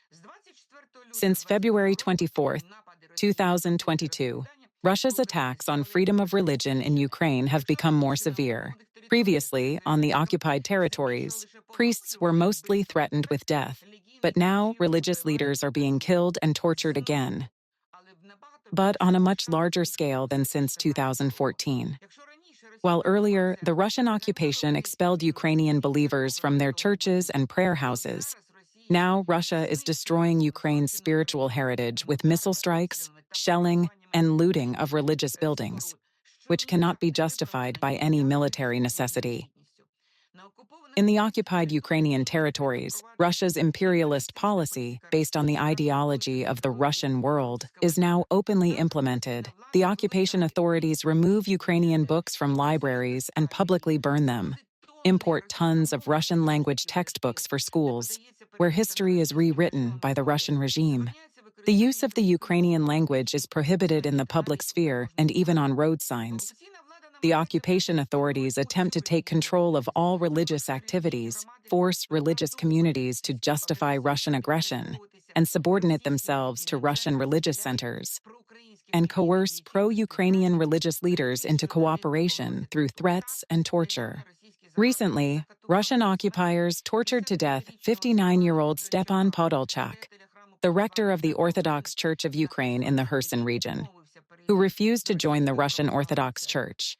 Since February 24, 2022, Russia's attacks on freedom of religion in Ukraine have become more severe. Previously, on the occupied territories, priests were mostly threatened with death, but now religious leaders are being killed and tortured again, but on a much larger scale than since 2014. While earlier, the Russian occupation expelled Ukrainian believers from their churches and prayer houses, now Russia is destroying Ukraine's spiritual heritage with missile strikes, shelling, and looting of religious buildings, which cannot be justified by any military necessity. In the occupied Ukrainian territories, Russia's imperialist policy, based on the ideology of the Russian world, is now openly implemented. The occupation authorities remove Ukrainian books from libraries and publicly burn them, import tons of Russian-language textbooks for schools, where history is rewritten by the Russian regime. The use of the Ukrainian language is prohibited in the public sphere and even on road signs. The occupation authorities attempt to take control of all religious activities, force religious communities to justify Russian aggression, and subordinate themselves to Russian religious centers, and coerce pro-Ukrainian religious leaders into cooperation through threats and torture. Recently, Russian occupiers tortured to death 59-year-old Stepan Podolchak, the rector of the Orthodox Church of Ukraine in the Kherson region, who refused to join the Russian Orthodox Church.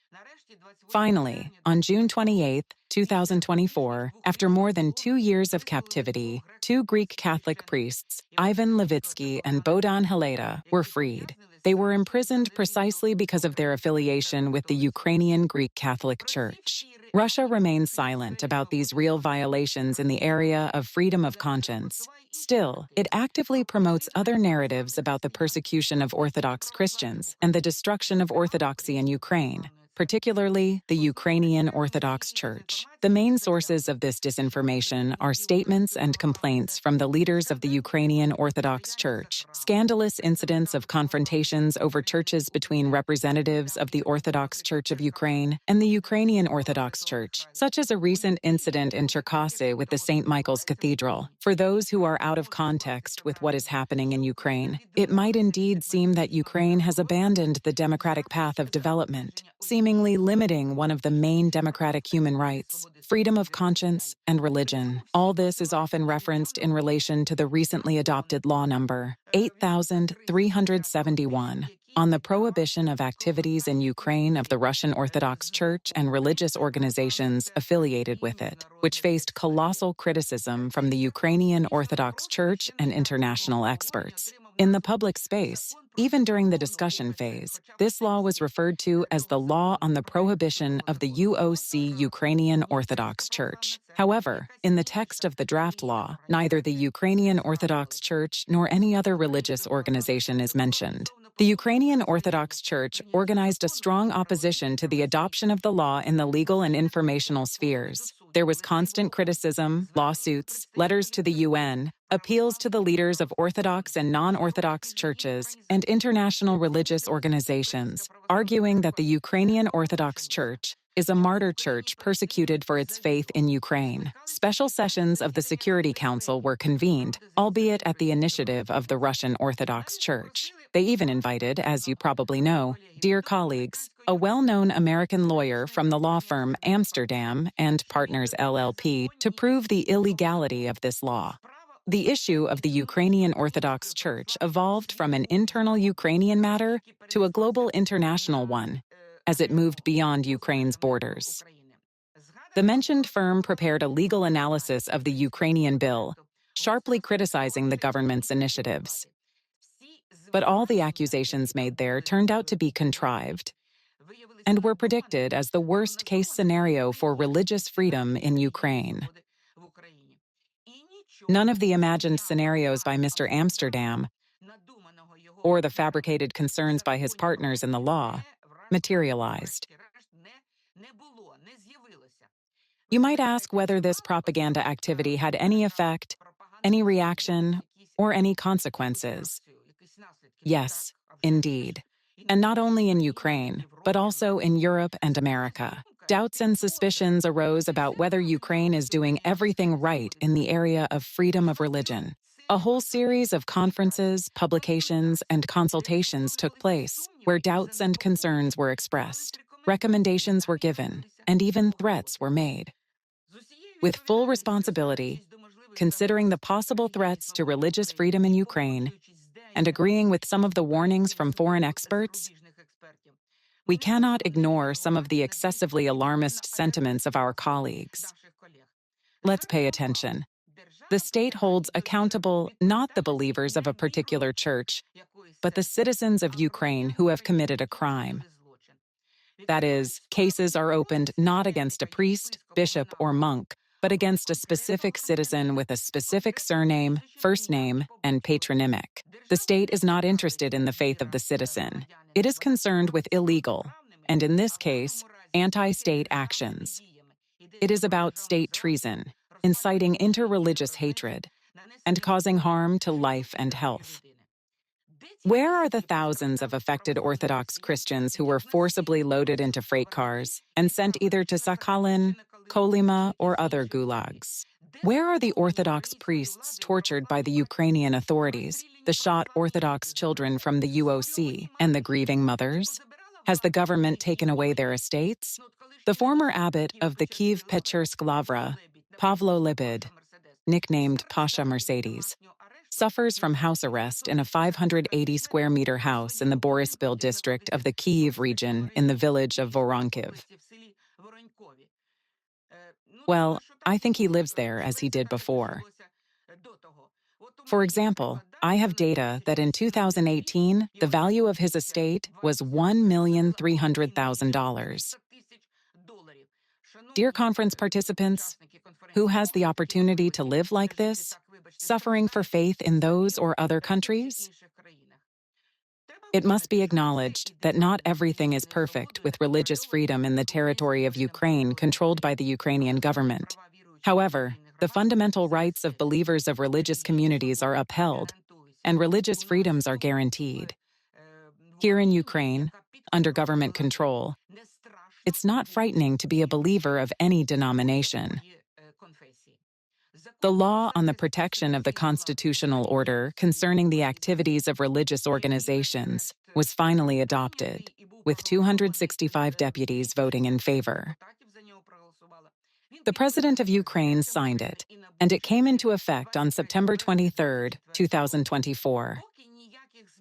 Finally, on June 28, 2024, after more than 2 years of captivity, 2 Greek Catholic priests, Ivan Levitsky and Bohdan Heleta, were freed. They were imprisoned precisely because of their affiliation with the Ukrainian Greek Catholic Church. Russia remains silent about these real violations in the area of freedom of conscience. Still, it actively promotes other narratives about the persecution of Orthodox Christians and the destruction of orthodoxy in Ukraine, particularly the Ukrainian Orthodox Church. The main sources of this disinformation are statements and complaints from the leaders of the Ukrainian Orthodox Church, scandalous incidents of confrontations over churches between representatives of the Orthodox Church of Ukraine and the Ukrainian Orthodox Church, such as a recent incident in Cherkasy with the St. Michael's Cathedral. For those who are out of context with what is happening in Ukraine, it might indeed seem that Ukraine has abandoned the democratic path of development, seemingly limiting one of the main democratic human rights, freedom of conscience and religion. All this is often referenced in relation to the recently adopted law number 8371 on the prohibition of activities in Ukraine of the Russian Orthodox Church and religious organizations affiliated with it, which faced colossal criticism from the Ukrainian Orthodox Church and international experts. In the public space, even during the discussion phase, this law was referred to as the Law on the Prohibition of the UOC Ukrainian Orthodox Church. However, in the text of the draft law, neither the Ukrainian Orthodox Church nor any other religious organization is mentioned. The Ukrainian Orthodox Church organized a strong opposition to the adoption of the law in the legal and informational spheres. There was constant criticism, lawsuits, letters to the UN, appeals to the leaders of Orthodox and non-Orthodox churches, and international religious organizations, arguing that the Ukrainian Orthodox Church is a martyr church persecuted for its faith in Ukraine. Special sessions of the Security Council were convened, albeit at the initiative of the Russian Orthodox Church. They even invited, as you probably know, dear colleagues, a well-known American lawyer from the law firm Amsterdam and Partners LLP to prove the illegality of this law. The issue of the Ukrainian Orthodox Church evolved from an internal Ukrainian matter to a global international one, as it moved beyond Ukraine's borders. The mentioned firm prepared a legal analysis of the Ukrainian bill, sharply criticizing the government's initiatives. But all the accusations made there turned out to be contrived and were predicted as the worst-case scenario for religious freedom in Ukraine. None of the imagined scenarios by Mr. Amsterdam, or the fabricated concerns by his partners in the law, materialized. You might ask whether this propaganda activity had any effect, any reaction, or any consequences. Yes, indeed. And not only in Ukraine, but also in Europe and America. Doubts and suspicions arose about whether Ukraine is doing everything right in the area of freedom of religion. A whole series of conferences, publications, and consultations took place, where doubts and concerns were expressed, recommendations were given, and even threats were made. With full responsibility, considering the possible threats to religious freedom in Ukraine, and agreeing with some of the warnings from foreign experts, we cannot ignore some of the excessively alarmist sentiments of our colleagues. Let's pay attention. The state holds accountable not the believers of a particular church, but the citizens of Ukraine who have committed a crime. That is, cases are opened not against a priest, bishop, or monk, but against a specific citizen with a specific surname, first name, and patronymic. The state is not interested in the faith of the citizen. It is concerned with illegal, and in this case, anti-state actions. It is about state treason, inciting interreligious hatred, and causing harm to life and health. Where are the thousands of affected Orthodox Christians who were forcibly loaded into freight cars and sent either to Sakhalin, Kolyma, or other gulags? Where are the Orthodox priests tortured by the Ukrainian authorities, the shot Orthodox children from the UOC, and the grieving mothers? Has the government taken away their estates? The former abbot of the Kiev-Pechersk Lavra, Pavlo Libid, nicknamed Pasha Mercedes, suffers from house arrest in a 580-square-meter house in the Boryspil district of the Kyiv region in the village of Voronkiv. Well, I think he lives there as he did before. For example, I have data that in 2018, the value of his estate was $1,300,000. Dear conference participants, who has the opportunity to live like this, suffering for faith in those or other countries? It must be acknowledged that not everything is perfect with religious freedom in the territory of Ukraine controlled by the Ukrainian government. However, the fundamental rights of believers of religious communities are upheld, and religious freedoms are guaranteed. Here in Ukraine, under government control, it's not frightening to be a believer of any denomination. The law on the protection of the constitutional order concerning the activities of religious organizations was finally adopted, with 265 deputies voting in favor. The President of Ukraine signed it, and it came into effect on September 23, 2024.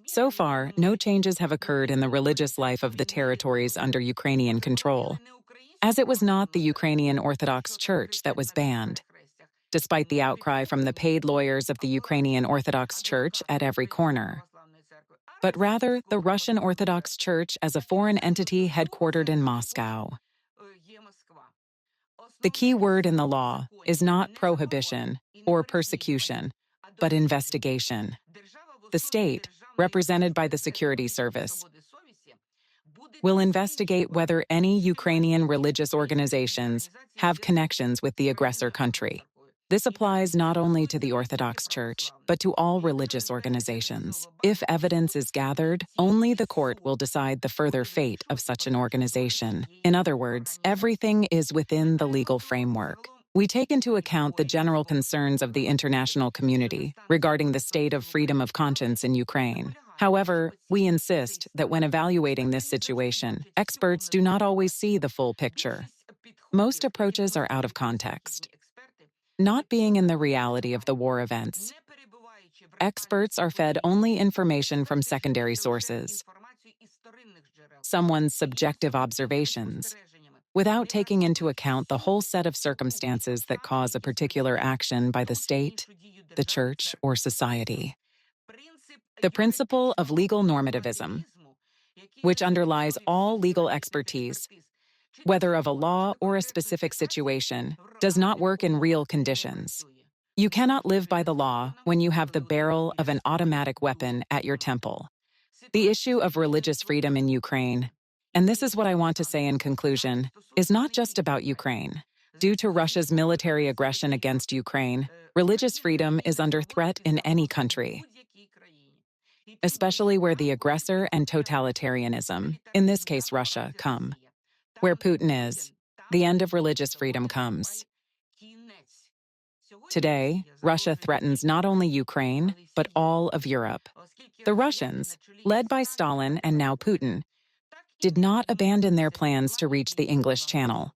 So far, no changes have occurred in the religious life of the territories under Ukrainian control, as it was not the Ukrainian Orthodox Church that was banned, despite the outcry from the paid lawyers of the Ukrainian Orthodox Church at every corner, but rather the Russian Orthodox Church as a foreign entity headquartered in Moscow. The key word in the law is not prohibition or persecution, but investigation. The state, represented by the security service, We'll investigate whether any Ukrainian religious organizations have connections with the aggressor country. This applies not only to the Orthodox Church, but to all religious organizations. If evidence is gathered, only the court will decide the further fate of such an organization. In other words, everything is within the legal framework. We take into account the general concerns of the international community regarding the state of freedom of conscience in Ukraine. However, we insist that when evaluating this situation, experts do not always see the full picture. Most approaches are out of context, not being in the reality of the war events. Experts are fed only information from secondary sources, someone's subjective observations, without taking into account the whole set of circumstances that cause a particular action by the state, the church, or society. The principle of legal normativism, which underlies all legal expertise, whether of a law or a specific situation, does not work in real conditions. You cannot live by the law when you have the barrel of an automatic weapon at your temple. The issue of religious freedom in Ukraine, and this is what I want to say in conclusion, is not just about Ukraine. Due to Russia's military aggression against Ukraine, religious freedom is under threat in any country, especially where the aggressor and totalitarianism, in this case Russia, come. Where Putin is, the end of religious freedom comes. Today, Russia threatens not only Ukraine, but all of Europe. The Russians, led by Stalin and now Putin, did not abandon their plans to reach the English Channel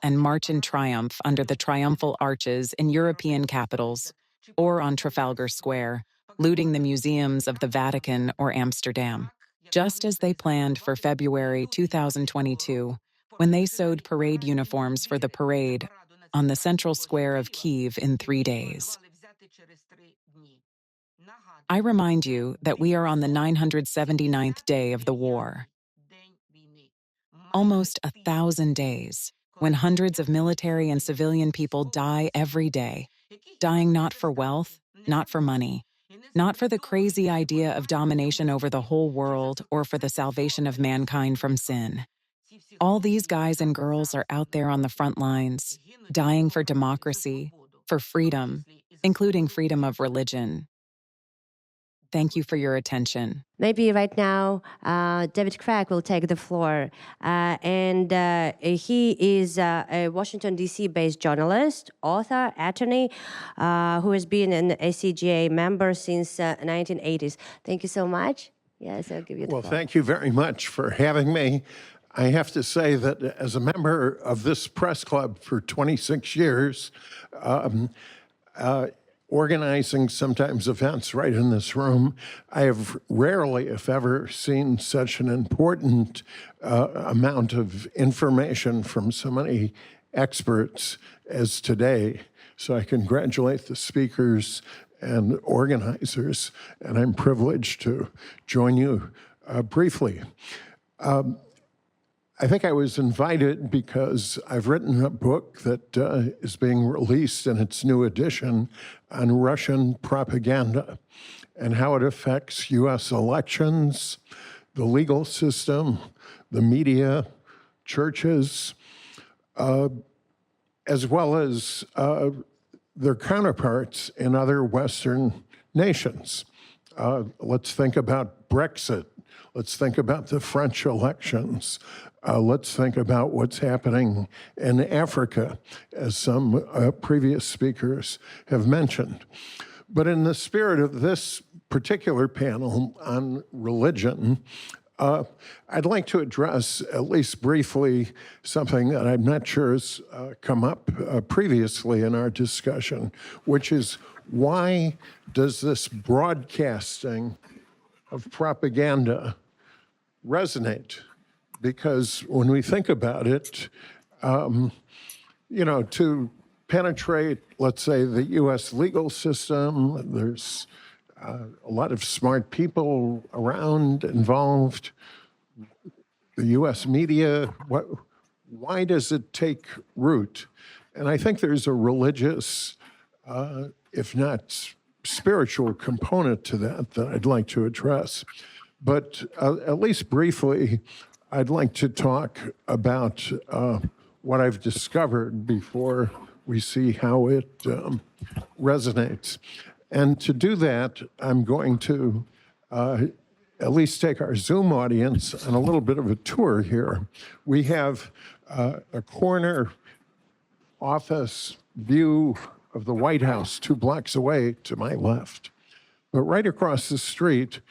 and march in triumph under the triumphal arches in European capitals or on Trafalgar Square, looting the museums of the Vatican or Amsterdam, just as they planned for February 2022, when they sewed parade uniforms for the parade on the central square of Kyiv in 3 days. I remind you that we are on the 979th day of the war. Almost 1,000 days, when hundreds of military and civilian people die every day, dying not for wealth, not for money, not for the crazy idea of domination over the whole world or for the salvation of mankind from sin. All these guys and girls are out there on the front lines, dying for democracy, for freedom, including freedom of religion. Thank you for your attention. Maybe right now, David Craig will take the floor. He is a Washington, D.C. based journalist, author, attorney, who has been an ACGA member since 1980s. Thank you so much. Yes, I'll give you the floor. Well, thank you very much for having me. I have to say that as a member of this press club for 26 years, organizing sometimes events right in this room, I have rarely, if ever, seen such an important amount of information from so many experts as today. So I congratulate the speakers and organizers, and I'm privileged to join you briefly. I think I was invited because I've written a book that is being released in its new edition on Russian propaganda and how it affects US elections, the legal system, the media, churches, as well as their counterparts in other Western nations. Let's think about Brexit. Let's think about the French elections. Let's think about what's happening in Africa, as some previous speakers have mentioned. But in the spirit of this particular panel on religion, I'd like to address, at least briefly, something that I'm not sure has come up previously in our discussion, which is why does this broadcasting of propaganda resonate? Because when we think about it, to penetrate, let's say, the US legal system, there's a lot of smart people around, involved, the US media, why does it take root? And I think there's a religious, if not spiritual component to that I'd like to address. But at least briefly, I'd like to talk about what I've discovered before we see how it resonates. And to do that, I'm going to at least take our Zoom audience on a little bit of a tour here. We have a corner office view of the White House 2 blocks away to my left. But right across the street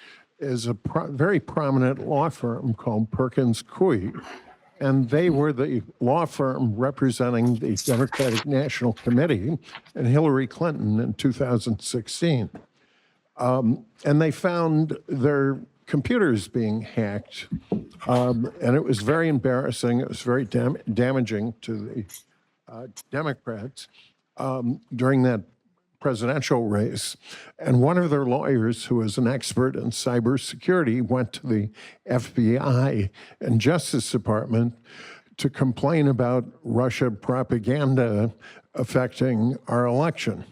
is a very prominent law firm called Perkins Coie. And they were the law firm representing the Democratic National Committee and Hillary Clinton in 2016. And they found their computers being hacked. And it was very embarrassing. It was very damaging to the Democrats during that presidential race. And one of their lawyers, who is an expert in cybersecurity, went to the FBI and Justice Department to complain about Russia propaganda affecting our election.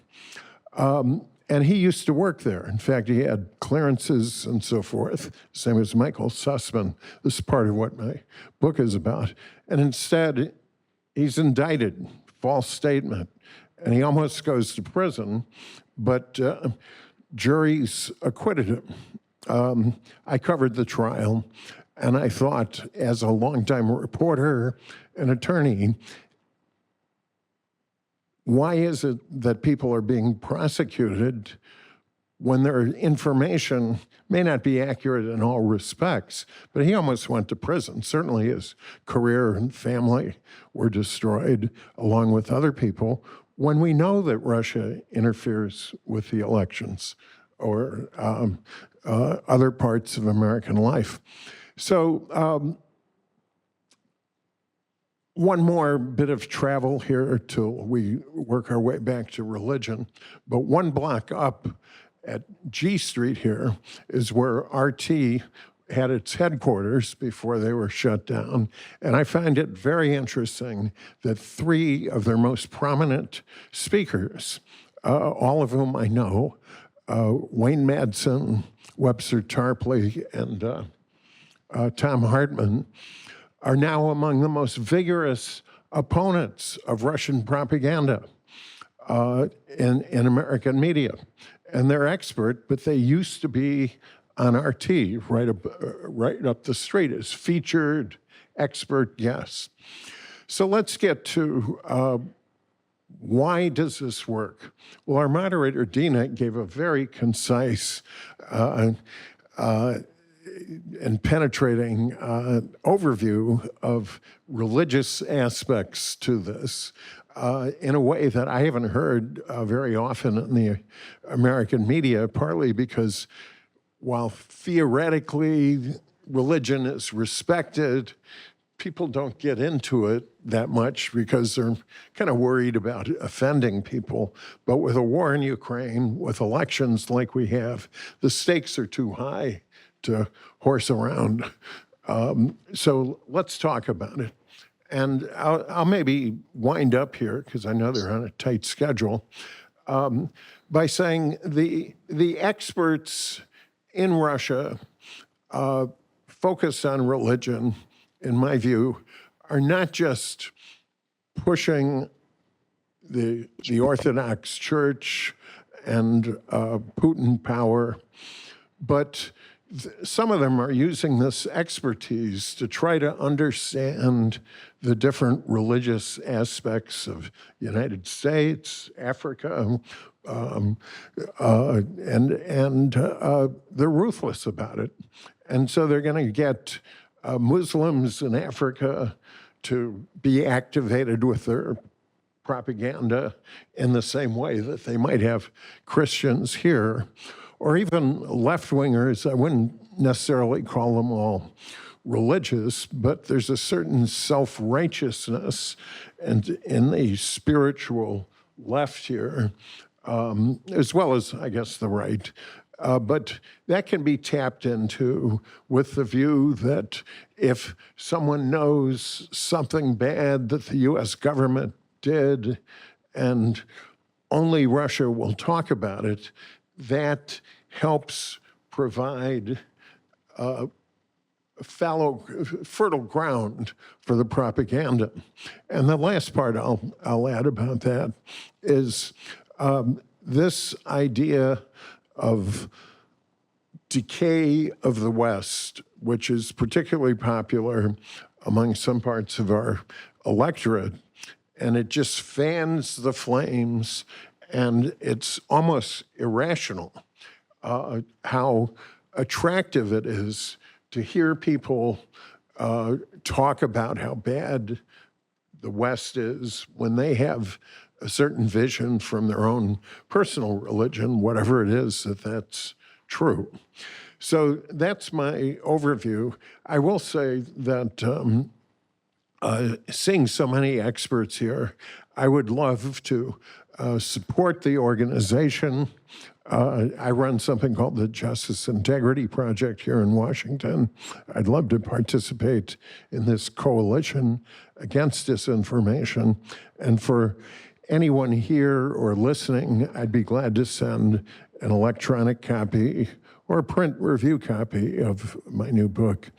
And he used to work there. In fact, he had clearances and so forth, same as Michael Sussman. This is part of what my book is about. And instead, he's indicted, false statement, and he almost goes to prison, but juries acquitted him. I covered the trial, and I thought, as a longtime reporter and attorney, why is it that people are being prosecuted when their information may not be accurate in all respects? But he almost went to prison. Certainly his career and family were destroyed, along with other people, when we know that Russia interferes with the elections or other parts of American life. So one more bit of travel here till we work our way back to religion. But 1 block up at G Street here is where RT had its headquarters before they were shut down. And I find it very interesting that 3 of their most prominent speakers, all of whom I know, Wayne Madsen, Webster Tarpley, and Tom Hartman, are now among the most vigorous opponents of Russian propaganda in American media. And they're expert, but they used to be on RT, right up the street, as featured expert guests. So let's get to why does this work? Well, our moderator, Dina, gave a very concise and penetrating overview of religious aspects to this in a way that I haven't heard very often in the American media, partly because while theoretically religion is respected, people don't get into it that much because they're kind of worried about offending people. But with a war in Ukraine, with elections like we have, the stakes are too high to horse around. So let's talk about it. And I'll maybe wind up here, because I know they're on a tight schedule, by saying the experts in Russia focused on religion, in my view, are not just pushing the Orthodox Church and Putin power, but some of them are using this expertise to try to understand the different religious aspects of the United States, Africa, and they're ruthless about it. And so they're going to get Muslims in Africa to be activated with their propaganda in the same way that they might have Christians here, or even left-wingers. I wouldn't necessarily call them all religious, but there's a certain self-righteousness and in the spiritual left here, as well as, I guess, the right. But that can be tapped into with the view that if someone knows something bad that the US government did and only Russia will talk about it, that helps provide fertile ground for the propaganda. And the last part I'll add about that is this idea of decay of the West, which is particularly popular among some parts of our electorate, and it just fans the flames, and it's almost irrational how attractive it is to hear people talk about how bad the West is when they have a certain vision from their own personal religion, whatever it is that's true. So that's my overview. I will say that seeing so many experts here, I would love to support the organization. I run something called the Justice Integrity Project here in Washington. I'd love to participate in this coalition against disinformation. And for anyone here or listening, I'd be glad to send an electronic copy or a print review copy of my new book.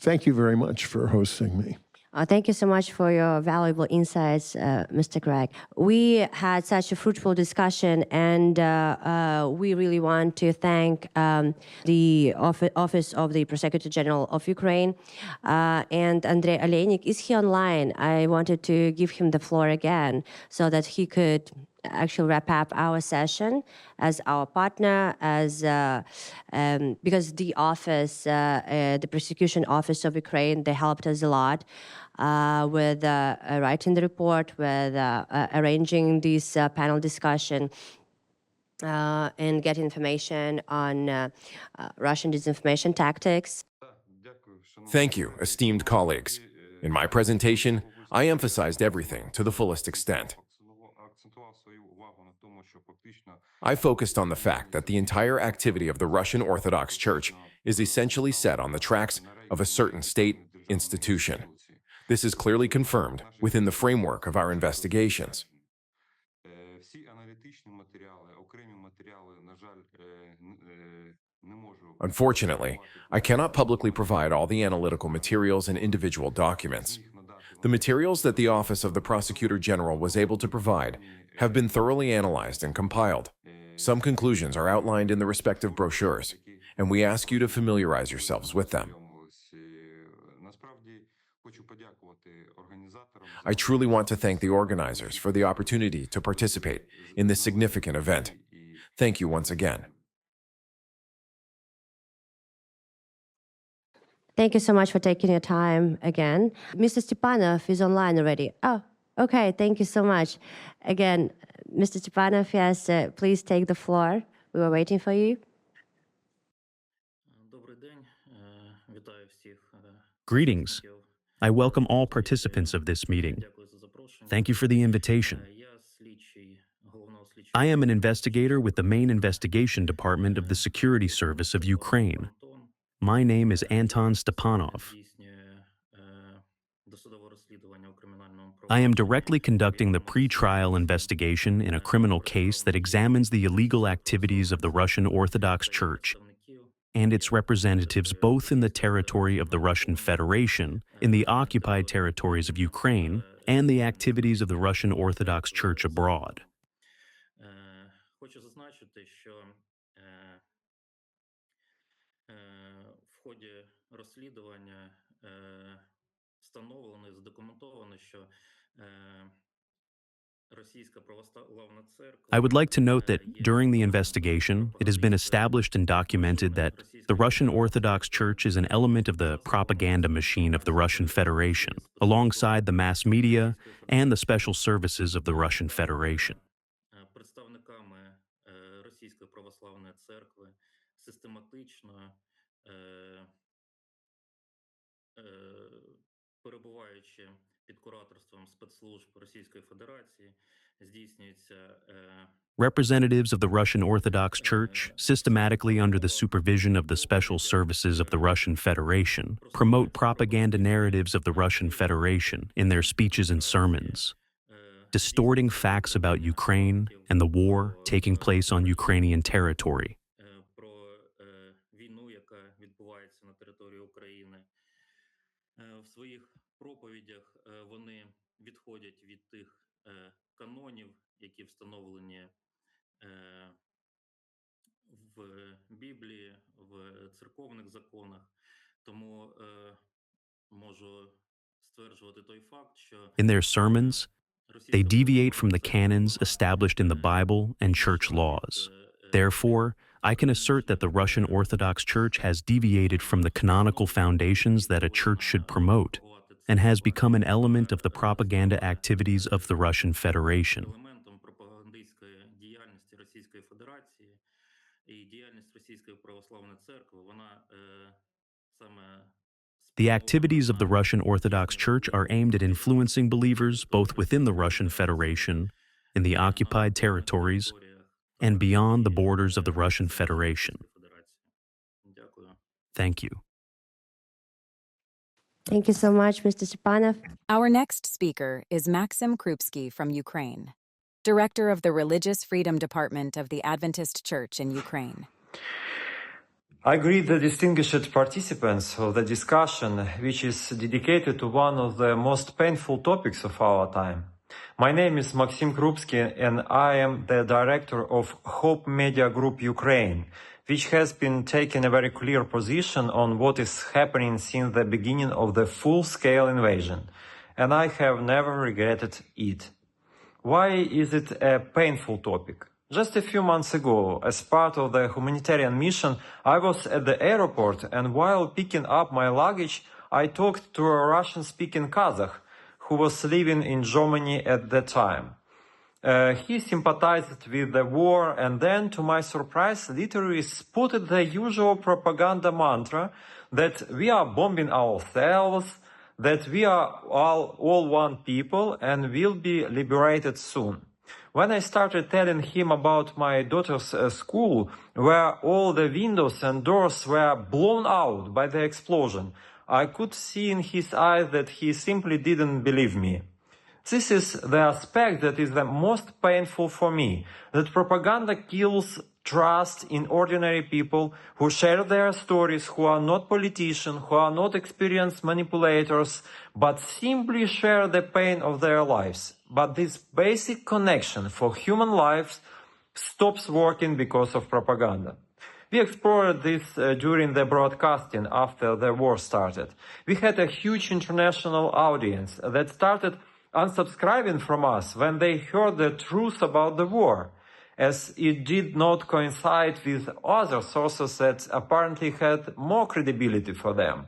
Thank you very much for hosting me. Thank you so much for your valuable insights, Mr. Greg. We had such a fruitful discussion, and we really want to thank the Office of the Prosecutor General of Ukraine and Andrei Oleynik. Is he online? I wanted to give him the floor again so that he could actually wrap up our session as our partner, as because the office, the Prosecution Office of Ukraine, they helped us a lot with writing the report, with arranging this panel discussion, and getting information on Russian disinformation tactics. Thank you, esteemed colleagues. In my presentation, I emphasized everything to the fullest extent. I focused on the fact that the entire activity of the Russian Orthodox Church is essentially set on the tracks of a certain state institution. This is clearly confirmed within the framework of our investigations. Unfortunately, I cannot publicly provide all the analytical materials and individual documents. The materials that the Office of the Prosecutor General was able to provide have been thoroughly analyzed and compiled. Some conclusions are outlined in the respective brochures, and we ask you to familiarize yourselves with them. I truly want to thank the organizers for the opportunity to participate in this significant event. Thank you once again. Thank you so much for taking your time again. Mr. Stepanov is online already. Oh, okay. Thank you so much. Again, Mr. Stepanov, yes, please take the floor. We were waiting for you. Greetings. I welcome all participants of this meeting. Thank you for the invitation. I am an investigator with the main investigation department of the Security Service of Ukraine. My name is Anton Stepanov. I am directly conducting the pre-trial investigation in a criminal case that examines the illegal activities of the Russian Orthodox Church and its representatives both in the territory of the Russian Federation, in the occupied territories of Ukraine, and the activities of the Russian Orthodox Church abroad. I would like to note that during the investigation, it has been established and documented that the Russian Orthodox Church is an element of the propaganda machine of the Russian Federation, alongside the mass media and the special services of the Russian Federation. Representatives of the Russian Orthodox Church, systematically under the supervision of the special services of the Russian Federation, promote propaganda narratives of the Russian Federation in their speeches and sermons, distorting facts about Ukraine and the war taking place on Ukrainian territory. в своїх проповідях вони відходять від тих канонів, які встановлені в Біблії, в церковних законах. Тому можу стверджувати той факт, що In their sermons, they deviate from the canons established in the Bible and church laws. Therefore, I can assert that the Russian Orthodox Church has deviated from the canonical foundations that a church should promote and has become an element of the propaganda activities of the Russian Federation. елементом пропагандистської діяльності Російської Федерації і діяльність Російської Православної Церкви, вона саме The activities of the Russian Orthodox Church are aimed at influencing believers both within the Russian Federation, in the occupied territories, and beyond the borders of the Russian Federation. Thank you. Thank you so much, Mr. Stepanov. Our next speaker is Maxim Krupski from Ukraine, Director of the Religious Freedom Department of the Adventist Church in Ukraine. I greet the distinguished participants of the discussion, which is dedicated to one of the most painful topics of our time. My name is Maxim Krupski, and I am the director of Hope Media Group Ukraine, which has been taking a very clear position on what is happening since the beginning of the full-scale invasion, and I have never regretted it. Why is it a painful topic? Just a few months ago, as part of the humanitarian mission, I was at the airport, and while picking up my luggage, I talked to a Russian-speaking Kazakh who was living in Germany at that time. He sympathized with the war, and then, to my surprise, literally spotted the usual propaganda mantra that we are bombing ourselves, that we are all one people and will be liberated soon. When I started telling him about my daughter's school, where all the windows and doors were blown out by the explosion, I could see in his eyes that he simply didn't believe me. This is the aspect that is the most painful for me, that propaganda kills trust in ordinary people who share their stories, who are not politicians, who are not experienced manipulators, but simply share the pain of their lives. But this basic connection for human lives stops working because of propaganda. We explored this during the broadcasting after the war started. We had a huge international audience that started unsubscribing from us when they heard the truth about the war, as it did not coincide with other sources that apparently had more credibility for them.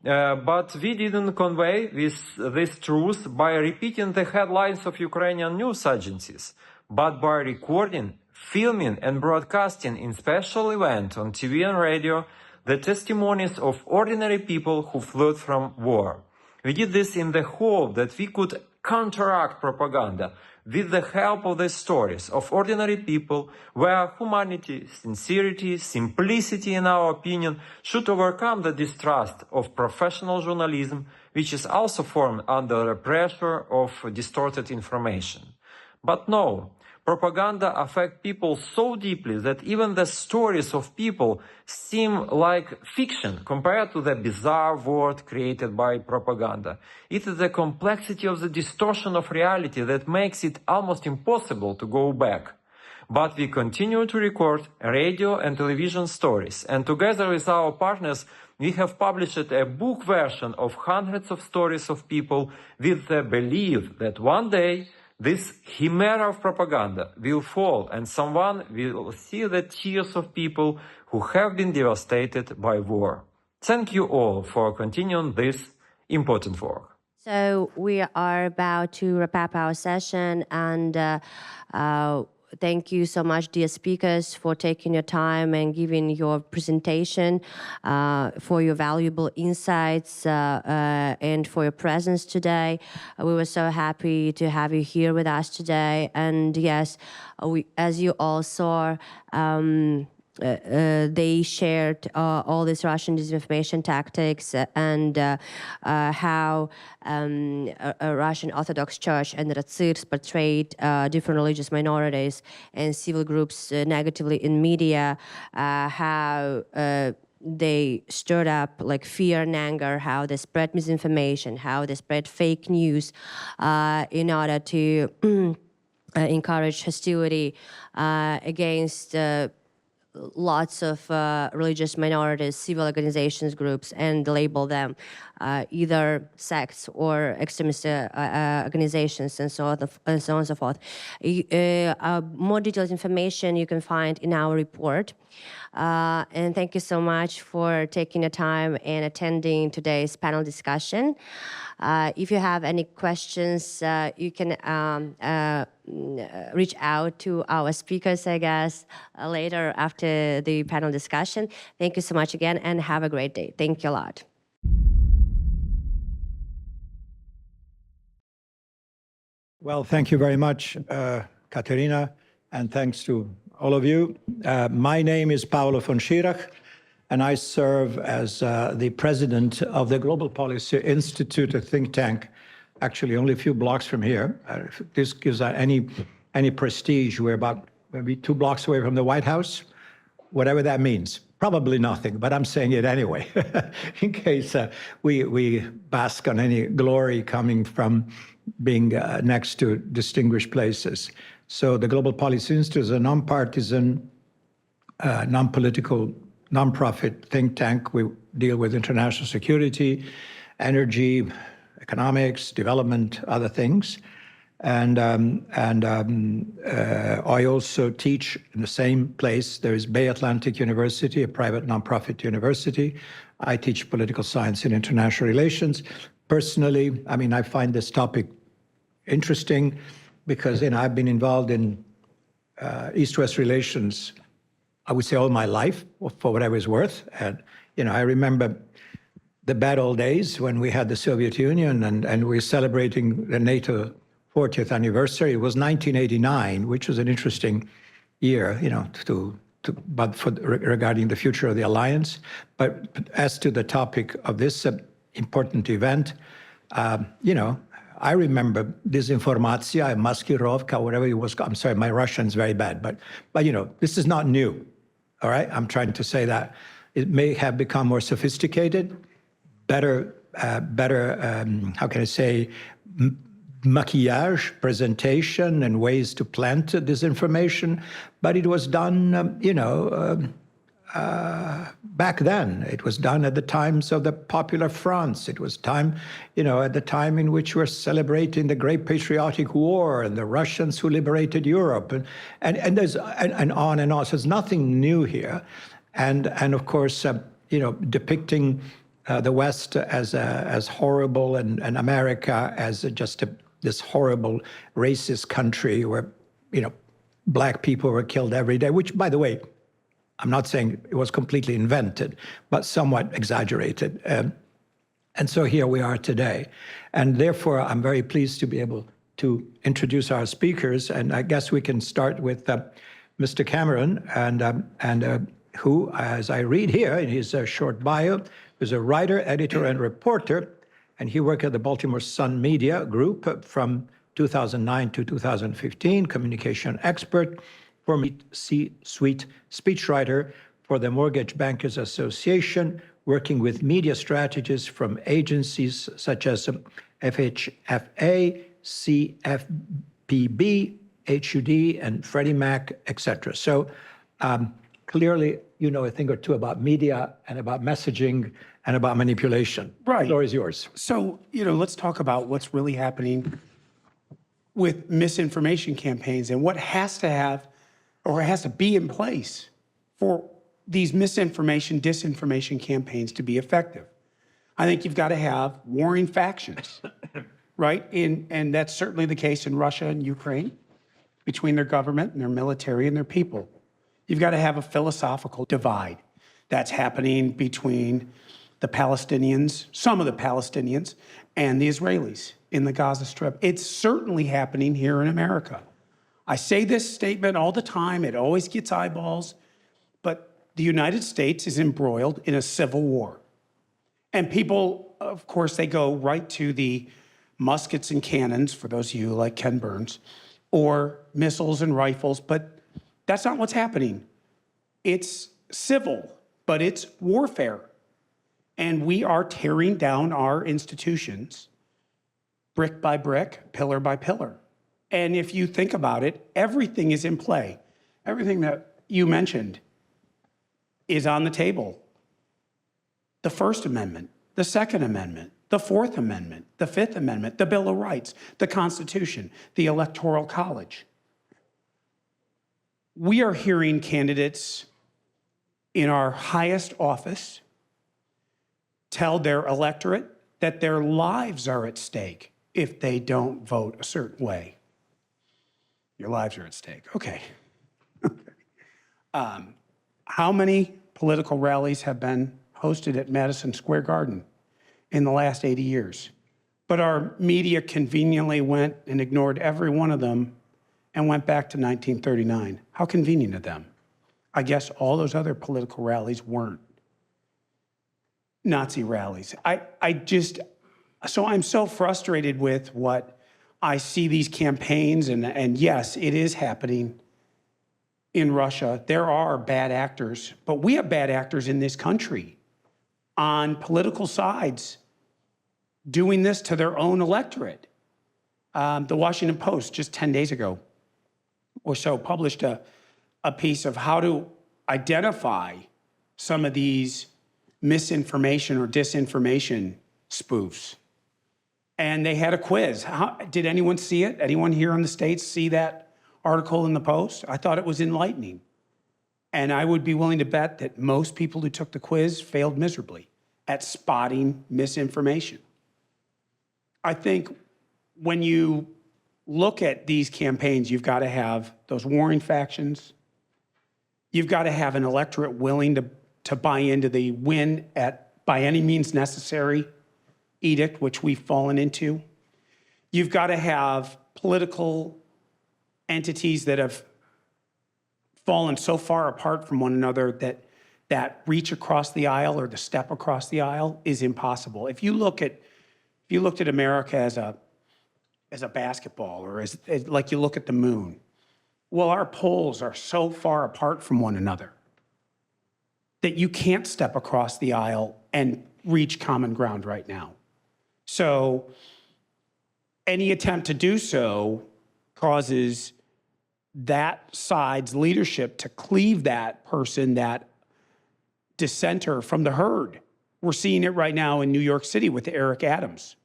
But we didn't convey this truth by repeating the headlines of Ukrainian news agencies, but by recording, filming, and broadcasting in special event on TV and radio the testimonies of ordinary people who fled from war. We did this in the hope that we could counteract propaganda with the help of the stories of ordinary people where humanity, sincerity, simplicity, in our opinion, should overcome the distrust of professional journalism, which is also formed under the pressure of distorted information. But no, propaganda affects people so deeply that even the stories of people seem like fiction compared to the bizarre world created by propaganda. It is the complexity of the distortion of reality that makes it almost impossible to go back. But we continue to record radio and television stories, and together with our partners, we have published a book version of hundreds of stories of people with the belief that one day this chimera of propaganda will fall and someone will see the tears of people who have been devastated by war. Thank you all for continuing this important work. So we are about to wrap up our session, and thank you so much, dear speakers, for taking your time and giving your presentation, for your valuable insights, and for your presence today. We were so happy to have you here with us today. And yes, as you all saw, they shared all these Russian disinformation tactics and how a Russian Orthodox Church and the Ratsirs portrayed different religious minorities and civil groups negatively in media, how they stirred up like fear and anger, how they spread misinformation, how they spread fake news in order to encourage hostility against lots of religious minorities, civil organizations, groups, and label them either sects or extremist organizations, and so on and so forth. More detailed information you can find in our report. And thank you so much for taking the time and attending today's panel discussion. If you have any questions, you can reach out to our speakers, I guess, later after the panel discussion. Thank you so much again, and have a great day. Thank you a lot. Well, thank you very much, Katerina, and thanks to all of you. My name is Paolo von Schirach, and I serve as the president of the Global Policy Institute, a think tank, actually only a few blocks from here. If this gives any prestige, we're about maybe 2 blocks away from the White House, whatever that means. Probably nothing, but I'm saying it anyway, in case we bask on any glory coming from being next to distinguished places. So the Global Policy Institute is a nonpartisan, non-political, non-profit think tank. We deal with international security, energy, economics, development, other things. And I also teach in the same place. There is Bay Atlantic University, a private nonprofit university. I teach political science and international relations. Personally, I mean, I find this topic interesting because, you know, I've been involved in East-West relations, I would say all my life, for whatever it's worth. And, you know, I remember the bad old days when we had the Soviet Union and we were celebrating the NATO 40th anniversary. It was 1989, which was an interesting year, you know, regarding the future of the alliance. But as to the topic of this important event, you know, I remember Disinformation, Maskirovka, whatever it was. I'm sorry, my Russian's very bad, but you know, this is not new. All right, I'm trying to say that it may have become more sophisticated, better. How can I say? Maquillage, presentation, and ways to plant disinformation, but it was done, you know, back then. It was done at the times of the popular fronts. It was time, you know, at the time in which we're celebrating the Great Patriotic War and the Russians who liberated Europe, and there's and on and on. So there's nothing new here, and of course, you know, depicting the West as horrible and America as just this horrible racist country where, you know, black people were killed every day, which, by the way, I'm not saying it was completely invented, but somewhat exaggerated. And so here we are today. And therefore, I'm very pleased to be able to introduce our speakers. And I guess we can start with Mr. Cameron, and who, as I read here in his short bio, is a writer, editor, and reporter. And he worked at the Baltimore Sun Media Group from 2009 to 2015, communication expert, former C-suite speechwriter for the Mortgage Bankers Association, working with media strategists from agencies such as FHFA, CFPB, HUD, and Freddie Mac, etc. So clearly, you know a thing or two about media and about messaging and about manipulation. Right. The floor is yours. So, you know, let's talk about what's really happening with misinformation campaigns and what has to have or has to be in place for these misinformation, disinformation campaigns to be effective. I think you've got to have warring factions, right? And that's certainly the case in Russia and Ukraine, between their government and their military and their people. You've got to have a philosophical divide that's happening between the Palestinians, some of the Palestinians, and the Israelis in the Gaza Strip. It's certainly happening here in America. I say this statement all the time. It always gets eyeballs. But the United States is embroiled in a civil war. And people, of course, they go right to the muskets and cannons, for those of you like Ken Burns, or missiles and rifles. But that's not what's happening. It's civil. but it's warfare. And we are tearing down our institutions brick by brick, pillar by pillar. And if you think about it, everything is in play. Everything that you mentioned is on the table. The First Amendment, the Second Amendment, the Fourth Amendment, the Fifth Amendment, the Bill of Rights, the Constitution, the Electoral College. We are hearing candidates in our highest office tell their electorate that their lives are at stake if they don't vote a certain way. Your lives are at stake. Okay. How many political rallies have been hosted at Madison Square Garden in the last 80 years? But our media conveniently went and ignored every one of them and went back to 1939. How convenient of them. I guess all those other political rallies weren't Nazi rallies. So I'm so frustrated with what I see these campaigns, and yes, it is happening in Russia. There are bad actors, but we have bad actors in this country on political sides doing this to their own electorate. The Washington Post just 10 days ago or so published a piece of how to identify some of these misinformation or disinformation spoofs. And they had a quiz. Did anyone see it? Anyone here in the States see that article in the Post? I thought it was enlightening. And I would be willing to bet that most people who took the quiz failed miserably at spotting misinformation. I think when you look at these campaigns, you've got to have those warring factions. You've got to have an electorate willing to buy into the win by any means necessary edict, which we've fallen into. You've got to have political entities that have fallen so far apart from one another that reach across the aisle or the step across the aisle is impossible. If you looked at America as a basketball or as like you look at the moon, well, our poles are so far apart from one another that you can't step across the aisle and reach common ground right now. So any attempt to do so causes that side's leadership to cleave that person, that dissenter, from the herd. We're seeing it right now in New York City with Eric Adams.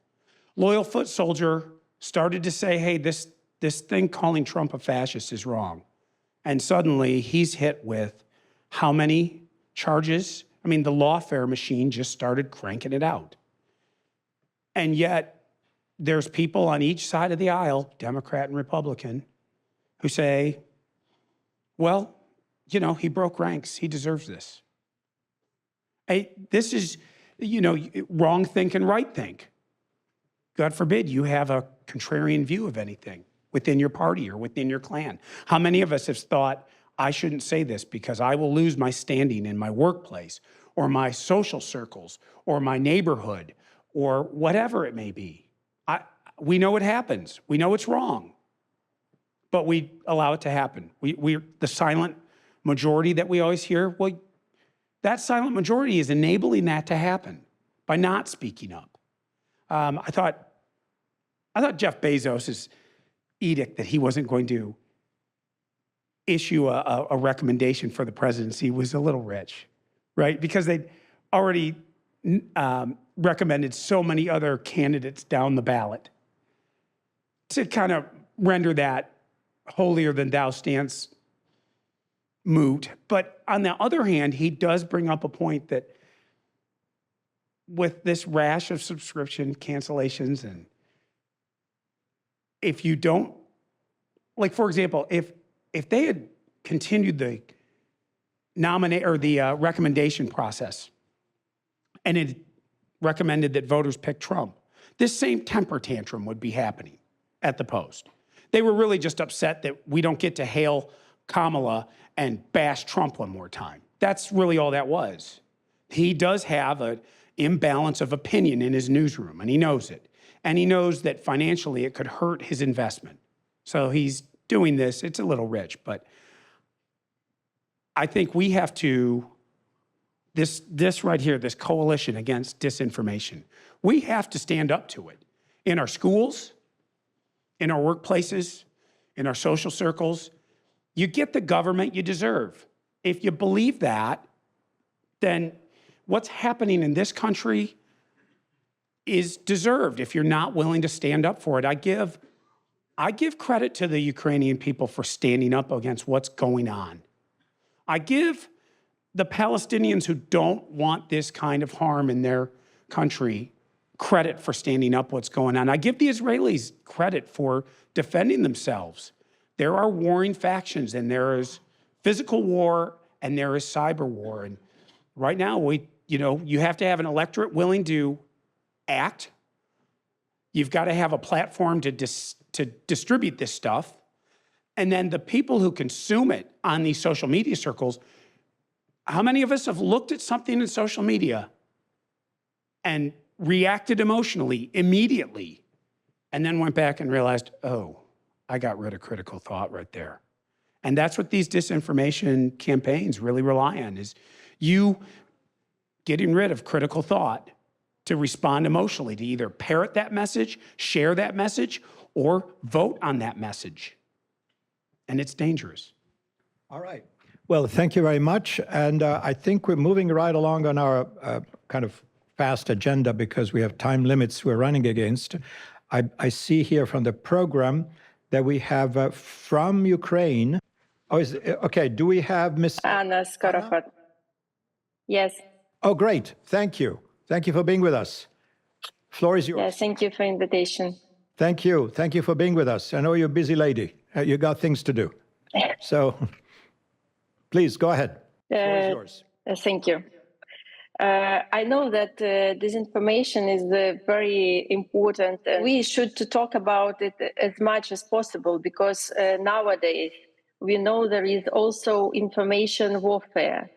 Loyal foot soldier started to say, hey, this thing calling Trump a fascist is wrong. And suddenly he's hit with how many charges? I mean, the lawfare machine just started cranking it out. And yet there's people on each side of the aisle, Democrat and Republican, who say, well, he broke ranks. He deserves this. This is, wrong think and right think. God forbid you have a contrarian view of anything within your party or within your clan. How many of us have thought, I shouldn't say this because I will lose my standing in my workplace or my social circles or my neighborhood or whatever it may be. We know it happens. We know it's wrong, but we allow it to happen. We're the silent majority that we always hear. Well, that silent majority is enabling that to happen by not speaking up. I thought Jeff Bezos' edict that he wasn't going to issue a recommendation for the presidency was a little rich, right? Because they'd already recommended so many other candidates down the ballot to kind of render that holier than thou stance moot. But on the other hand, he does bring up a point that with this rash of subscription cancellations, and if you don't, like, for example, if they had continued the recommendation process and it recommended that voters pick Trump, this same temper tantrum would be happening at the Post. They were really just upset that we don't get to hail Kamala and bash Trump one more time. That's really all that was. He does have an imbalance of opinion in his newsroom, and he knows it. And he knows that financially it could hurt his investment. So he's doing this. It's a little rich, but I think we have to this right here, this coalition against disinformation. We have to stand up to it in our schools, in our workplaces, in our social circles. You get the government you deserve. If you believe that, then what's happening in this country is deserved if you're not willing to stand up for it. I give credit to the Ukrainian people for standing up against what's going on. I give the Palestinians who don't want this kind of harm in their country credit for standing up what's going on. I give the Israelis credit for defending themselves. There are warring factions, and there is physical war and there is cyber war. And right now, you have to have an electorate willing to act. You've got to have a platform to distribute this stuff. And then the people who consume it on these social media circles, how many of us have looked at something in social media and reacted emotionally immediately and then went back and realized, oh, I got rid of critical thought right there. And that's what these disinformation campaigns really rely on, is you getting rid of critical thought to respond emotionally, to either parrot that message, share that message, or vote on that message. And it's dangerous. All right. Well, thank you very much. And I think we're moving right along on our kind of fast agenda because we have time limits we're running against. I see here from the program that we have from Ukraine. Oh, okay. Do we have Miss Anna Skorofot? Yes. Oh, great. Thank you. Thank you for being with us. Floor is yours. Yes, thank you for invitation. Thank you. Thank you for being with us. I know you're a busy lady. You got things to do. So please go ahead. Floor is yours. Thank you. I know that disinformation is very important. We should talk about it as much as possible because nowadays we know there is also information warfare.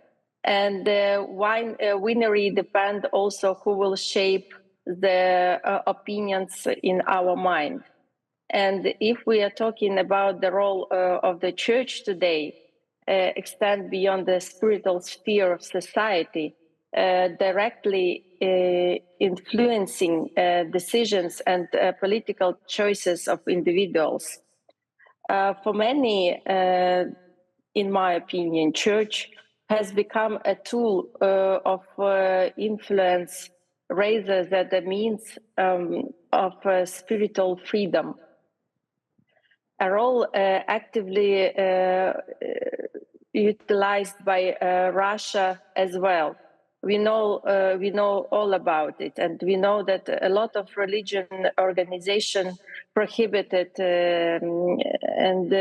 And winery depend also who will shape the opinions in our mind. And if we are talking about the role of the church today, extend beyond the spiritual sphere of society, directly influencing decisions and political choices of individuals. For many, in my opinion, church has become a tool of influence rather than the means of spiritual freedom. A role actively utilized by Russia as well. We know all about it, and we know that a lot of religion organizations prohibited and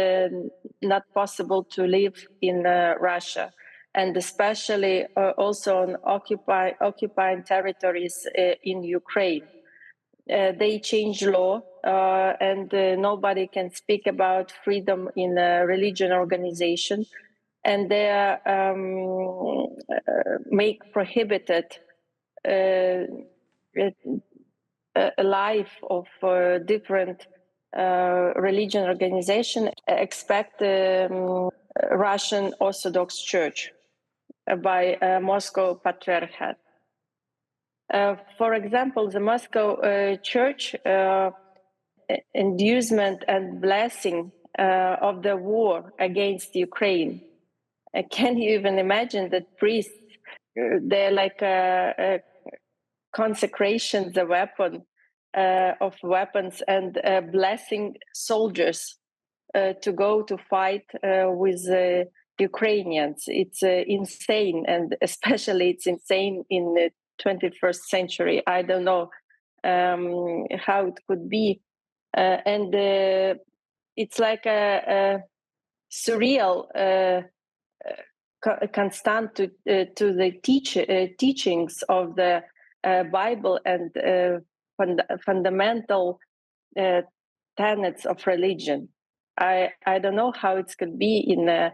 not possible to live in Russia, and especially also on occupied territories in Ukraine. They changed law, and nobody can speak about freedom in a religion organization. And they make prohibited a life of different religion organization, expect Russian Orthodox Church by Moscow Patriarchate. For example, the Moscow Church inducement and blessing of the war against Ukraine. Can you even imagine that priests, they're like consecration, the weapon of weapons, and blessing soldiers to go to fight with Ukrainians? It's insane, and especially it's insane in the 21st century. I don't know how it could be. And it's like a surreal constant to the teachings of the Bible and fundamental tenets of religion. I don't know how it could be in a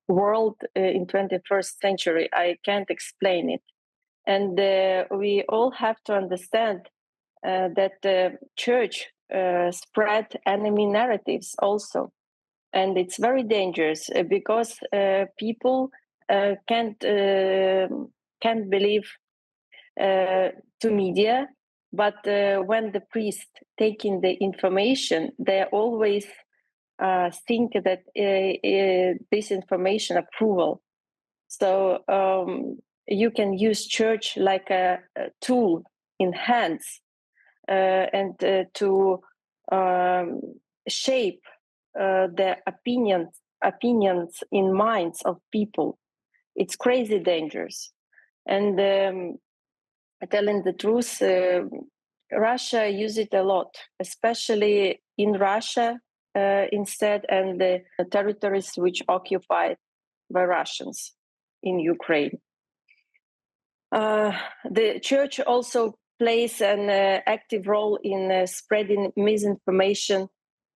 world in 21st century. I can't explain it. And we all have to understand that the church spread enemy narratives also. And it's very dangerous because people can't believe to media, but when the priest taking the information, they always think that this information approval. So you can use church like a tool in hands and to shape the opinions in minds of people. It's crazy dangerous. And telling the truth, Russia uses it a lot, especially in Russia instead, and the territories which occupied by Russians in Ukraine. The church also plays an active role in spreading misinformation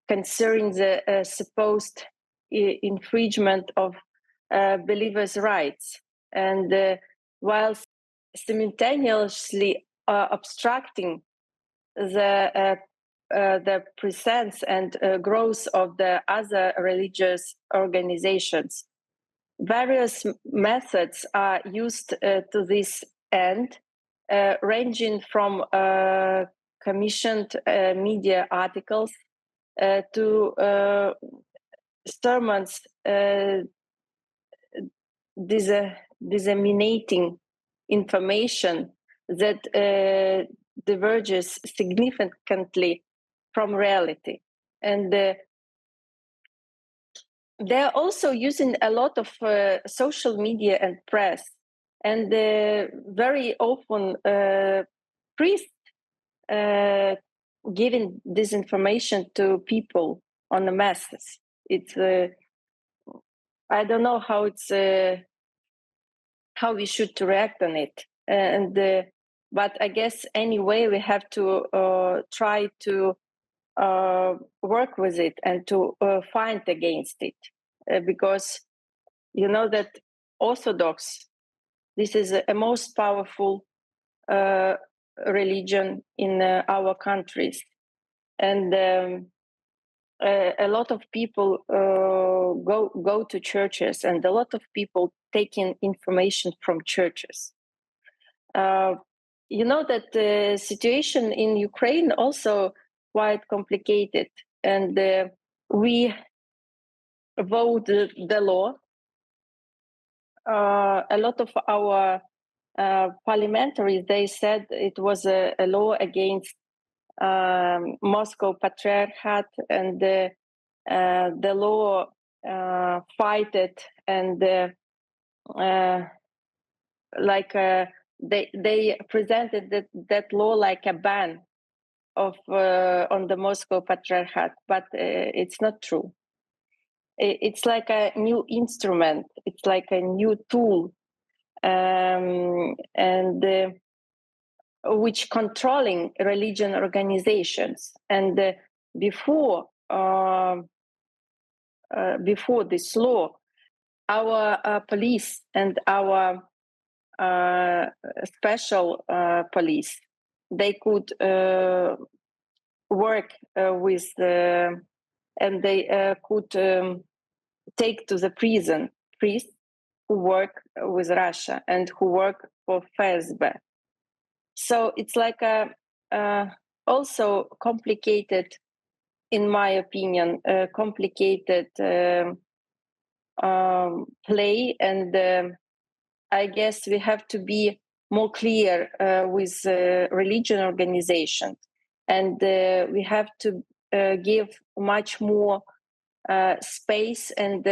concerning the supposed infringement of believers' rights, and while simultaneously obstructing the presence and growth of the other religious organizations. Various methods are used to this end, ranging from commissioned media articles to sermons disseminating information that diverges significantly from reality. And they're also using a lot of social media and press, and very often priests giving this information to people on the masses. It's I don't know how it's how we should react on it, and but I guess anyway we have to try to work with it and to fight against it, because you know that Orthodox, this is a most powerful religion in our countries, and a lot of people go to churches, and a lot of people taking information from churches. You know that the situation in Ukraine also quite complicated, and we voted the law. A lot of our parliamentaries, they said it was a law against Moscow Patriarchate, and the law fight it, and they presented that law like a ban of on the Moscow Patriarchate, but it's not true. It's like a new instrument. It's like a new tool, and which controlling religion organizations. And before this law, our police and our special police, they could work with and they could take to the prison priests who work with Russia and who work for FSB. So it's like a also complicated, in my opinion, complicated play, and I guess we have to be more clear with religion organizations, and we have to give much more space and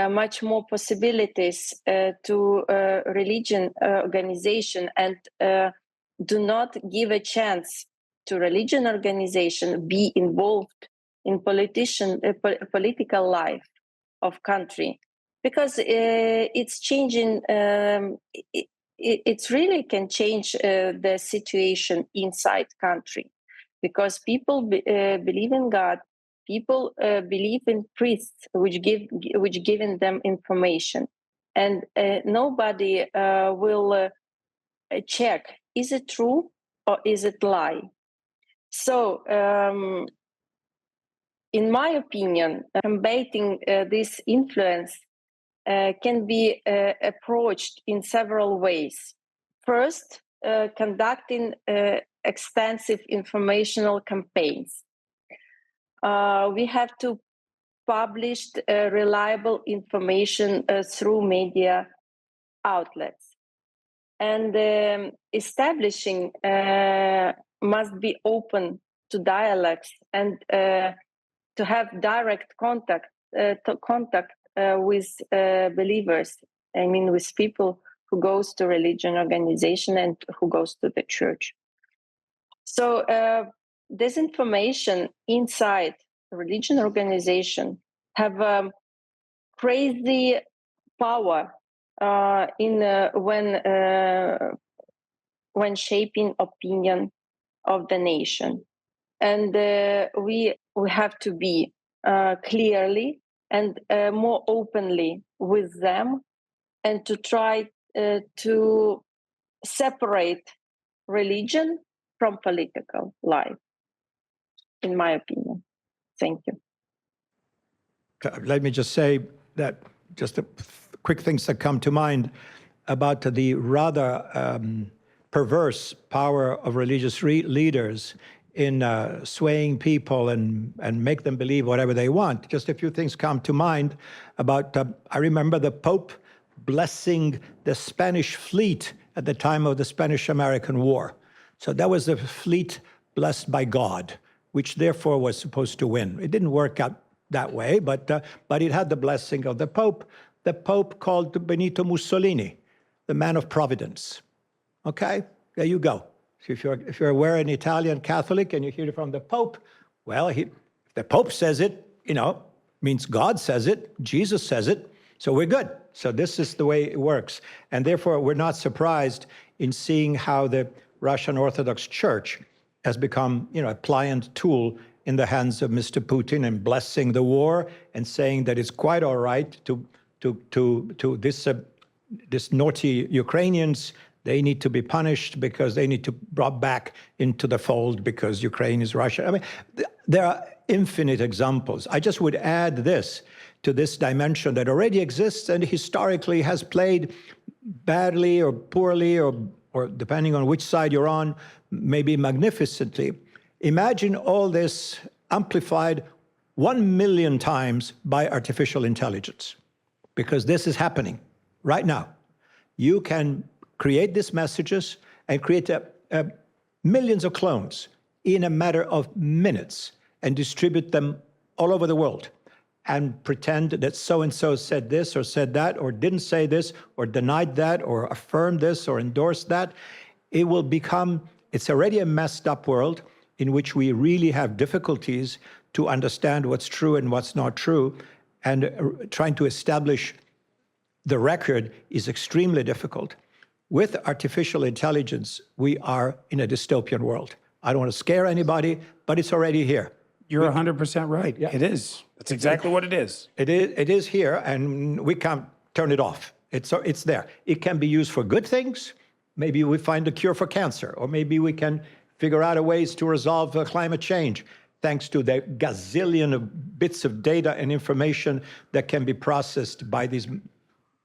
much more possibilities to religion organization, and do not give a chance to religion organization be involved in political life of country, because it's changing. It really can change the situation inside country, because people believe in God. People believe in priests, which giving them information, and nobody will check, is it true or is it lie. So, in my opinion, combating this influence can be approached in several ways. First, conducting extensive informational campaigns. We have to publish reliable information through media outlets. And establishing must be open to dialogues and to have direct contact with believers. I mean, with people who goes to religion organization and who goes to the church. So disinformation inside religion organization have crazy power when shaping opinion of the nation, and we have to be clearly and more openly with them, and to try to separate religion from political life, in my opinion. Thank you. Let me just say that just quick things that come to mind about the rather perverse power of religious leaders in swaying people and make them believe whatever they want. Just a few things come to mind about, I remember the Pope blessing the Spanish fleet at the time of the Spanish-American War. So that was a fleet blessed by God, which therefore was supposed to win. It didn't work out that way, but it had the blessing of the Pope. The Pope called Benito Mussolini the man of providence. Okay, there you go. So if you're aware an Italian Catholic and you hear it from the Pope, well, if the Pope says it, means God says it, Jesus says it, so we're good. So this is the way it works. And therefore, we're not surprised in seeing how the Russian Orthodox Church has become, a pliant tool in the hands of Mr. Putin and blessing the war and saying that it's quite all right to this naughty Ukrainians. They need to be punished because they need to be brought back into the fold because Ukraine is Russia. I mean, there are infinite examples. I just would add this to this dimension that already exists and historically has played badly or poorly or depending on which side you're on, maybe magnificently. Imagine all this amplified 1 million times by artificial intelligence, because this is happening right now. You can create these messages and create millions of clones in a matter of minutes and distribute them all over the world and pretend that so-and-so said this or said that or didn't say this or denied that or affirmed this or endorsed that. It will become, it's already a messed up world in which we really have difficulties to understand what's true and what's not true, and trying to establish the record is extremely difficult. With artificial intelligence, we are in a dystopian world. I don't want to scare anybody, but it's already here. You're 100% right. Yeah. It is. That's exactly what it is. It is here, and we can't turn it off. It's there. It can be used for good things. Maybe we find a cure for cancer, or maybe we can figure out ways to resolve climate change, thanks to the gazillion of bits of data and information that can be processed by these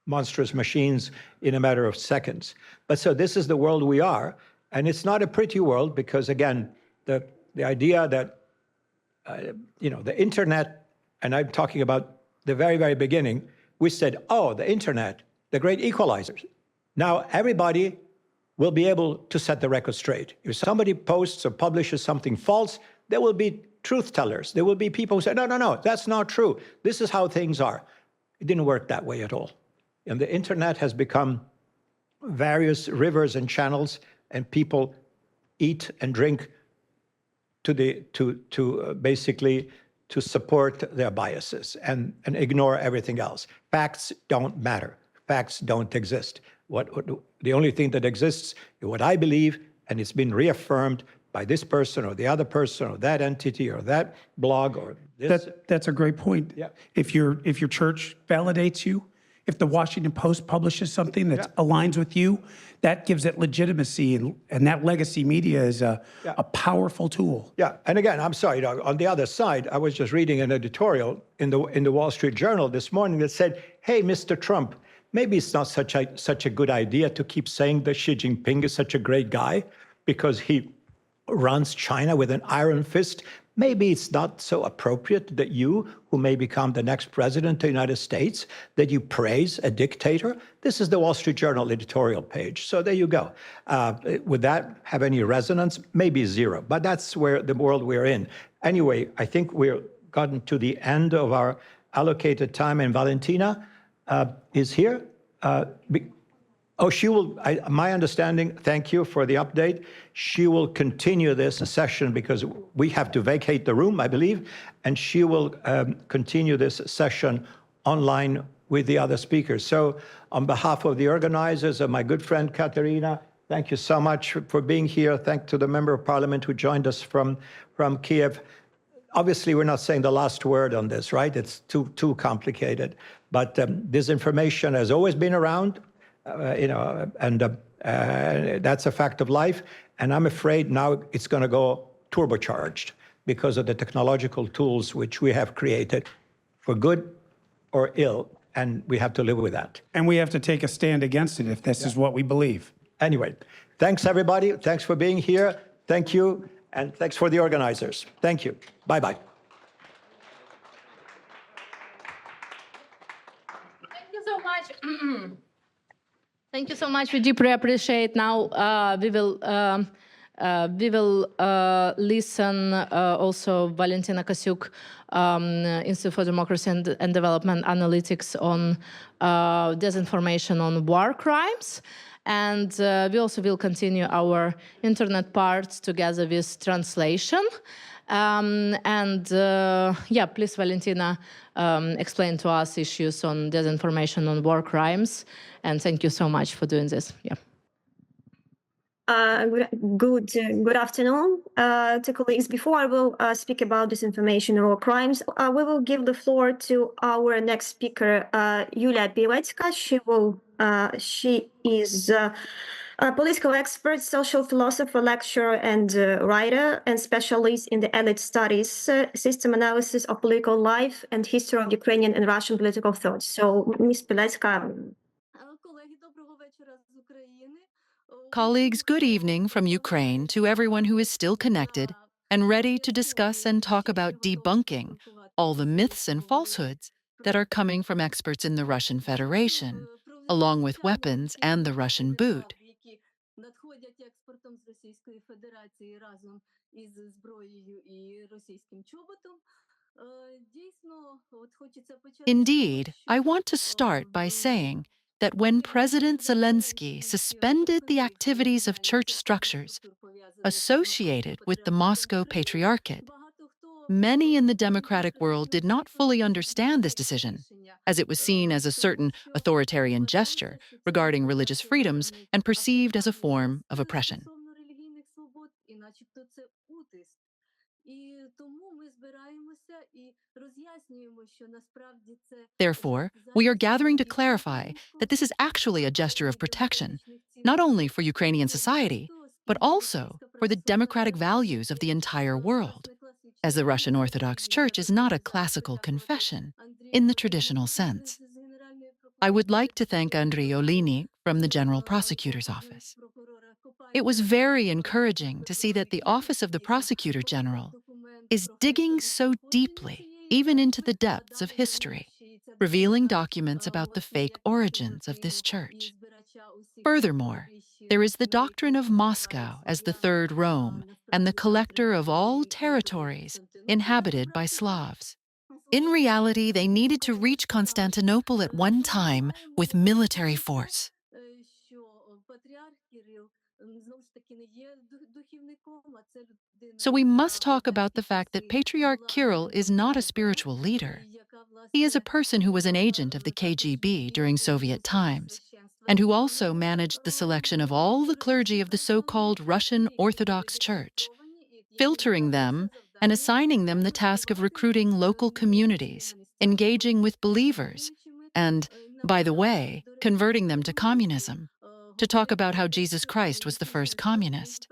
monstrous machines in a matter of seconds. But so this is the world we are, and it's not a pretty world because, again, the idea that, the internet, and I'm talking about the very, very beginning, we said, oh, the internet, the great equalizers. Now everybody will be able to set the record straight. If somebody posts or publishes something false, there will be truth tellers. There will be people who say, no, that's not true. This is how things are. It didn't work that way at all. And the internet has become various rivers and channels, and people eat and drink basically to support their biases and ignore everything else. Facts don't matter. Facts don't exist. The only thing that exists is what I believe, and it's been reaffirmed by this person or the other person or that entity or that blog or this. That's a great point. Yeah. If your church validates you, If the Washington Post publishes something that aligns with you, that gives it legitimacy, and that legacy media is a powerful tool. Yeah, and again, I'm sorry, on the other side, I was just reading an editorial in the Wall Street Journal this morning that said, hey, Mr. Trump, maybe it's not such a good idea to keep saying that Xi Jinping is such a great guy because he runs China with an iron fist. Maybe it's not so appropriate that you, who may become the next president of the United States, that you praise a dictator. This is the Wall Street Journal editorial page. So there you go. Would that have any resonance? Maybe zero, but that's where the world we're in. Anyway, I think we've gotten to the end of our allocated time, and Valentina is here. She will, my understanding, thank you for the update, she will continue this session because we have to vacate the room, I believe, and she will continue this session online with the other speakers. So on behalf of the organizers and my good friend Katerina, thank you so much for being here. Thank to the member of parliament who joined us from Kiev. Obviously, we're not saying the last word on this, right? It's too complicated. But disinformation has always been around. That's a fact of life. And I'm afraid now it's going to go turbocharged because of the technological tools which we have created for good or ill. And we have to live with that. And we have to take a stand against it if this is what we believe. Anyway, thanks, everybody. Thanks for being here. Thank you. And thanks for the organizers. Thank you. Bye-bye. Thank you so much. Thank you so much. We deeply appreciate. Now we will listen also Valentina Kasiuk, Institute for Democracy and Development Analytics on disinformation on war crimes. And we also will continue our internet part together with translation. Please, Valentina, explain to us issues on disinformation on war crimes. And thank you so much for doing this. Yeah. Good afternoon to colleagues. Before I will speak about disinformation or crimes, we will give the floor to our next speaker, Yulia Pilecka. She is a political expert, social philosopher, lecturer, and writer, and specialist in the elite studies, system analysis of political life, and history of Ukrainian and Russian political thought. So, Ms. Pilecka. Colleagues, good evening from Ukraine to everyone who is still connected and ready to discuss and talk about debunking all the myths and falsehoods that are coming from experts in the Russian Federation, along with weapons and the Russian boot. Indeed, I want to start by saying that when President Zelensky suspended the activities of church structures associated with the Moscow Patriarchate, many in the democratic world did not fully understand this decision, as it was seen as a certain authoritarian gesture regarding religious freedoms and perceived as a form of oppression. Therefore, we are gathering to clarify that this is actually a gesture of protection, not only for Ukrainian society, but also for the democratic values of the entire world, as the Russian Orthodox Church is not a classical confession in the traditional sense. I would like to thank Andriy Olini from the General Prosecutor's Office. It was very encouraging to see that the Office of the Prosecutor General is digging so deeply, even into the depths of history, revealing documents about the fake origins of this church. Furthermore, there is the doctrine of Moscow as the Third Rome and the collector of all territories inhabited by Slavs. In reality, they needed to reach Constantinople at one time with military force. So we must talk about the fact that Patriarch Kirill is not a spiritual leader. He is a person who was an agent of the KGB during Soviet times, and who also managed the selection of all the clergy of the so-called Russian Orthodox Church, filtering them and assigning them the task of recruiting local communities, engaging with believers, and By the way, converting them to communism, to talk about how Jesus Christ was the first communist.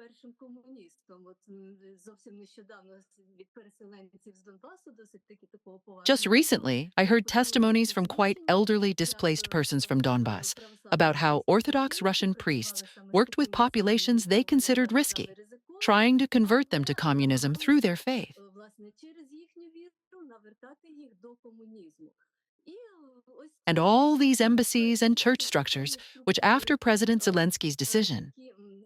Just recently, I heard testimonies from quite elderly displaced persons from Donbass about how Orthodox Russian priests worked with populations they considered risky, trying to convert them to communism through their faith. And all these embassies and church structures, which after President Zelensky's decision,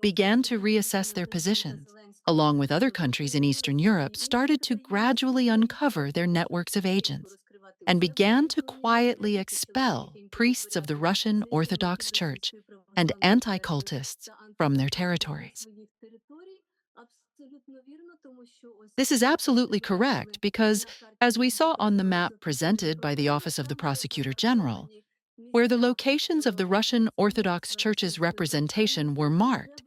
began to reassess their positions, along with other countries in Eastern Europe, started to gradually uncover their networks of agents and began to quietly expel priests of the Russian Orthodox Church and anti-cultists from their territories. This is absolutely correct because, as we saw on the map presented by the Office of the Prosecutor General, where the locations of the Russian Orthodox Church's representation were marked,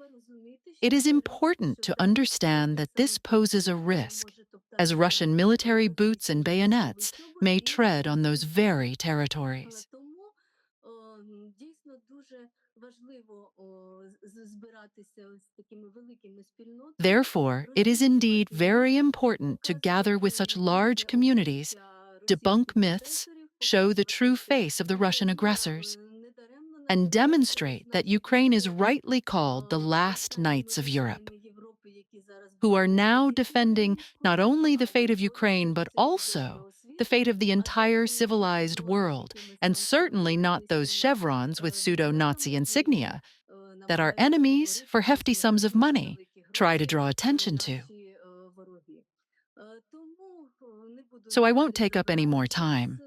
it is important to understand that this poses a risk, as Russian military boots and bayonets may tread on those very territories. Therefore, it is indeed very important to gather with such large communities, debunk myths, show the true face of the Russian aggressors, and demonstrate that Ukraine is rightly called the last knights of Europe, who are now defending not only the fate of Ukraine, but also the fate of the entire civilized world, and certainly not those chevrons with pseudo-Nazi insignia that our enemies, for hefty sums of money, try to draw attention to. So I won't take up any more time.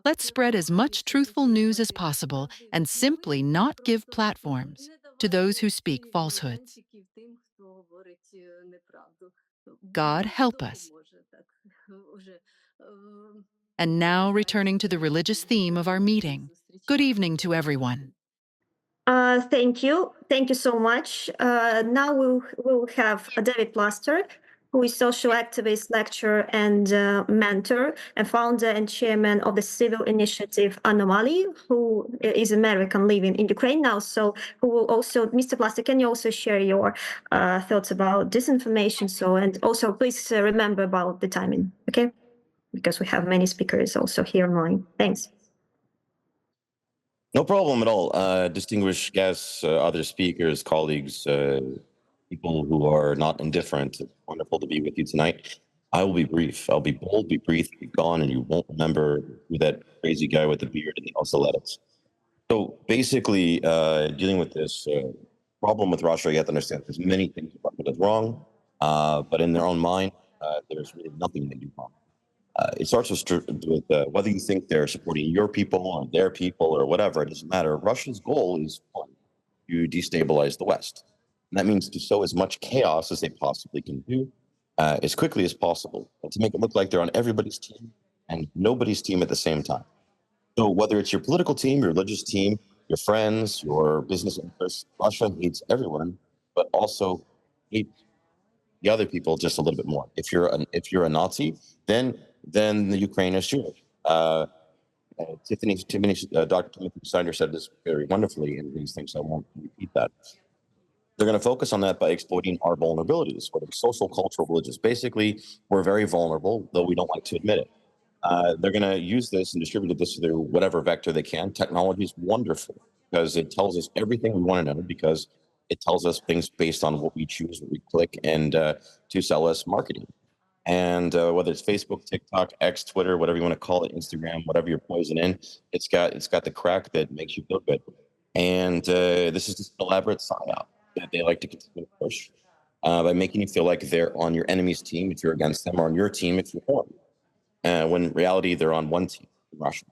Let's spread as much truthful news as possible and simply not give platforms to those who speak falsehoods. God help us. And now, returning to the religious theme of our meeting, good evening to everyone. Thank you. Thank you so much. Now we'll have David Plaster, who is social activist, lecturer, and mentor, and founder and chairman of the civil initiative Anomaly, who is American living in Ukraine now. So, who will also, Mr. Plaster, can you also share your thoughts about disinformation? So, and also please remember about the timing, okay? Because we have many speakers also here online. Thanks. No problem at all. Distinguished guests, other speakers, colleagues, people who are not indifferent. It's wonderful to be with you tonight. I will be brief. I'll be bold, be brief, be gone, and you won't remember who that crazy guy with the beard and the oceletics. So basically, dealing with this problem with Russia, you have to understand there's many things Russia does wrong, but in their own mind, there's really nothing they do wrong. It starts with whether you think they're supporting your people or their people or whatever, it doesn't matter. Russia's goal is one, to destabilize the West. And that means to sow as much chaos as they possibly can do, as quickly as possible, and to make it look like they're on everybody's team and nobody's team at the same time. So whether it's your political team, your religious team, your friends, your business interests, Russia hates everyone, but also hates the other people just a little bit more. If you're a Nazi, then the Ukraine is Jewish. Dr. Timothy Steiner said this very wonderfully in these things. I won't repeat that. They're going to focus on that by exploiting our vulnerabilities, whether social, cultural, religious. Basically, we're very vulnerable, though we don't like to admit it. They're going to use this and distribute this through whatever vector they can. Technology is wonderful because it tells us everything we want to know, because it tells us things based on what we choose, what we click, and to sell us marketing. And whether it's Facebook, TikTok, X, Twitter, whatever you want to call it, Instagram, whatever you're poison in, it's got the crack that makes you feel good. And this is just an elaborate psyop that they like to continue to push by making you feel like they're on your enemy's team if you're against them, or on your team if you're for them. When in reality, they're on one team, Russia.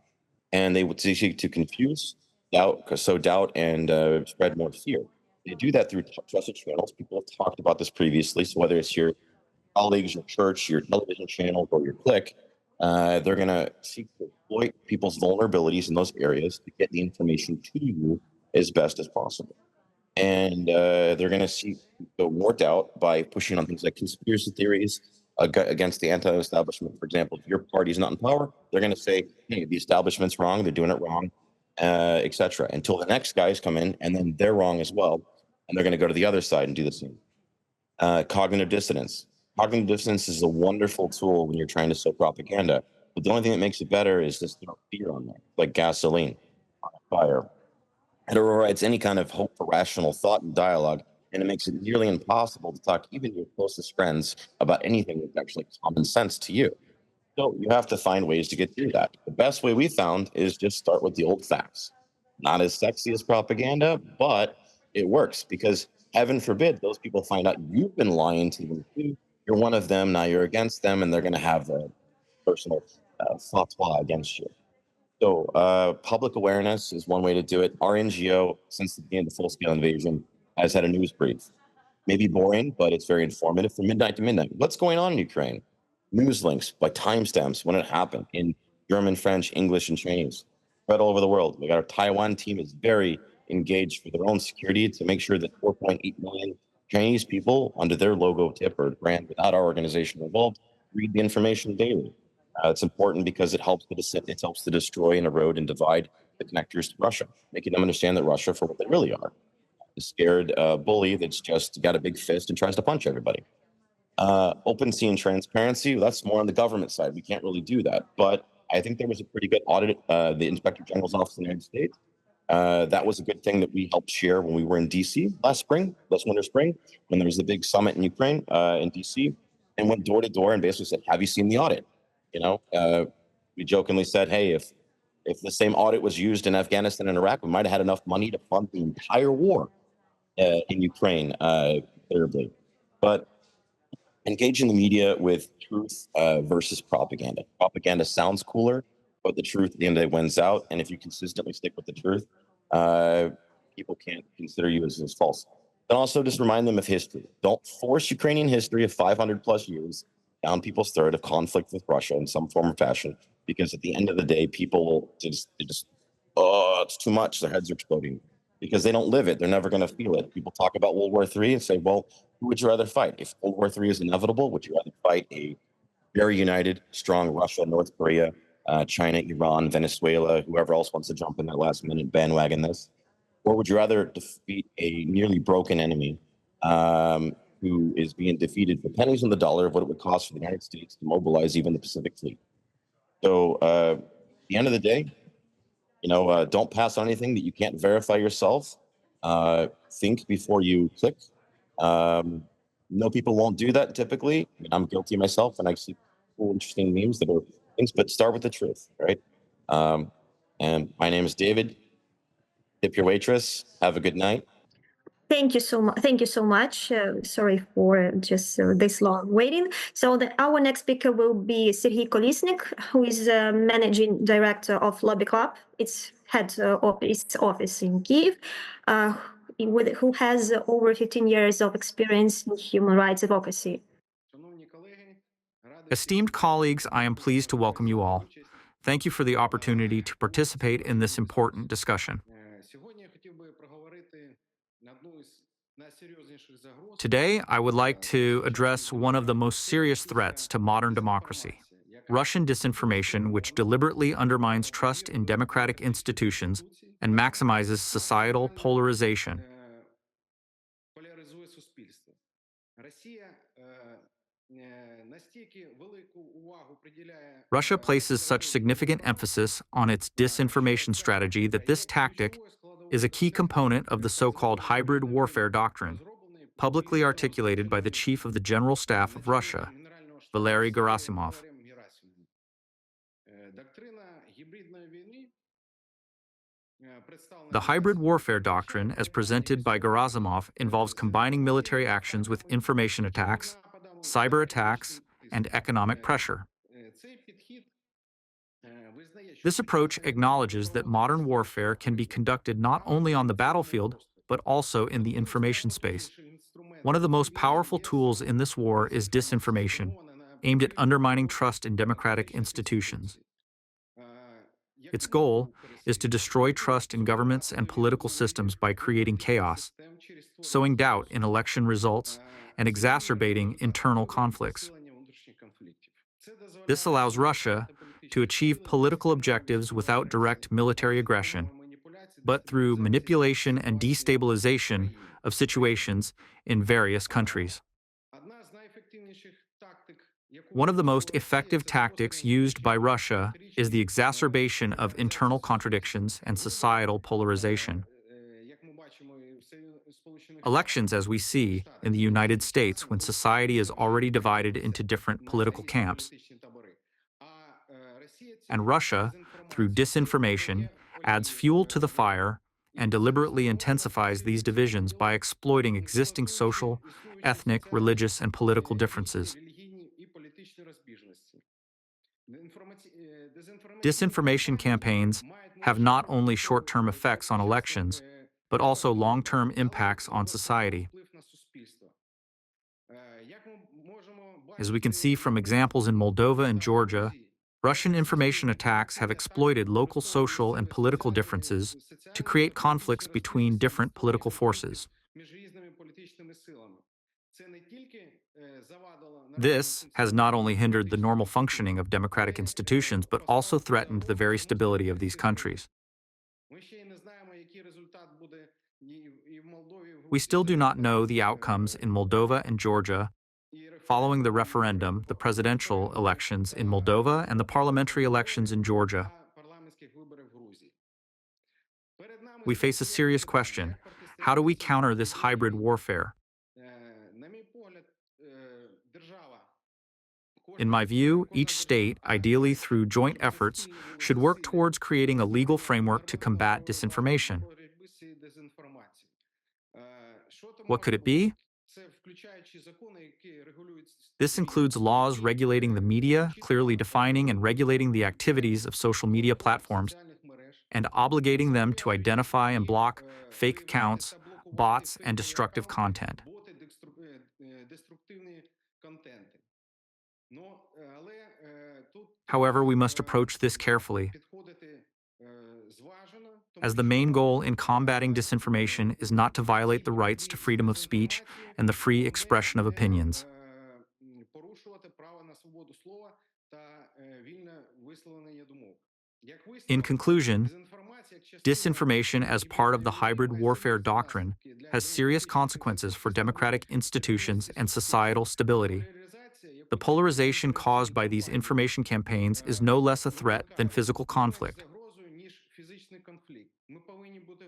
And they would seek to confuse, sow doubt, and spread more fear. They do that through trusted channels. People have talked about this previously. So whether it's your colleagues, your church, your television channel, or your clique, they're going to seek to exploit people's vulnerabilities in those areas to get the information to you as best as possible. And they're going to seek to more doubt by pushing on things like conspiracy theories, against the anti-establishment. For example, if your party's not in power, they're going to say, hey, the establishment's wrong, they're doing it wrong, etc. Until the next guys come in, and then they're wrong as well, and they're going to go to the other side and do the same. Cognitive dissonance. Cognitive dissonance is a wonderful tool when you're trying to sow propaganda, but the only thing that makes it better is just throw fear on there, like gasoline on a fire. It overrides any kind of hope for rational thought and dialogue, and it makes it nearly impossible to talk even to your closest friends about anything that's actually common sense to you. So you have to find ways to get through that. The best way we found is just start with the old facts. Not as sexy as propaganda, but it works because heaven forbid those people find out you've been lying to them too. You're one of them, now you're against them, and they're going to have a personal fatwa against you. So public awareness is one way to do it. Our NGO, since the beginning of the full-scale invasion, has had a news brief. Maybe boring, but it's very informative from midnight to midnight. What's going on in Ukraine? News links by timestamps when it happened in German, French, English, and Chinese. Spread all over the world. We got our Taiwan team is very engaged for their own security to make sure that 4.8 million Chinese people under their logo, tip, or brand without our organization involved read the information daily. It's important because it helps to destroy and erode and divide the connectors to Russia, making them understand that Russia for what they really are, a scared bully that's just got a big fist and tries to punch everybody. Open and transparency, that's more on the government side. We can't really do that. But I think there was a pretty good audit, the Inspector General's Office in the United States. That was a good thing that we helped share when we were in DC last winter, spring, when there was the big summit in Ukraine, in DC, and went door to door and basically said, have you seen the audit? You know, we jokingly said, hey, if the same audit was used in Afghanistan and Iraq, we might have had enough money to fund the entire war in Ukraine, terribly. But engaging the media with truth versus propaganda. Propaganda sounds cooler, but the truth at the end of the day wins out. And if you consistently stick with the truth, people can't consider you as false. And also just remind them of history. Don't force Ukrainian history of 500 plus years down people's throat of conflict with Russia in some form or fashion, because at the end of the day, people will just oh, it's too much. Their heads are exploding because they don't live it. They're never going to feel it. People talk about World War III and say, well, who would you rather fight? If World War III is inevitable, would you rather fight a very united, strong Russia, North Korea, China, Iran, Venezuela, whoever else wants to jump in that last minute bandwagon this? Or would you rather defeat a nearly broken enemy who is being defeated for pennies on the dollar of what it would cost for the United States to mobilize even the Pacific Fleet? So at the end of the day, you know, don't pass on anything that you can't verify yourself. Think before you click. No, people won't do that typically. I mean, I'm guilty myself, and I see cool, interesting memes that are things, but start with the truth, right? And my name is David. Tip your waitress. Have a good night. Thank you so much. Thank you so much. Sorry for just this long waiting. So our next speaker will be Serhiy Kolesnik, who is managing director of Lobby Club. Its head of its office in Kyiv, who has over 15 years of experience in human rights advocacy. Esteemed colleagues, I am pleased to welcome you all. Thank you for the opportunity to participate in this important discussion. Today, I would like to address one of the most serious threats to modern democracy: Russian disinformation, which deliberately undermines trust in democratic institutions and maximizes societal polarization. Russia places such significant emphasis on its disinformation strategy that this tactic is a key component of the so-called hybrid warfare doctrine, publicly articulated by the Chief of the General Staff of Russia, Valery Gerasimov. The hybrid warfare doctrine, as presented by Gerasimov, involves combining military actions with information attacks, cyber attacks, and economic pressure. This approach acknowledges that modern warfare can be conducted not only on the battlefield, but also in the information space. One of the most powerful tools in this war is disinformation, aimed at undermining trust in democratic institutions. Its goal is to destroy trust in governments and political systems by creating chaos, sowing doubt in election results, and exacerbating internal conflicts. This allows Russia to achieve political objectives without direct military aggression, but through manipulation and destabilization of situations in various countries. One of the most effective tactics used by Russia is the exacerbation of internal contradictions and societal polarization. Elections, as we see in the United States, when society is already divided into different political camps, and Russia, through disinformation, adds fuel to the fire and deliberately intensifies these divisions by exploiting existing social, ethnic, religious, and political differences. Disinformation campaigns have not only short-term effects on elections, but also long-term impacts on society. As we can see from examples in Moldova and Georgia, Russian information attacks have exploited local social and political differences to create conflicts between different political forces. This has not only hindered the normal functioning of democratic institutions, but also threatened the very stability of these countries. We still do not know the outcomes in Moldova and Georgia following the referendum, the presidential elections in Moldova, and the parliamentary elections in Georgia. We face a serious question. How do we counter this hybrid warfare? In my view, each state, ideally through joint efforts, should work towards creating a legal framework to combat disinformation. What could it be? This includes laws regulating the media, clearly defining and regulating the activities of social media platforms, and obligating them to identify and block fake accounts, bots, and destructive content. However, we must approach this carefully, as the main goal in combating disinformation is not to violate the rights to freedom of speech and the free expression of opinions. In conclusion, disinformation as part of the hybrid warfare doctrine has serious consequences for democratic institutions and societal stability. The polarization caused by these information campaigns is no less a threat than physical conflict.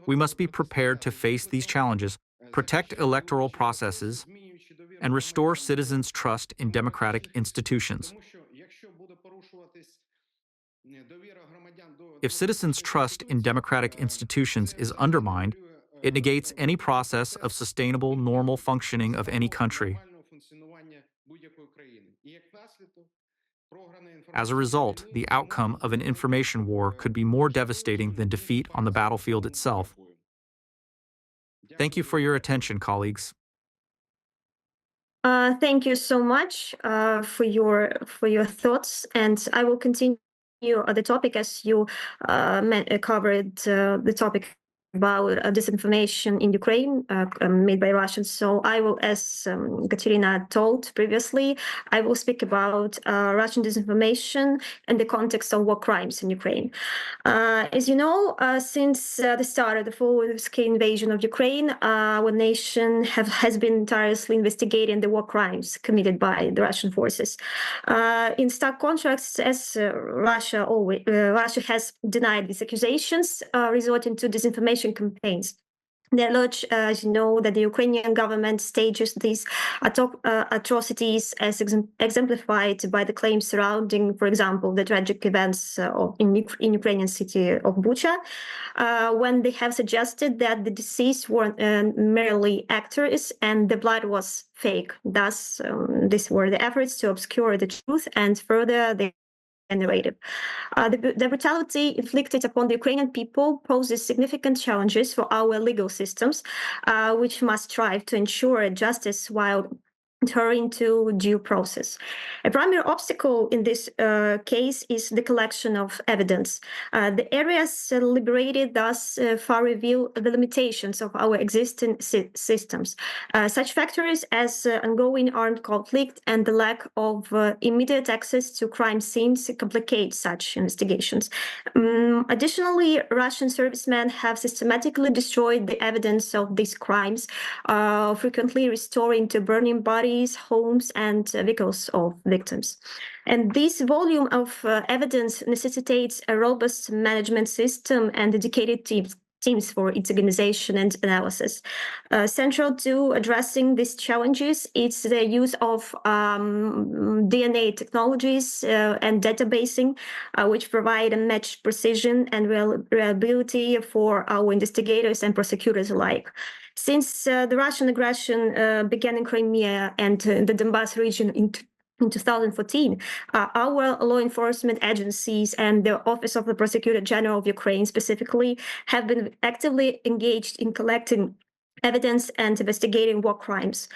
We must be prepared to face these challenges, protect electoral processes, and restore citizens' trust in democratic institutions. If citizens' trust in democratic institutions is undermined, it negates any process of sustainable, normal functioning of any country. As a result, the outcome of an information war could be more devastating than defeat on the battlefield itself. Thank you for your attention, colleagues. Thank you so much for your thoughts, and I will continue the topic as you covered the topic about disinformation in Ukraine made by Russians. So I will, as Katerina told previously, I will speak about Russian disinformation in the context of war crimes in Ukraine. As you know, since the start of the full-scale invasion of Ukraine, our nation has been tirelessly investigating the war crimes committed by the Russian forces. In stark contrast, as Russia has denied these accusations, resorting to disinformation campaigns. They allege, as you know, that the Ukrainian government stages these atrocities as exemplified by the claims surrounding, for example, the tragic events in Ukrainian city of Bucha, when they have suggested that the deceased were merely actors and the blood was fake. Thus, these were the efforts to obscure the truth and further the narrative. The brutality inflicted upon the Ukrainian people poses significant challenges for our legal systems, which must strive to ensure justice while adhering to due process. A primary obstacle in this case is the collection of evidence. The areas liberated thus far reveal the limitations of our existing systems. Such factors as ongoing armed conflict and the lack of immediate access to crime scenes complicate such investigations. Additionally, Russian servicemen have systematically destroyed the evidence of these crimes, frequently restoring to burning bodies, homes, and vehicles of victims. And this volume of evidence necessitates a robust management system and dedicated teams for its organization and analysis. Central to addressing these challenges is the use of DNA technologies and databasing, which provide unmatched precision and reliability for our investigators and prosecutors alike. Since the Russian aggression began in Crimea and the Donbas region in 2014, our law enforcement agencies and the Office of the Prosecutor General of Ukraine specifically have been actively engaged in collecting evidence and investigating war crimes.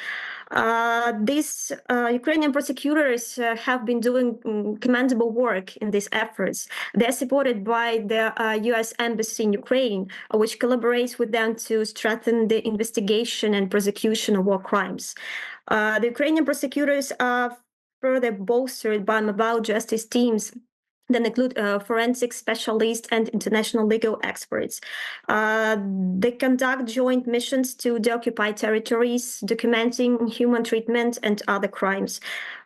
These Ukrainian prosecutors have been doing commendable work in these efforts. They're supported by the US Embassy in Ukraine, which collaborates with them to strengthen the investigation and prosecution of war crimes. The Ukrainian prosecutors are further bolstered by mobile justice teams that include forensic specialists and international legal experts. They conduct joint missions to the occupied territories, documenting human treatment and other crimes.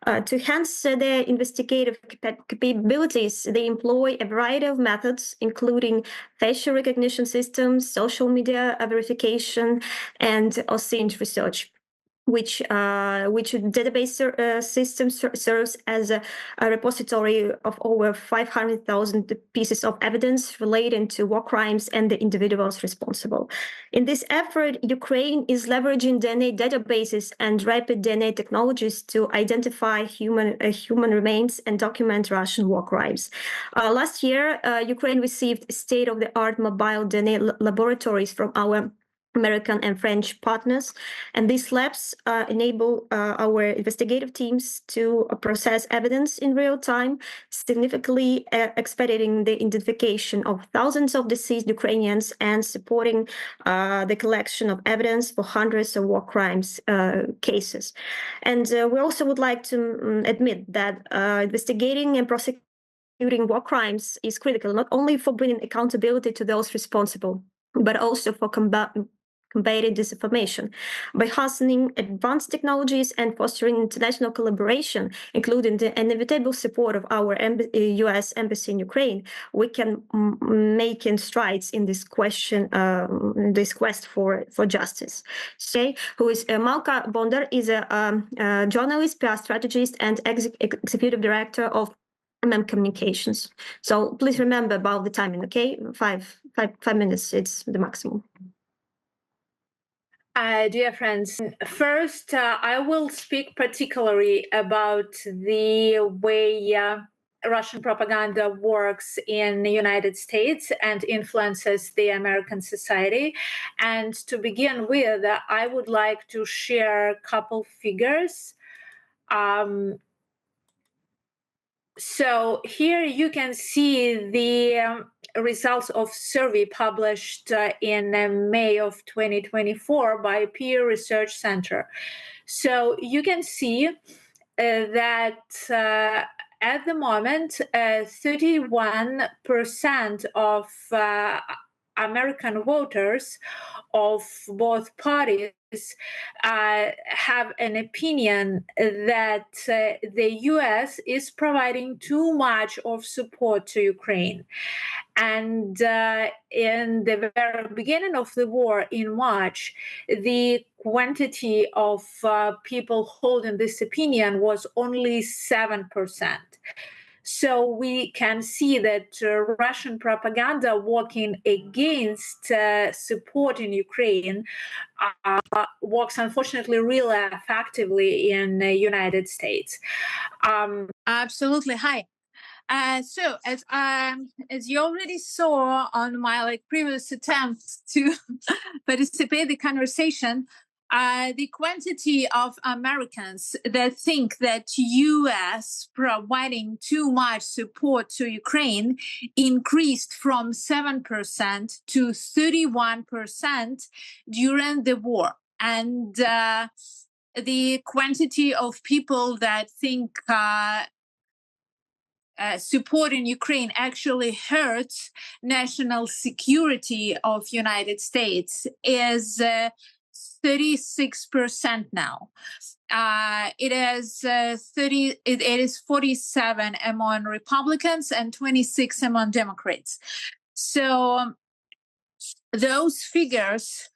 To enhance their investigative capabilities, they employ a variety of methods, including facial recognition systems, social media verification, and OSINT research, which database system serves as a repository of over 500,000 pieces of evidence relating to war crimes and the individuals responsible. In this effort, Ukraine is leveraging DNA databases and rapid DNA technologies to identify human remains and document Russian war crimes. Last year, Ukraine received state-of-the-art mobile DNA laboratories from our American and French partners, and these labs enable our investigative teams to process evidence in real time, significantly expediting the identification of thousands of deceased Ukrainians and supporting the collection of evidence for hundreds of war crimes cases. And we also would like to admit that investigating and prosecuting war crimes is critical, not only for bringing accountability to those responsible, but also for combating disinformation. By harnessing advanced technologies and fostering international collaboration, including the inevitable support of our US Embassy in Ukraine, we can make strides in this quest for justice. Who is Malka Bondar, is a journalist, PR strategist, and executive director of Communications. So please remember about the timing, okay? Five minutes, it's the maximum. Dear friends, first, I will speak particularly about the way Russian propaganda works in the United States and influences the American society. And to begin with, I would like to share a couple figures. So here you can see the results of survey published in May of 2024 by Pew Research Center. So you can see that at the moment, 31% of American voters of both parties have an opinion that the US is providing too much of support to Ukraine. And in the very beginning of the war in March, the quantity of people holding this opinion was only 7%. So we can see that Russian propaganda working against supporting Ukraine works, unfortunately, really effectively in the United States. Absolutely. Hi. So as you already saw on my previous attempts to participate in the conversation, the quantity of Americans that think that U.S. providing too much support to Ukraine increased from 7% to 31% during the war. And the quantity of people that think support in Ukraine actually hurts national security of United States is 36% now. It is 47 among Republicans and 26 among Democrats. So those figures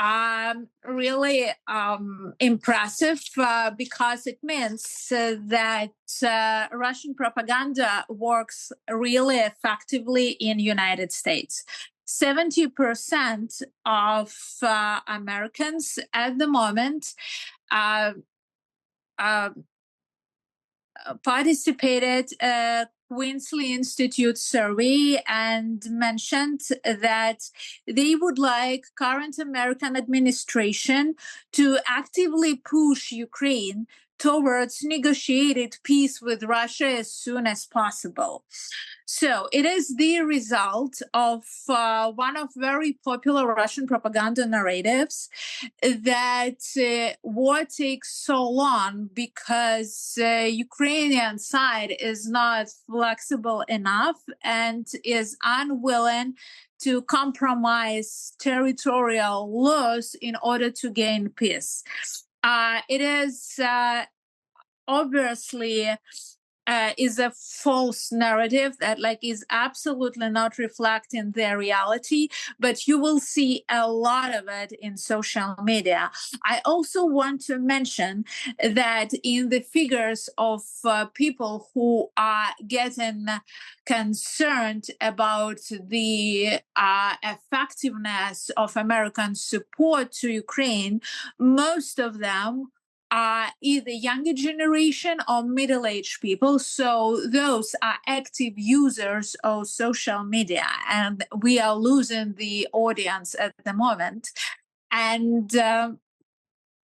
are really impressive because it means that Russian propaganda works really effectively in United States. 70% of Americans at the moment participated Queensley Institute survey and mentioned that they would like current American administration to actively push Ukraine towards negotiated peace with Russia as soon as possible. So it is the result of one of very popular Russian propaganda narratives that war takes so long because Ukrainian side is not flexible enough and is unwilling to compromise territorial laws in order to gain peace. It is obviously is a false narrative that is absolutely not reflecting their reality, but you will see a lot of it in social media. I also want to mention that in the figures of people who are getting concerned about the effectiveness of American support to Ukraine, most of them are either younger generation or middle-aged people. So those are active users of social media, and we are losing the audience at the moment. And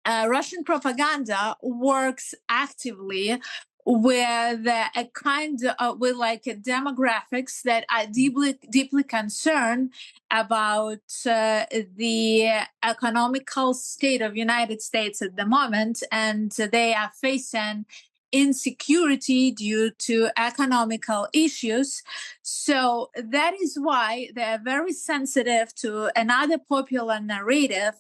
Russian propaganda works actively with a kind of demographics that are deeply concerned about the economical state of United States at the moment, and they are facing insecurity due to economical issues. So that is why they are very sensitive to another popular narrative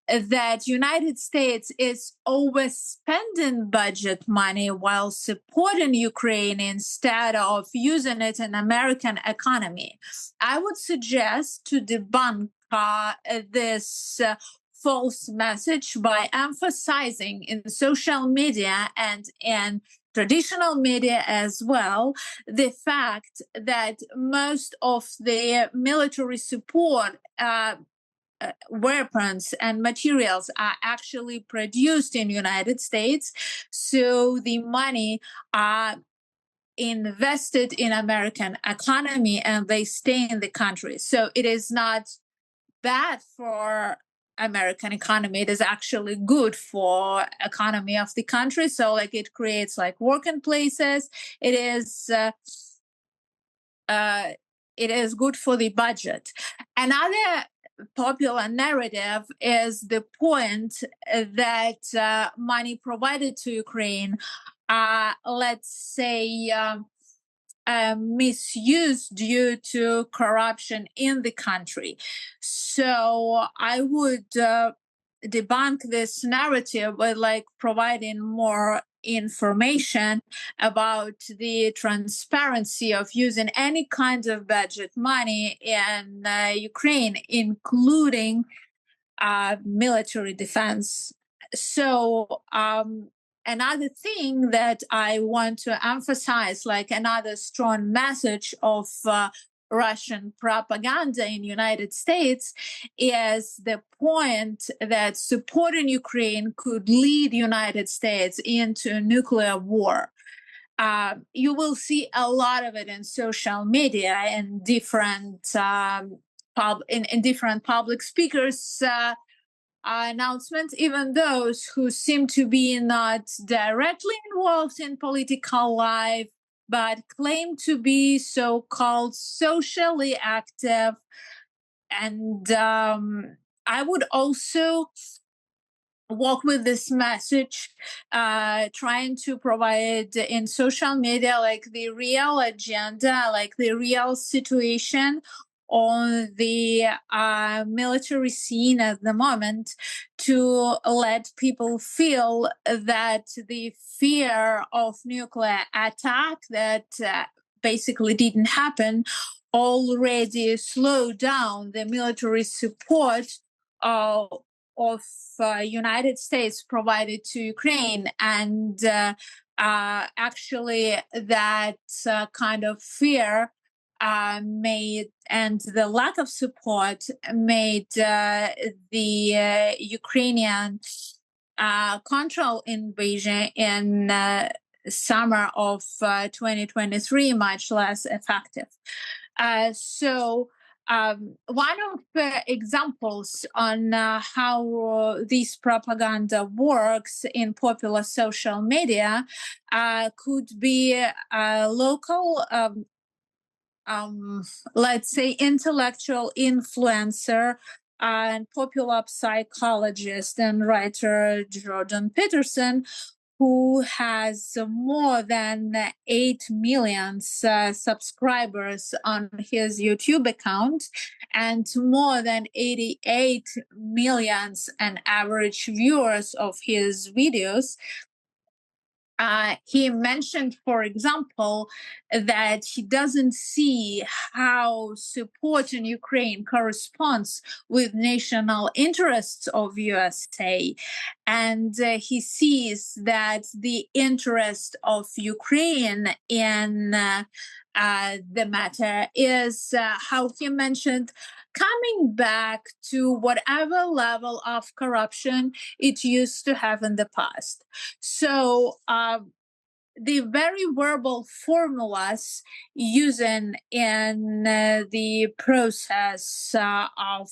that United States is overspending budget money while supporting Ukraine instead of using it in American economy. I would suggest to debunk this false message by emphasizing in social media and in traditional media as well the fact that most of the military support weapons and materials are actually produced in United States, so the money are invested in American economy and they stay in the country. So it is not bad for American economy. It is actually good for economy of the country. So it creates working places. It is good for the budget. Another popular narrative is the point that money provided to Ukraine, let's say, misused due to corruption in the country. So I would debunk this narrative with providing more information about the transparency of using any kind of budget money in Ukraine, including military defense. So another thing that I want to emphasize, another strong message of Russian propaganda in the United States, is the point that supporting Ukraine could lead the United States into a nuclear war. You will see a lot of it in social media and different in different public speakers announcements, even those who seem to be not directly involved in political life, but claim to be so-called socially active. And I would also work with this message, trying to provide in social media like the real agenda, like the real situation on the military scene at the moment, to let people feel that the fear of nuclear attack that basically didn't happen already slowed down the military support of United States provided to Ukraine, and actually that kind of fear made, and the lack of support made the Ukrainian control invasion in summer of 2023 much less effective. One of the examples on how this propaganda works in popular social media could be a local, let's say, intellectual influencer and popular psychologist and writer Jordan Peterson, who has more than 8 million subscribers on his YouTube account and more than 88 million an average viewers of his videos. He mentioned, for example, that he doesn't see how support in Ukraine corresponds with national interests of USA. And he sees that the interest of Ukraine in the matter is, how he mentioned, coming back to whatever level of corruption it used to have in the past. So the very verbal formulas using in the process of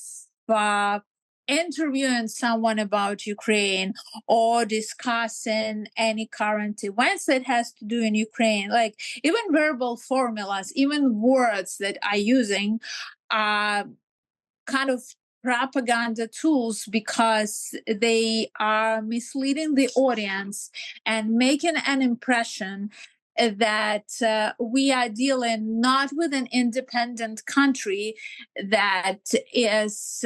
interviewing someone about Ukraine or discussing any current events that has to do in Ukraine, like even verbal formulas, even words that are using kind of propaganda tools, because they are misleading the audience and making an impression that we are dealing not with an independent country that is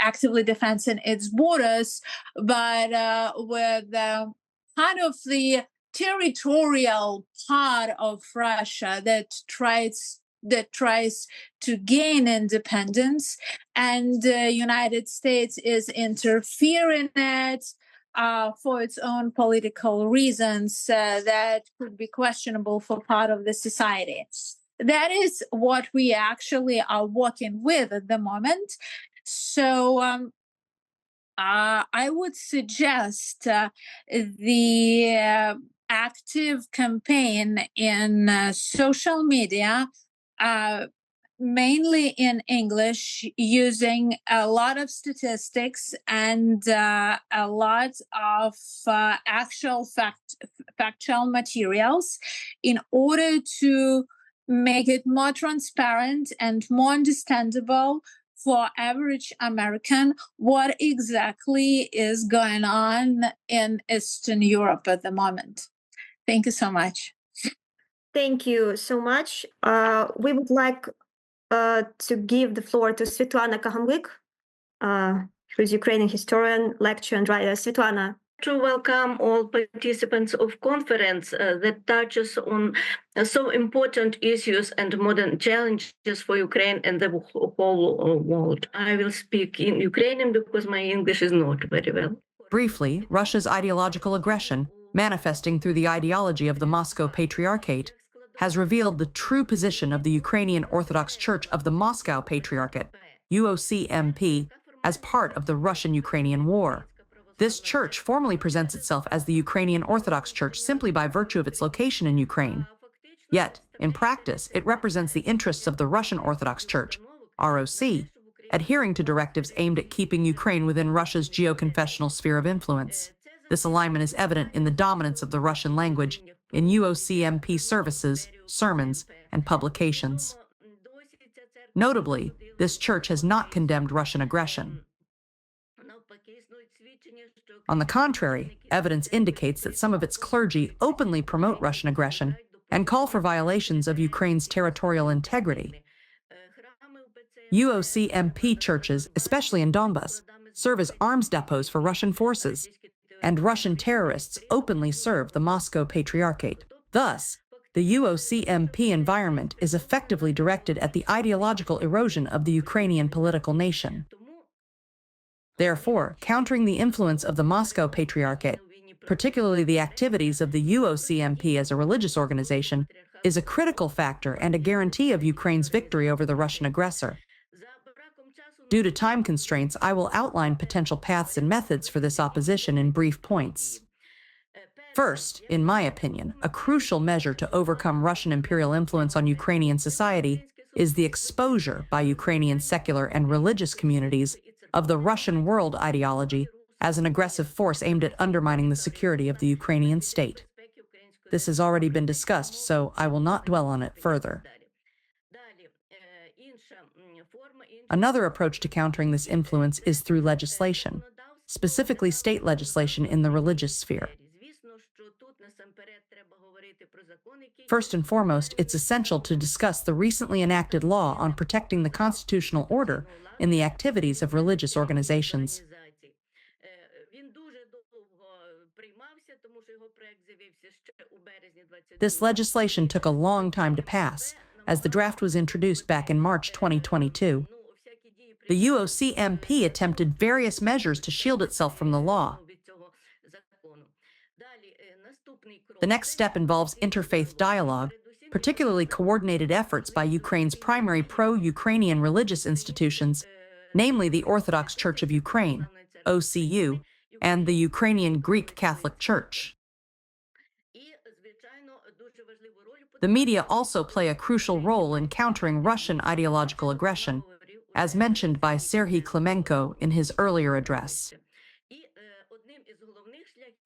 actively defending its borders, but with kind of the territorial part of Russia that tries to gain independence, and the United States is interfering in it for its own political reasons that could be questionable for part of the society. That is what we actually are working with at the moment. So I would suggest the active campaign in social media, mainly in English, using a lot of statistics and a lot of actual factual materials in order to make it more transparent and more understandable for average American what exactly is going on in Eastern Europe at the moment. Thank you so much. Thank you so much. We would like to give the floor to Svetlana Kahamlik, who's Ukrainian historian, lecturer, and writer. Svetlana. To welcome all participants of conference that touches on so important issues and modern challenges for Ukraine and the whole world. I will speak in Ukrainian because my English is not very well. Briefly, Russia's ideological aggression, manifesting through the ideology of the Moscow Patriarchate, has revealed the true position of the Ukrainian Orthodox Church of the Moscow Patriarchate, UOCMP, as part of the Russian-Ukrainian war. This church formally presents itself as the Ukrainian Orthodox Church simply by virtue of its location in Ukraine. Yet, in practice, it represents the interests of the Russian Orthodox Church, ROC, adhering to directives aimed at keeping Ukraine within Russia's geoconfessional sphere of influence. This alignment is evident in the dominance of the Russian language in UOCMP services, sermons, and publications. Notably, this church has not condemned Russian aggression. On the contrary, evidence indicates that some of its clergy openly promote Russian aggression and call for violations of Ukraine's territorial integrity. UOCMP churches, especially in Donbas, serve as arms depots for Russian forces, and Russian terrorists openly serve the Moscow Patriarchate. Thus, the UOCMP environment is effectively directed at the ideological erosion of the Ukrainian political nation. Therefore, countering the influence of the Moscow Patriarchate, particularly the activities of the UOCMP as a religious organization, is a critical factor and a guarantee of Ukraine's victory over the Russian aggressor. Due to time constraints, I will outline potential paths and methods for this opposition in brief points. First, in my opinion, a crucial measure to overcome Russian imperial influence on Ukrainian society is the exposure by Ukrainian secular and religious communities of the Russian world ideology as an aggressive force aimed at undermining the security of the Ukrainian state. This has already been discussed, so I will not dwell on it further. Another approach to countering this influence is through legislation, specifically state legislation in the religious sphere. First and foremost, it's essential to discuss the recently enacted law on protecting the constitutional order in the activities of religious organizations. This legislation took a long time to pass, as the draft was introduced back in March 2022. The UOCMP attempted various measures to shield itself from the law. The next step involves interfaith dialogue, particularly coordinated efforts by Ukraine's primary pro-Ukrainian religious institutions, namely the Orthodox Church of Ukraine, OCU, and the Ukrainian Greek Catholic Church. The media also play a crucial role in countering Russian ideological aggression, as mentioned by Serhiy Klimenko in his earlier address.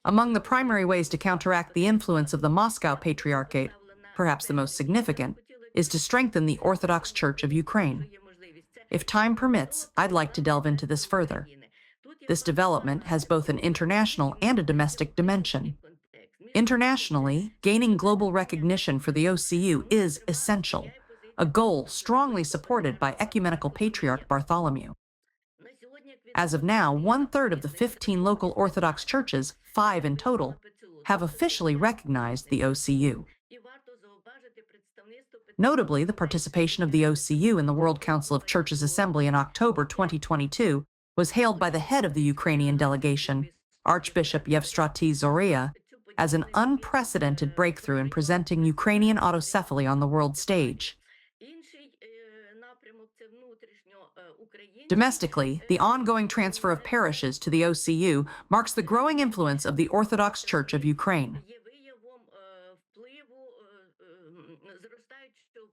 Among the primary ways to counteract the influence of the Moscow Patriarchate, perhaps the most significant, is to strengthen the Orthodox Church of Ukraine. If time permits, I'd like to delve into this further. This development has both an international and a domestic dimension. Internationally, gaining global recognition for the OCU is essential, a goal strongly supported by Ecumenical Patriarch Bartholomew. As of now, 1/3 of the 15 local Orthodox churches, 5 in total, have officially recognized the OCU. Notably, the participation of the OCU in the World Council of Churches Assembly in October 2022 was hailed by the head of the Ukrainian delegation, Archbishop Yevstraty Zoria, as an unprecedented breakthrough in presenting Ukrainian autocephaly on the world stage. Domestically, the ongoing transfer of parishes to the OCU marks the growing influence of the Orthodox Church of Ukraine.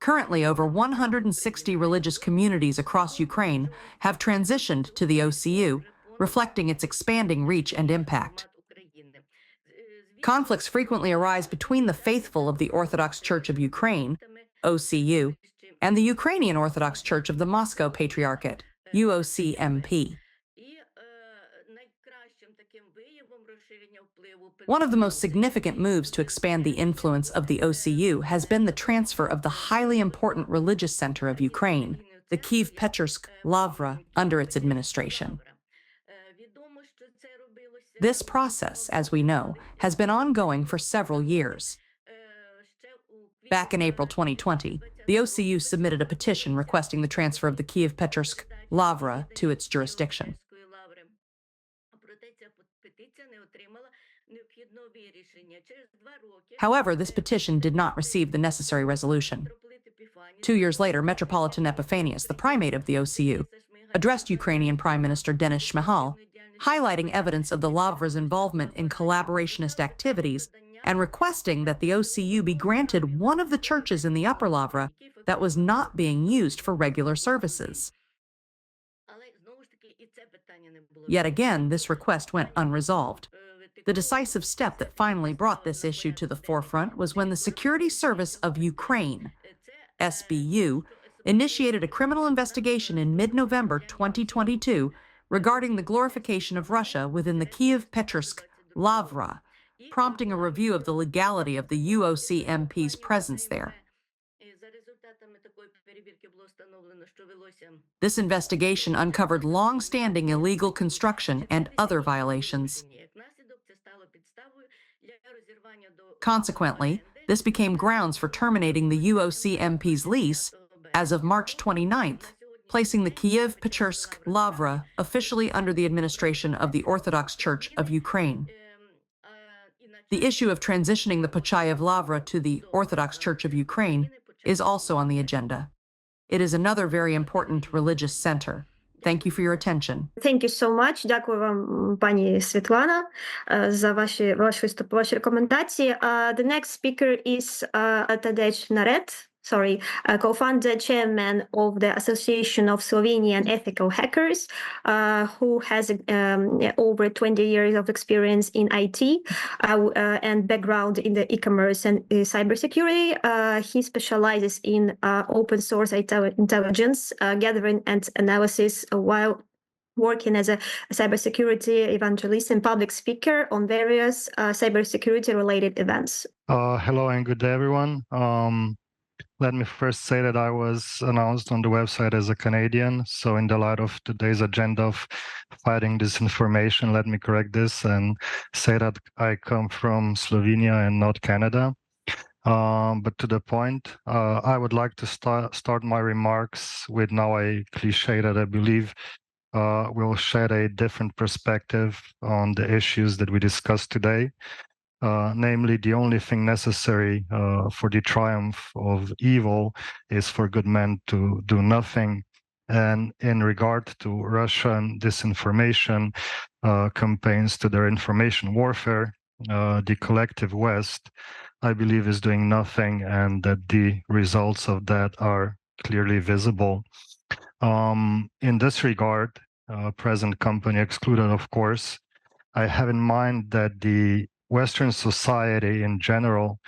Currently, over 160 religious communities across Ukraine have transitioned to the OCU, reflecting its expanding reach and impact. Conflicts frequently arise between the faithful of the Orthodox Church of Ukraine, OCU, and the Ukrainian Orthodox Church of the Moscow Patriarchate, UOCMP. One of the most significant moves to expand the influence of the OCU has been the transfer of the highly important religious center of Ukraine, the Kyiv-Pechersk Lavra, under its administration. This process, as we know, has been ongoing for several years. Back in April 2020, the OCU submitted a petition requesting the transfer of the Kyiv-Pechersk Lavra to its jurisdiction. However, this petition did not receive the necessary resolution. 2 years later, Metropolitan Epiphanius, the primate of the OCU, addressed Ukrainian Prime Minister Denis Shmyhal, highlighting evidence of the Lavra's involvement in collaborationist activities and requesting that the OCU be granted one of the churches in the Upper Lavra that was not being used for regular services. Yet again, this request went unresolved. The decisive step that finally brought this issue to the forefront was when the Security Service of Ukraine, SBU, initiated a criminal investigation in mid-November 2022 regarding the glorification of Russia within the Kyiv-Pechersk Lavra, prompting a review of the legality of the UOC MP's presence there. This investigation uncovered long-standing illegal construction and other violations. Consequently, this became grounds for terminating the UOC MP's lease as of March 29th, placing the Kyiv-Pechersk Lavra officially under the administration of the Orthodox Church of Ukraine. The issue of transitioning the Pachayev Lavra to the Orthodox Church of Ukraine is also on the agenda. It is another very important religious center. Thank you for your attention. Thank you so much. Дякую вам, пані Світлана, за ваш виступ, ваші рекомендації. The next speaker is Tadej Naret, co-founder, chairman of the Association of Slovenian Ethical Hackers, who has over 20 years of experience in IT and background in the e-commerce and cybersecurity. He specializes in open source intelligence gathering and analysis while working as a cybersecurity evangelist and public speaker on various cybersecurity-related events. Hello and good day, everyone. Let me first say that I was announced on the website as a Canadian. So in the light of today's agenda of fighting disinformation, let me correct this and say that I come from Slovenia and not Canada. But to the point, I would like to start my remarks with now a cliche that I believe will shed a different perspective on the issues that we discussed today. Namely, the only thing necessary for the triumph of evil is for good men to do nothing. And in regard to Russian disinformation campaigns, to their information warfare, the collective West, I believe, is doing nothing, and that the results of that are clearly visible. In this regard, present company excluded, of course, I have in mind that the Western society in general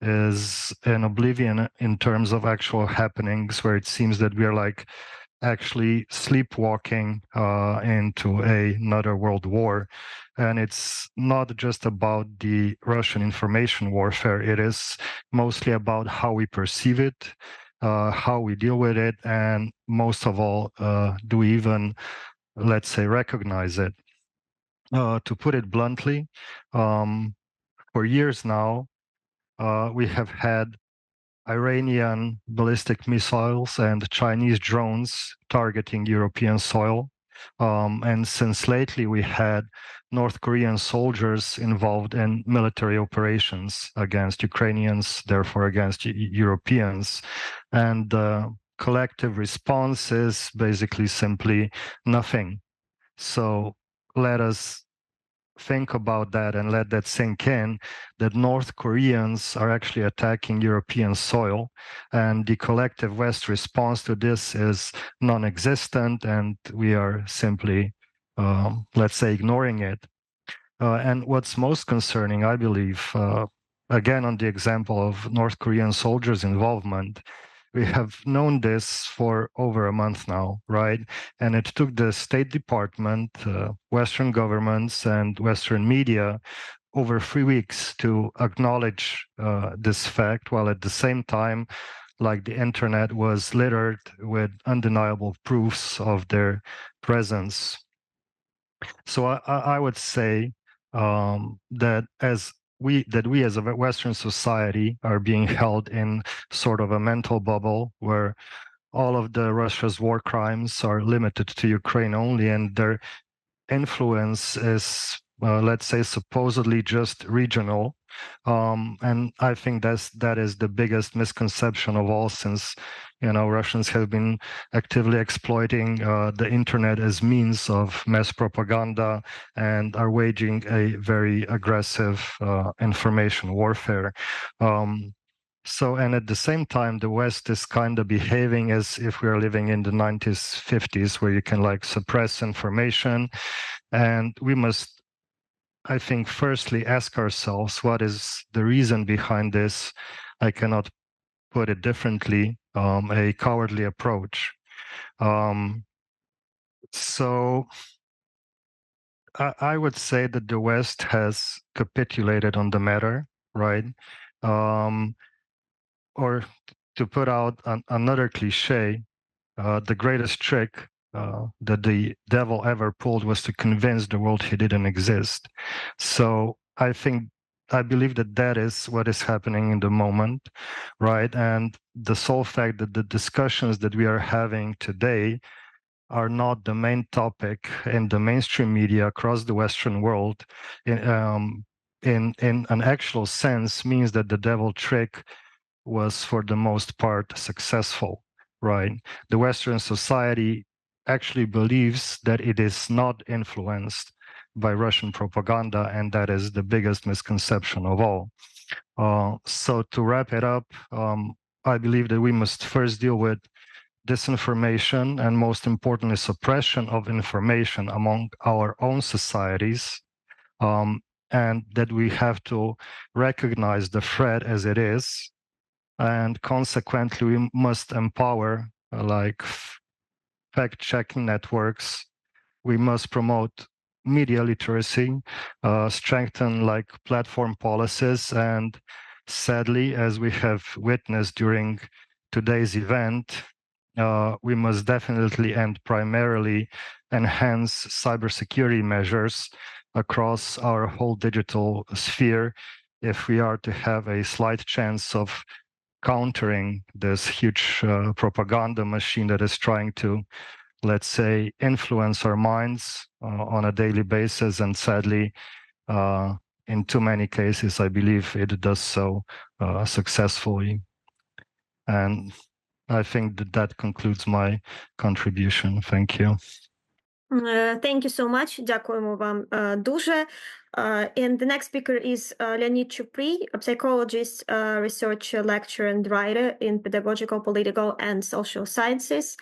is in oblivion in terms of actual happenings, where it seems that we are like actually sleepwalking into another world war. And it's not just about the Russian information warfare. It is mostly about how we perceive it, how we deal with it, and most of all, do we even, let's say, recognize it. To put it bluntly, for years now, we have had Iranian ballistic missiles and Chinese drones targeting European soil. And since lately, we had North Korean soldiers involved in military operations against Ukrainians, therefore against Europeans. And the collective response is basically simply nothing. So let us think about that and let that sink in, that North Koreans are actually attacking European soil, and the collective West response to this is non-existent, and we are simply, let's say, ignoring it. And what's most concerning, I believe, again, on the example of North Korean soldiers' involvement, we have known this for over a month now, right? And it took the State Department, Western governments, and Western media over 3 weeks to acknowledge this fact, while at the same time, like, the internet was littered with undeniable proofs of their presence. So I would say that we as a Western society are being held in sort of a mental bubble where all of the Russia's war crimes are limited to Ukraine only, and their influence is, let's say, supposedly just regional. And I think that is the biggest misconception of all, since Russians have been actively exploiting the internet as means of mass propaganda and are waging a very aggressive information warfare. So, and at the same time, the West is kind of behaving as if we are living in the 90s, 50s, where you can like suppress information. And we must, I think, firstly ask ourselves, what is the reason behind this? I cannot put it differently, a cowardly approach. So I would say that the West has capitulated on the matter, right? Or to put out another cliche, the greatest trick that the devil ever pulled was to convince the world he didn't exist. So I believe that that is what is happening in the moment, right? And the sole fact that the discussions that we are having today are not the main topic in the mainstream media across the Western world, in an actual sense, means that the devil trick was for the most part successful, right? The Western society actually believes that it is not influenced by Russian propaganda, and that is the biggest misconception of all. So to wrap it up, I believe that we must first deal with disinformation and, most importantly, suppression of information among our own societies, and that we have to recognize the threat as it is, and consequently we must empower fact-checking networks. We must promote media literacy, strengthen platform policies, and sadly, as we have witnessed during today's event, we must definitely and primarily enhance cybersecurity measures across our whole digital sphere if we are to have a slight chance of countering this huge propaganda machine that is trying to, let's say, influence our minds on a daily basis. And sadly, in too many cases, I believe it does so successfully. And I think that that concludes my contribution. Thank you. Thank you so much. Дякуємо вам дуже. And the next speaker is Leonid Chupri, a psychologist, researcher, lecturer, and writer in pedagogical, political, and social sciences,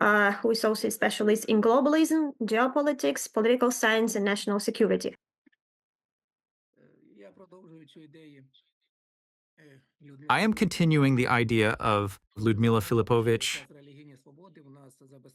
who is also a specialist in globalism, geopolitics, political science, and national security. I am continuing the idea of Lyudmila Filipovich,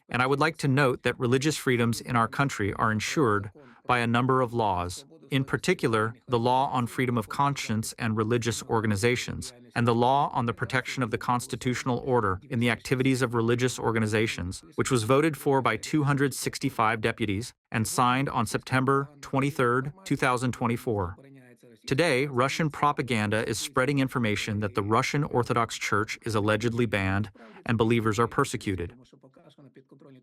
and I would like to note that religious freedoms in our country are ensured by a number of laws, in particular, the law on freedom of conscience and religious organizations, and the law on the protection of the constitutional order in the activities of religious organizations, which was voted for by 265 deputies and signed on September 23, 2024. Today, Russian propaganda is spreading information that the Russian Orthodox Church is allegedly banned and believers are persecuted.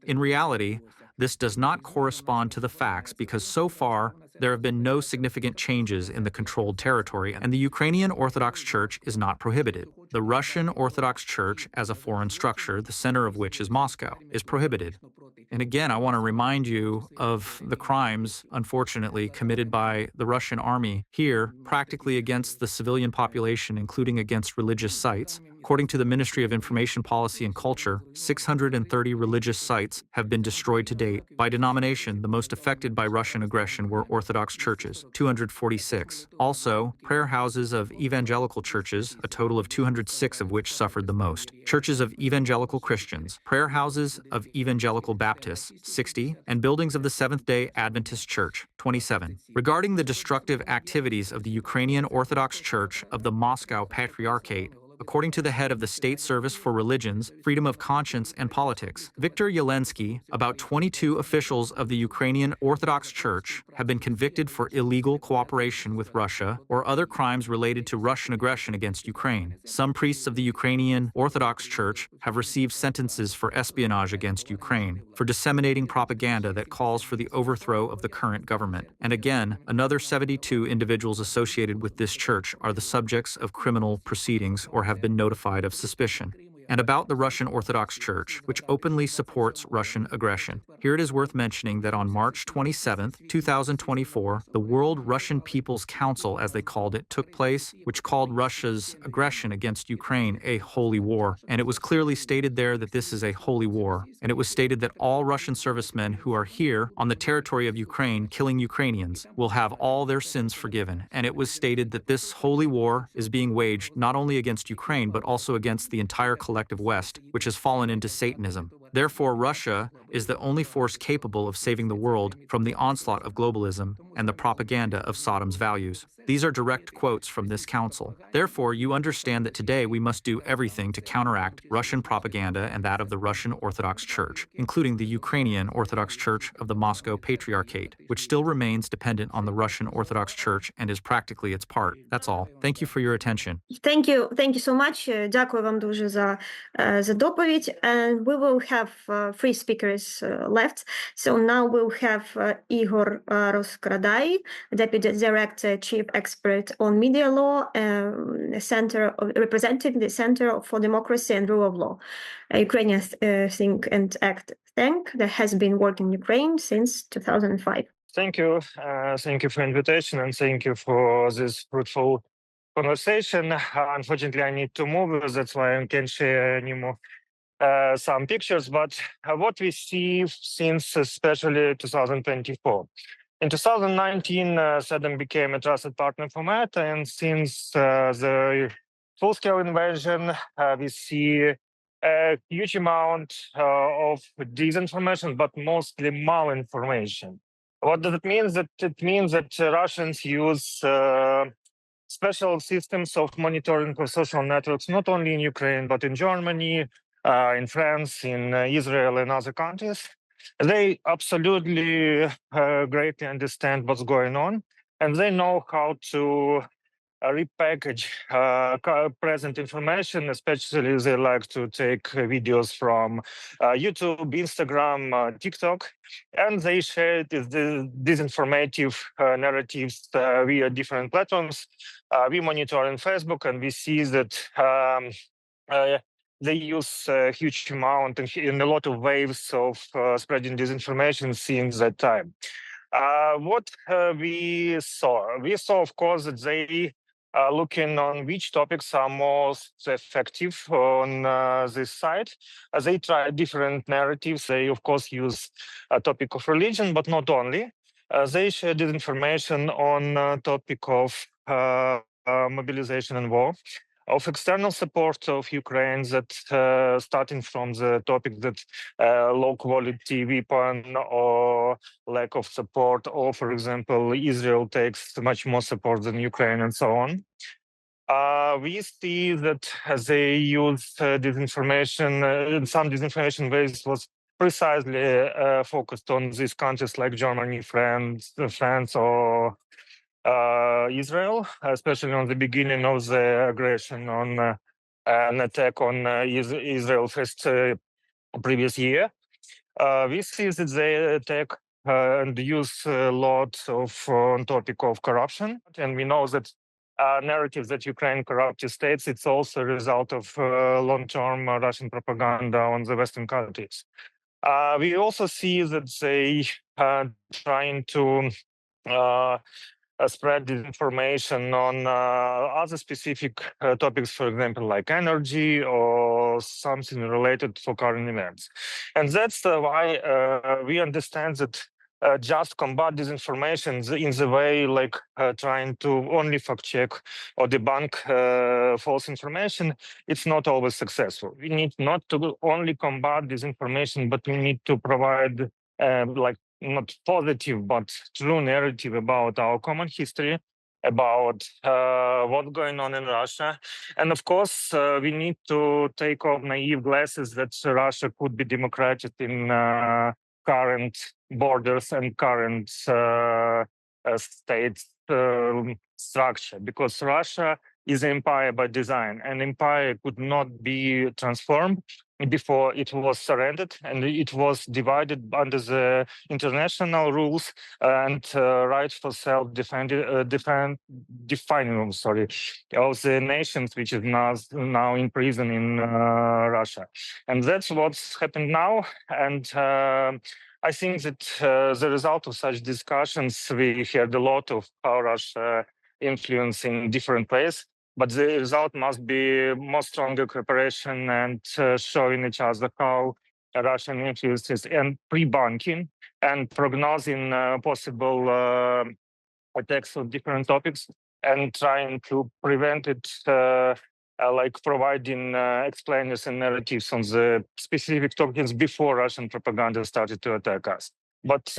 In reality, this does not correspond to the facts because so far there have been no significant changes in the controlled territory, and the Ukrainian Orthodox Church is not prohibited. The Russian Orthodox Church, as a foreign structure, the center of which is Moscow, is prohibited. And again, I want to remind you of the crimes, unfortunately, committed by the Russian army here, practically against the civilian population, including against religious sites. According to the Ministry of Information Policy and Culture, 630 religious sites have been destroyed to date. By denomination, the most affected by Russian aggression were Orthodox churches, 246. Also, prayer houses of evangelical churches, a total of 206 of which suffered the most. Churches of evangelical Christians, prayer houses of evangelical Baptists, 60, and buildings of the Seventh-day Adventist Church, 27. Regarding the destructive activities of the Ukrainian Orthodox Church of the Moscow Patriarchate, according to the head of the State Service for Religions, Freedom of Conscience and Politics, Viktor Yelensky, about 22 officials of the Ukrainian Orthodox Church have been convicted for illegal cooperation with Russia or other crimes related to Russian aggression against Ukraine. Some priests of the Ukrainian Orthodox Church have received sentences for espionage against Ukraine, for disseminating propaganda that calls for the overthrow of the current government. And again, another 72 individuals associated with this church are the subjects of criminal proceedings or have been notified of suspicion. and about the Russian Orthodox Church, which openly supports Russian aggression. Here it is worth mentioning that on March 27, 2024, the World Russian People's Council, as they called it, took place, which called Russia's aggression against Ukraine a holy war. And it was clearly stated there that this is a holy war. And it was stated that all Russian servicemen who are here on the territory of Ukraine killing Ukrainians will have all their sins forgiven. And it was stated that this holy war is being waged not only against Ukraine, but also against the entire collective West, which has fallen into Satanism. Therefore, Russia is the only force capable of saving the world from the onslaught of globalism and the propaganda of Saddam's values. These are direct quotes from this council. Therefore, you understand that today we must do everything to counteract Russian propaganda and that of the Russian Orthodox Church, including the Ukrainian Orthodox Church of the Moscow Patriarchate, which still remains dependent on the Russian Orthodox Church and is practically its part. That's all. Thank you for your attention. Thank you so much. Дякую вам дуже за доповідь. And we will have three speakers left. So now we'll have Igor Roskradai, Deputy Director, Chief Expert on Media Law, representing the Center for Democracy and Rule of Law, a Ukrainian think and act tank that has been working in Ukraine since 2005. Thank you. Thank you for invitation and thank you for this fruitful conversation. Unfortunately, I need to move. That's why I can't share anymore some pictures. But what we see since especially 2024. In 2019, Saddam became a trusted partner for Meta, and since the full-scale invasion, we see a huge amount of disinformation, but mostly malinformation. What does it mean? It means that Russians use special systems of monitoring for social networks, not only in Ukraine, but in Germany, in France, in Israel, and other countries. They absolutely greatly understand what's going on, and they know how to repackage present information. Especially, they like to take videos from YouTube, Instagram, TikTok, and they share the disinformative narratives via different platforms. We monitor on Facebook, and we see that they use a huge amount and in a lot of waves of spreading disinformation since that time. What we saw, of course, that they are looking on which topics are most effective on this side. They try different narratives. They, of course, use a topic of religion, but not only. They share disinformation on topic of mobilization and war, of external support of Ukraine, that starting from the topic that low quality weapon or lack of support, or for example, Israel takes much more support than Ukraine and so on. We see that they use disinformation, some disinformation ways was precisely focused on these countries like Germany, France, or Israel, especially on the beginning of the aggression on an attack on Israel first previous year. We see that they attack and use a lot of on topic of corruption, and we know that narrative that Ukraine corrupted states, it's also a result of long-term Russian propaganda on the Western countries. We also see that they trying to spread disinformation on other specific topics, for example, like energy or something related to current events. And that's why we understand that just combat disinformation in the way like trying to only fact check or debunk false information, it's not always successful. We need not to only combat disinformation, but we need to provide like not positive, but true narrative about our common history, about what's going on in Russia. And of course, we need to take off naive glasses that Russia could be democratic in current borders and current state structure, because Russia is empire by design, and empire could not be transformed before it was surrendered, and it was divided under the international rules and right for defining, sorry, of the nations, which is now in prison in Russia, and that's what's happened now. And I think that the result of such discussions, we heard a lot of how Russia influencing different ways, but the result must be more stronger cooperation and showing each other how Russian influences and pre-banking and prognosing possible attacks on different topics and trying to prevent it, like providing explainers and narratives on the specific topics before Russian propaganda started to attack us. But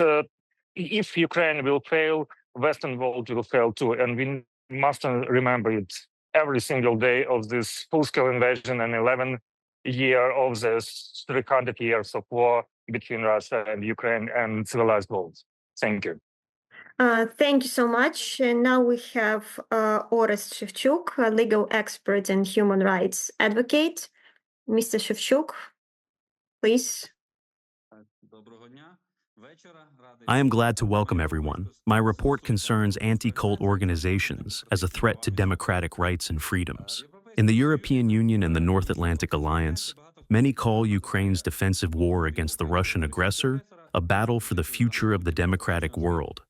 if Ukraine will fail, Western world will fail too, and we must remember it every single day of this full-scale invasion and 11 year of this 300 years of war between Russia and Ukraine and civilized world. Thank you. Thank you so much. And now we have Orest Shevchuk, a legal expert and human rights advocate. Mr. Shevchuk, please. I am glad to welcome everyone. My report concerns anti-cult organizations as a threat to democratic rights and freedoms. In the European Union and the North Atlantic Alliance, many call Ukraine's defensive war against the Russian aggressor a battle for the future of the democratic world.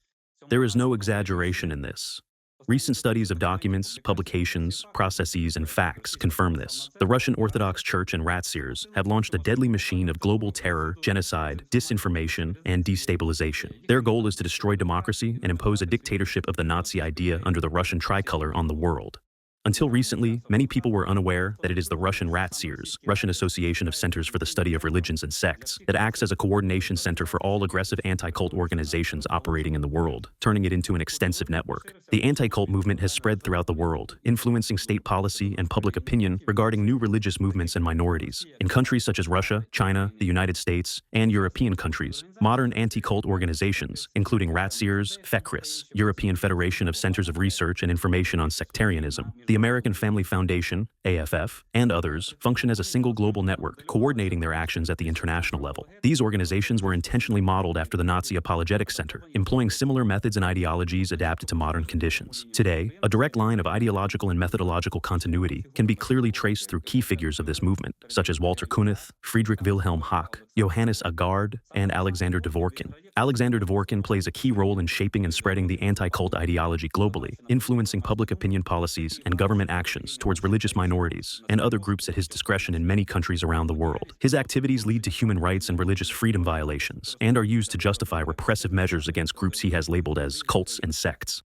There is no exaggeration in this. Recent studies of documents, publications, processes, and facts confirm this. The Russian Orthodox Church and Ratseers have launched a deadly machine of global terror, genocide, disinformation, and destabilization. Their goal is to destroy democracy and impose a dictatorship of the Nazi idea under the Russian tricolor on the world. Until recently, many people were unaware that it is the Russian Ratseers, Russian Association of Centers for the Study of Religions and Sects, that acts as a coordination center for all aggressive anti-cult organizations operating in the world, turning it into an extensive network. The anti-cult movement has spread throughout the world, influencing state policy and public opinion regarding new religious movements and minorities. In countries such as Russia, China, the United States, and European countries, modern anti-cult organizations, including Ratseers, FECRIS, European Federation of Centers of Research and Information on Sectarianism, the American Family Foundation, AFF, and others function as a single global network, coordinating their actions at the international level. These organizations were intentionally modeled after the Nazi Apologetics Center, employing similar methods and ideologies adapted to modern conditions. Today, a direct line of ideological and methodological continuity can be clearly traced through key figures of this movement, such as Walter Kunneth, Friedrich Wilhelm Hack, Johannes Agard, and Alexander Dvorkin. Alexander Dvorkin plays a key role in shaping and spreading the anti-cult ideology globally, influencing public opinion policies and government actions towards religious minorities and other groups at his discretion in many countries around the world. His activities lead to human rights and religious freedom violations and are used to justify repressive measures against groups he has labeled as cults and sects.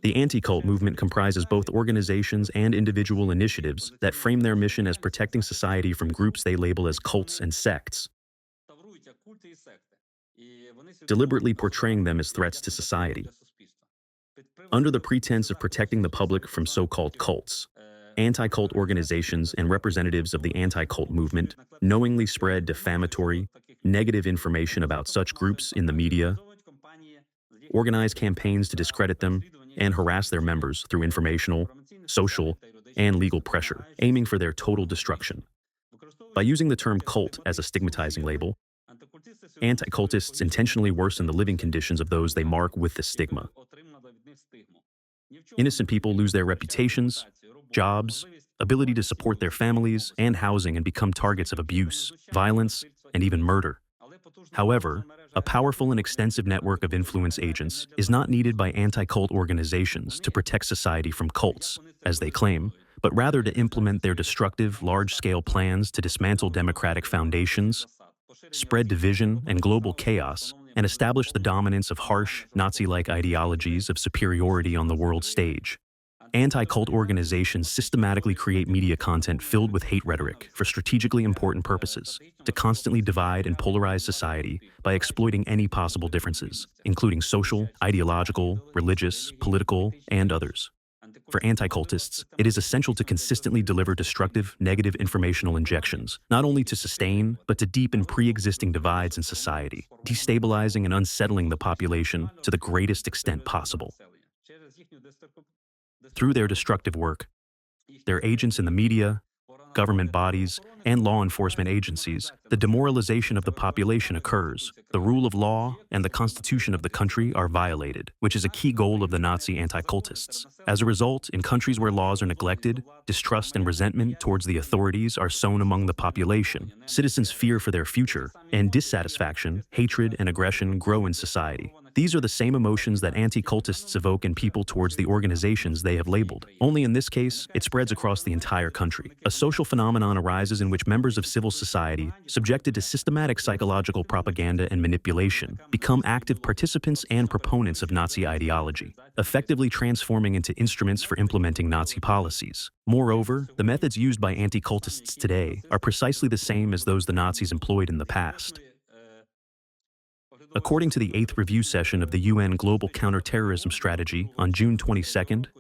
The anti-cult movement comprises both organizations and individual initiatives that frame their mission as protecting society from groups they label as cults and sects, deliberately portraying them as threats to society. Under the pretense of protecting the public from so-called cults, anti-cult organizations and representatives of the anti-cult movement knowingly spread defamatory, negative information about such groups in the media, organize campaigns to discredit them, and harass their members through informational, social, and legal pressure, aiming for their total destruction. By using the term cult as a stigmatizing label, anti-cultists intentionally worsen the living conditions of those they mark with the stigma. Innocent people lose their reputations, jobs, ability to support their families, and housing, and become targets of abuse, violence, and even murder. However, a powerful and extensive network of influence agents is not needed by anti-cult organizations to protect society from cults, as they claim, but rather to implement their destructive, large-scale plans to dismantle democratic foundations, spread division and global chaos, and establish the dominance of harsh, Nazi-like ideologies of superiority on the world stage. Anti-cult organizations systematically create media content filled with hate rhetoric for strategically important purposes, to constantly divide and polarize society by exploiting any possible differences, including social, ideological, religious, political, and others. For anti-cultists, it is essential to consistently deliver destructive, negative informational injections, not only to sustain, but to deepen pre-existing divides in society, destabilizing and unsettling the population to the greatest extent possible. Through their destructive work, their agents in the media, government bodies, and law enforcement agencies, the demoralization of the population occurs. The rule of law and the constitution of the country are violated, which is a key goal of the Nazi anti-cultists. As a result, in countries where laws are neglected, distrust and resentment towards the authorities are sown among the population. Citizens fear for their future, and dissatisfaction, hatred, and aggression grow in society. These are the same emotions that anti-cultists evoke in people towards the organizations they have labeled. Only in this case, it spreads across the entire country. A social phenomenon arises in which members of civil society, subjected to systematic psychological propaganda and manipulation, become active participants and proponents of Nazi ideology, effectively transforming into instruments for implementing Nazi policies. Moreover, the methods used by anti-cultists today are precisely the same as those the Nazis employed in the past. According to the 8th review session of the UN Global Counterterrorism Strategy on June 22,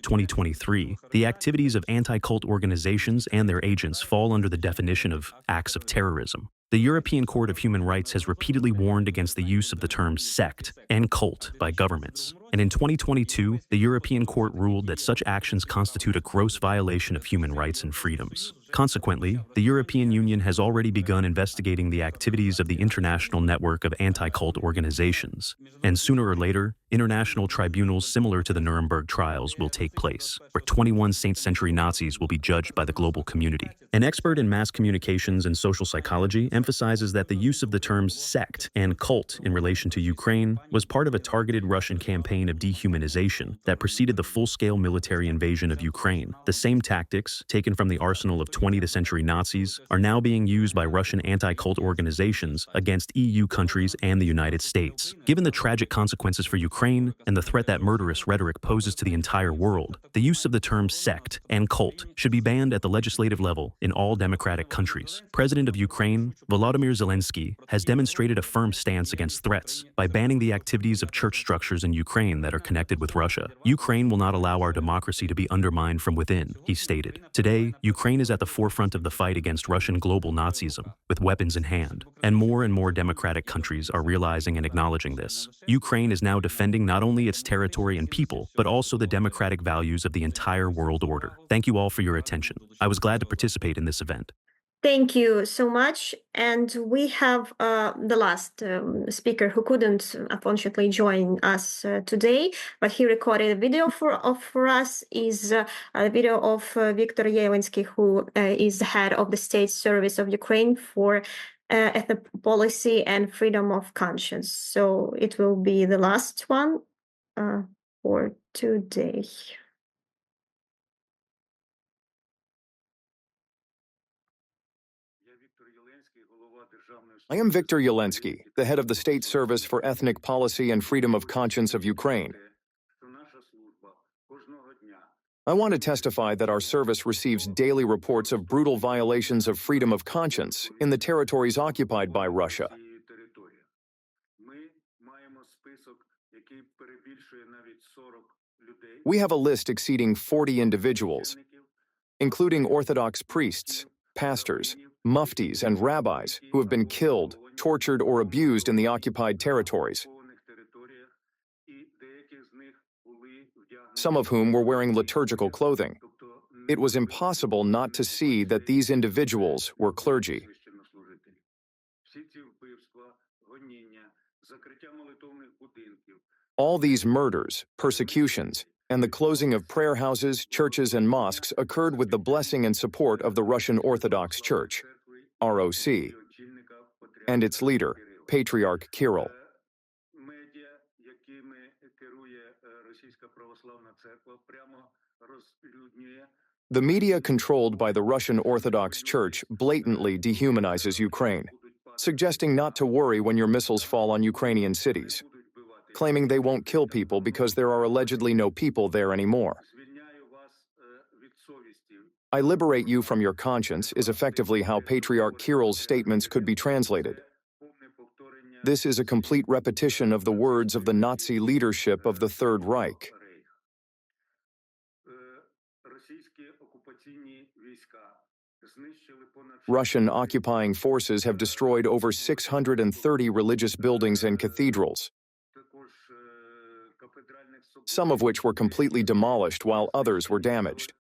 2023, the activities of anti-cult organizations and their agents fall under the definition of acts of terrorism. The European Court of Human Rights has repeatedly warned against the use of the terms sect and cult by governments. And in 2022, the European Court ruled that such actions constitute a gross violation of human rights and freedoms. Consequently, the European Union has already begun investigating the activities of the international network of anti-cult organizations. And sooner or later, international tribunals similar to the Nuremberg trials will take place, where 21 century Nazis will be judged by the global community. An expert in mass communications and social psychology emphasizes that the use of the terms sect and cult in relation to Ukraine was part of a targeted Russian campaign of dehumanization that preceded the full-scale military invasion of Ukraine. The same tactics, taken from the arsenal of 20th century Nazis, are now being used by Russian anti-cult organizations against EU countries and the United States. Given the tragic consequences for Ukraine and the threat that murderous rhetoric poses to the entire world, the use of the terms sect and cult should be banned at the legislative level in all democratic countries. President of Ukraine, Volodymyr Zelensky, has demonstrated a firm stance against threats by banning the activities of church structures in Ukraine that are connected with Russia. Ukraine will not allow our democracy to be undermined from within, he stated. Today, Ukraine is at the forefront of the fight against Russian global Nazism, with weapons in hand. And more democratic countries are realizing and acknowledging this. Ukraine is now defending not only its territory and people, but also the democratic values of the entire world order. Thank you all for your attention. I was glad to participate in this event. Thank you so much. And we have the last speaker who couldn't unfortunately join us today, but he recorded a video for us. Is a video of Viktor Yelensky, who is the head of the State Service of Ukraine for ethnic policy and freedom of conscience. So it will be the last one for today. I am Viktor Yelensky, the head of the State Service for Ethnic Policy and Freedom of Conscience of Ukraine. I want to testify that our service receives daily reports of brutal violations of freedom of conscience in the territories occupied by Russia. We have a list exceeding 40 individuals, including Orthodox priests, pastors, muftis, and rabbis who have been killed, tortured, or abused in the occupied territories, some of whom were wearing liturgical clothing. It was impossible not to see that these individuals were clergy. All these murders, persecutions, and the closing of prayer houses, churches, and mosques occurred with the blessing and support of the Russian Orthodox Church, ROC, and its leader, Patriarch Kirill. The media controlled by the Russian Orthodox Church blatantly dehumanizes Ukraine, suggesting not to worry when your missiles fall on Ukrainian cities, claiming they won't kill people because there are allegedly no people there anymore. I liberate you from your conscience is effectively how Patriarch Kirill's statements could be translated. This is a complete repetition of the words of the Nazi leadership of the Third Reich. Russian occupying forces have destroyed over 630 religious buildings and cathedrals, some of which were completely demolished while others were damaged.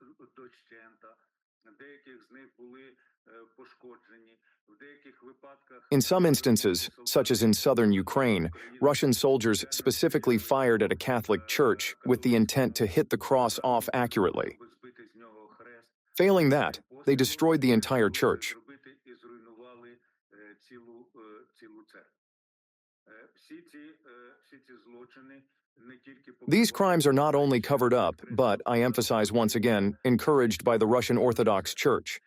In some instances, such as in southern Ukraine, Russian soldiers specifically fired at a Catholic church with the intent to hit the cross off accurately. Failing that, they destroyed the entire church. These crimes are not only covered up, but, I emphasize once again, encouraged by the Russian Orthodox Church.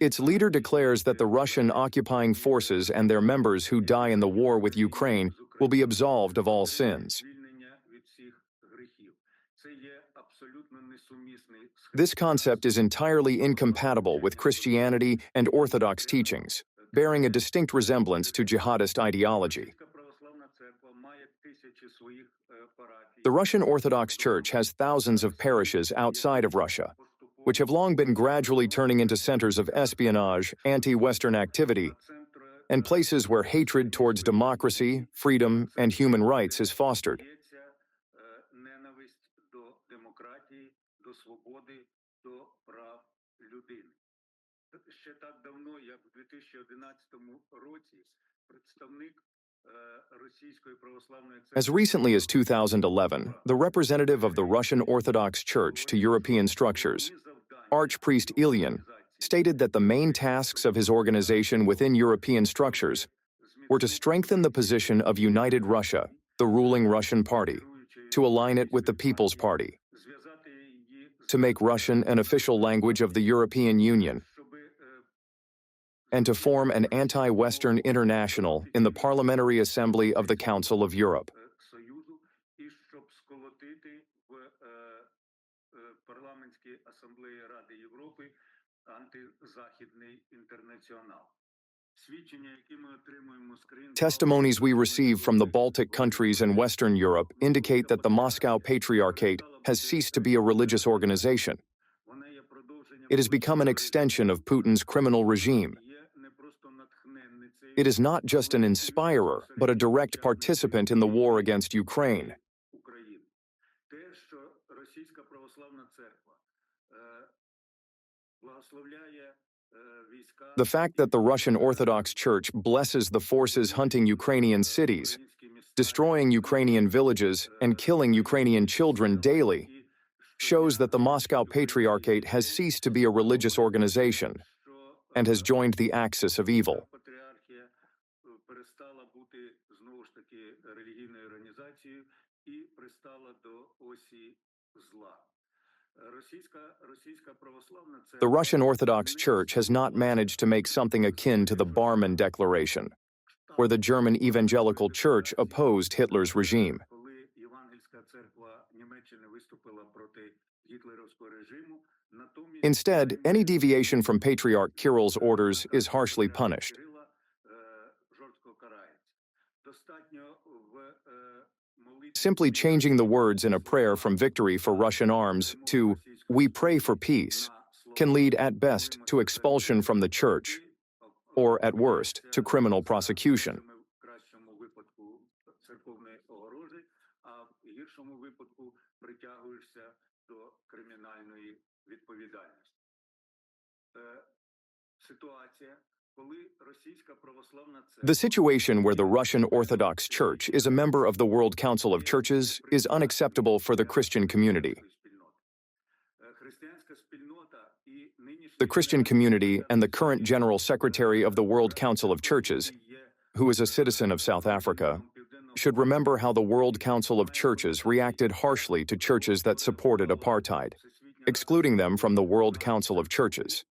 Its leader declares that the Russian occupying forces and their members who die in the war with Ukraine will be absolved of all sins. This concept is entirely incompatible with Christianity and Orthodox teachings, bearing a distinct resemblance to jihadist ideology. The Russian Orthodox Church has thousands of parishes outside of Russia, which have long been gradually turning into centers of espionage, anti-Western activity, and places where hatred towards democracy, freedom, and human rights is fostered. As recently as 2011, the representative of the Russian Orthodox Church to European structures, Archpriest Ilyin, stated that the main tasks of his organization within European structures were to strengthen the position of United Russia, the ruling Russian party, to align it with the People's Party, to make Russian an official language of the European Union, and to form an anti-Western international in the Parliamentary Assembly of the Council of Europe. Testimonies we receive from the Baltic countries and Western Europe indicate that the Moscow Patriarchate has ceased to be a religious organization. It has become an extension of Putin's criminal regime. It is not just an inspirer, but a direct participant in the war against Ukraine. The fact that the Russian Orthodox Church blesses the forces hunting Ukrainian cities, destroying Ukrainian villages, and killing Ukrainian children daily, shows that the Moscow Patriarchate has ceased to be a religious organization and has joined the axis of evil. The Russian Orthodox Church has not managed to make something akin to the Barmen Declaration, where the German Evangelical Church opposed Hitler's regime. Instead, any deviation from Patriarch Kirill's orders is harshly punished. Simply changing the words in a prayer from Victory for Russian Arms to We Pray for Peace can lead at best to expulsion from the church, or at worst, to criminal prosecution. The situation where the Russian Orthodox Church is a member of the World Council of Churches is unacceptable for the Christian community. The Christian community and the current General Secretary of the World Council of Churches, who is a citizen of South Africa, should remember how the World Council of Churches reacted harshly to churches that supported apartheid, excluding them from the World Council of Churches.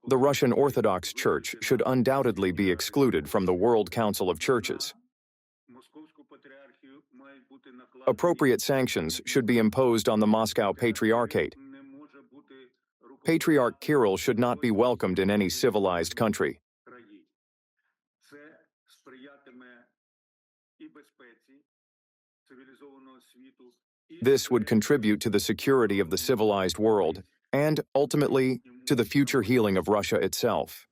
The Russian Orthodox Church should undoubtedly be excluded from the World Council of Churches. Appropriate sanctions should be imposed on the Moscow Patriarchate. Patriarch Kirill should not be welcomed in any civilized country. This would contribute to the security of the civilized world and, ultimately, to the future healing of Russia itself.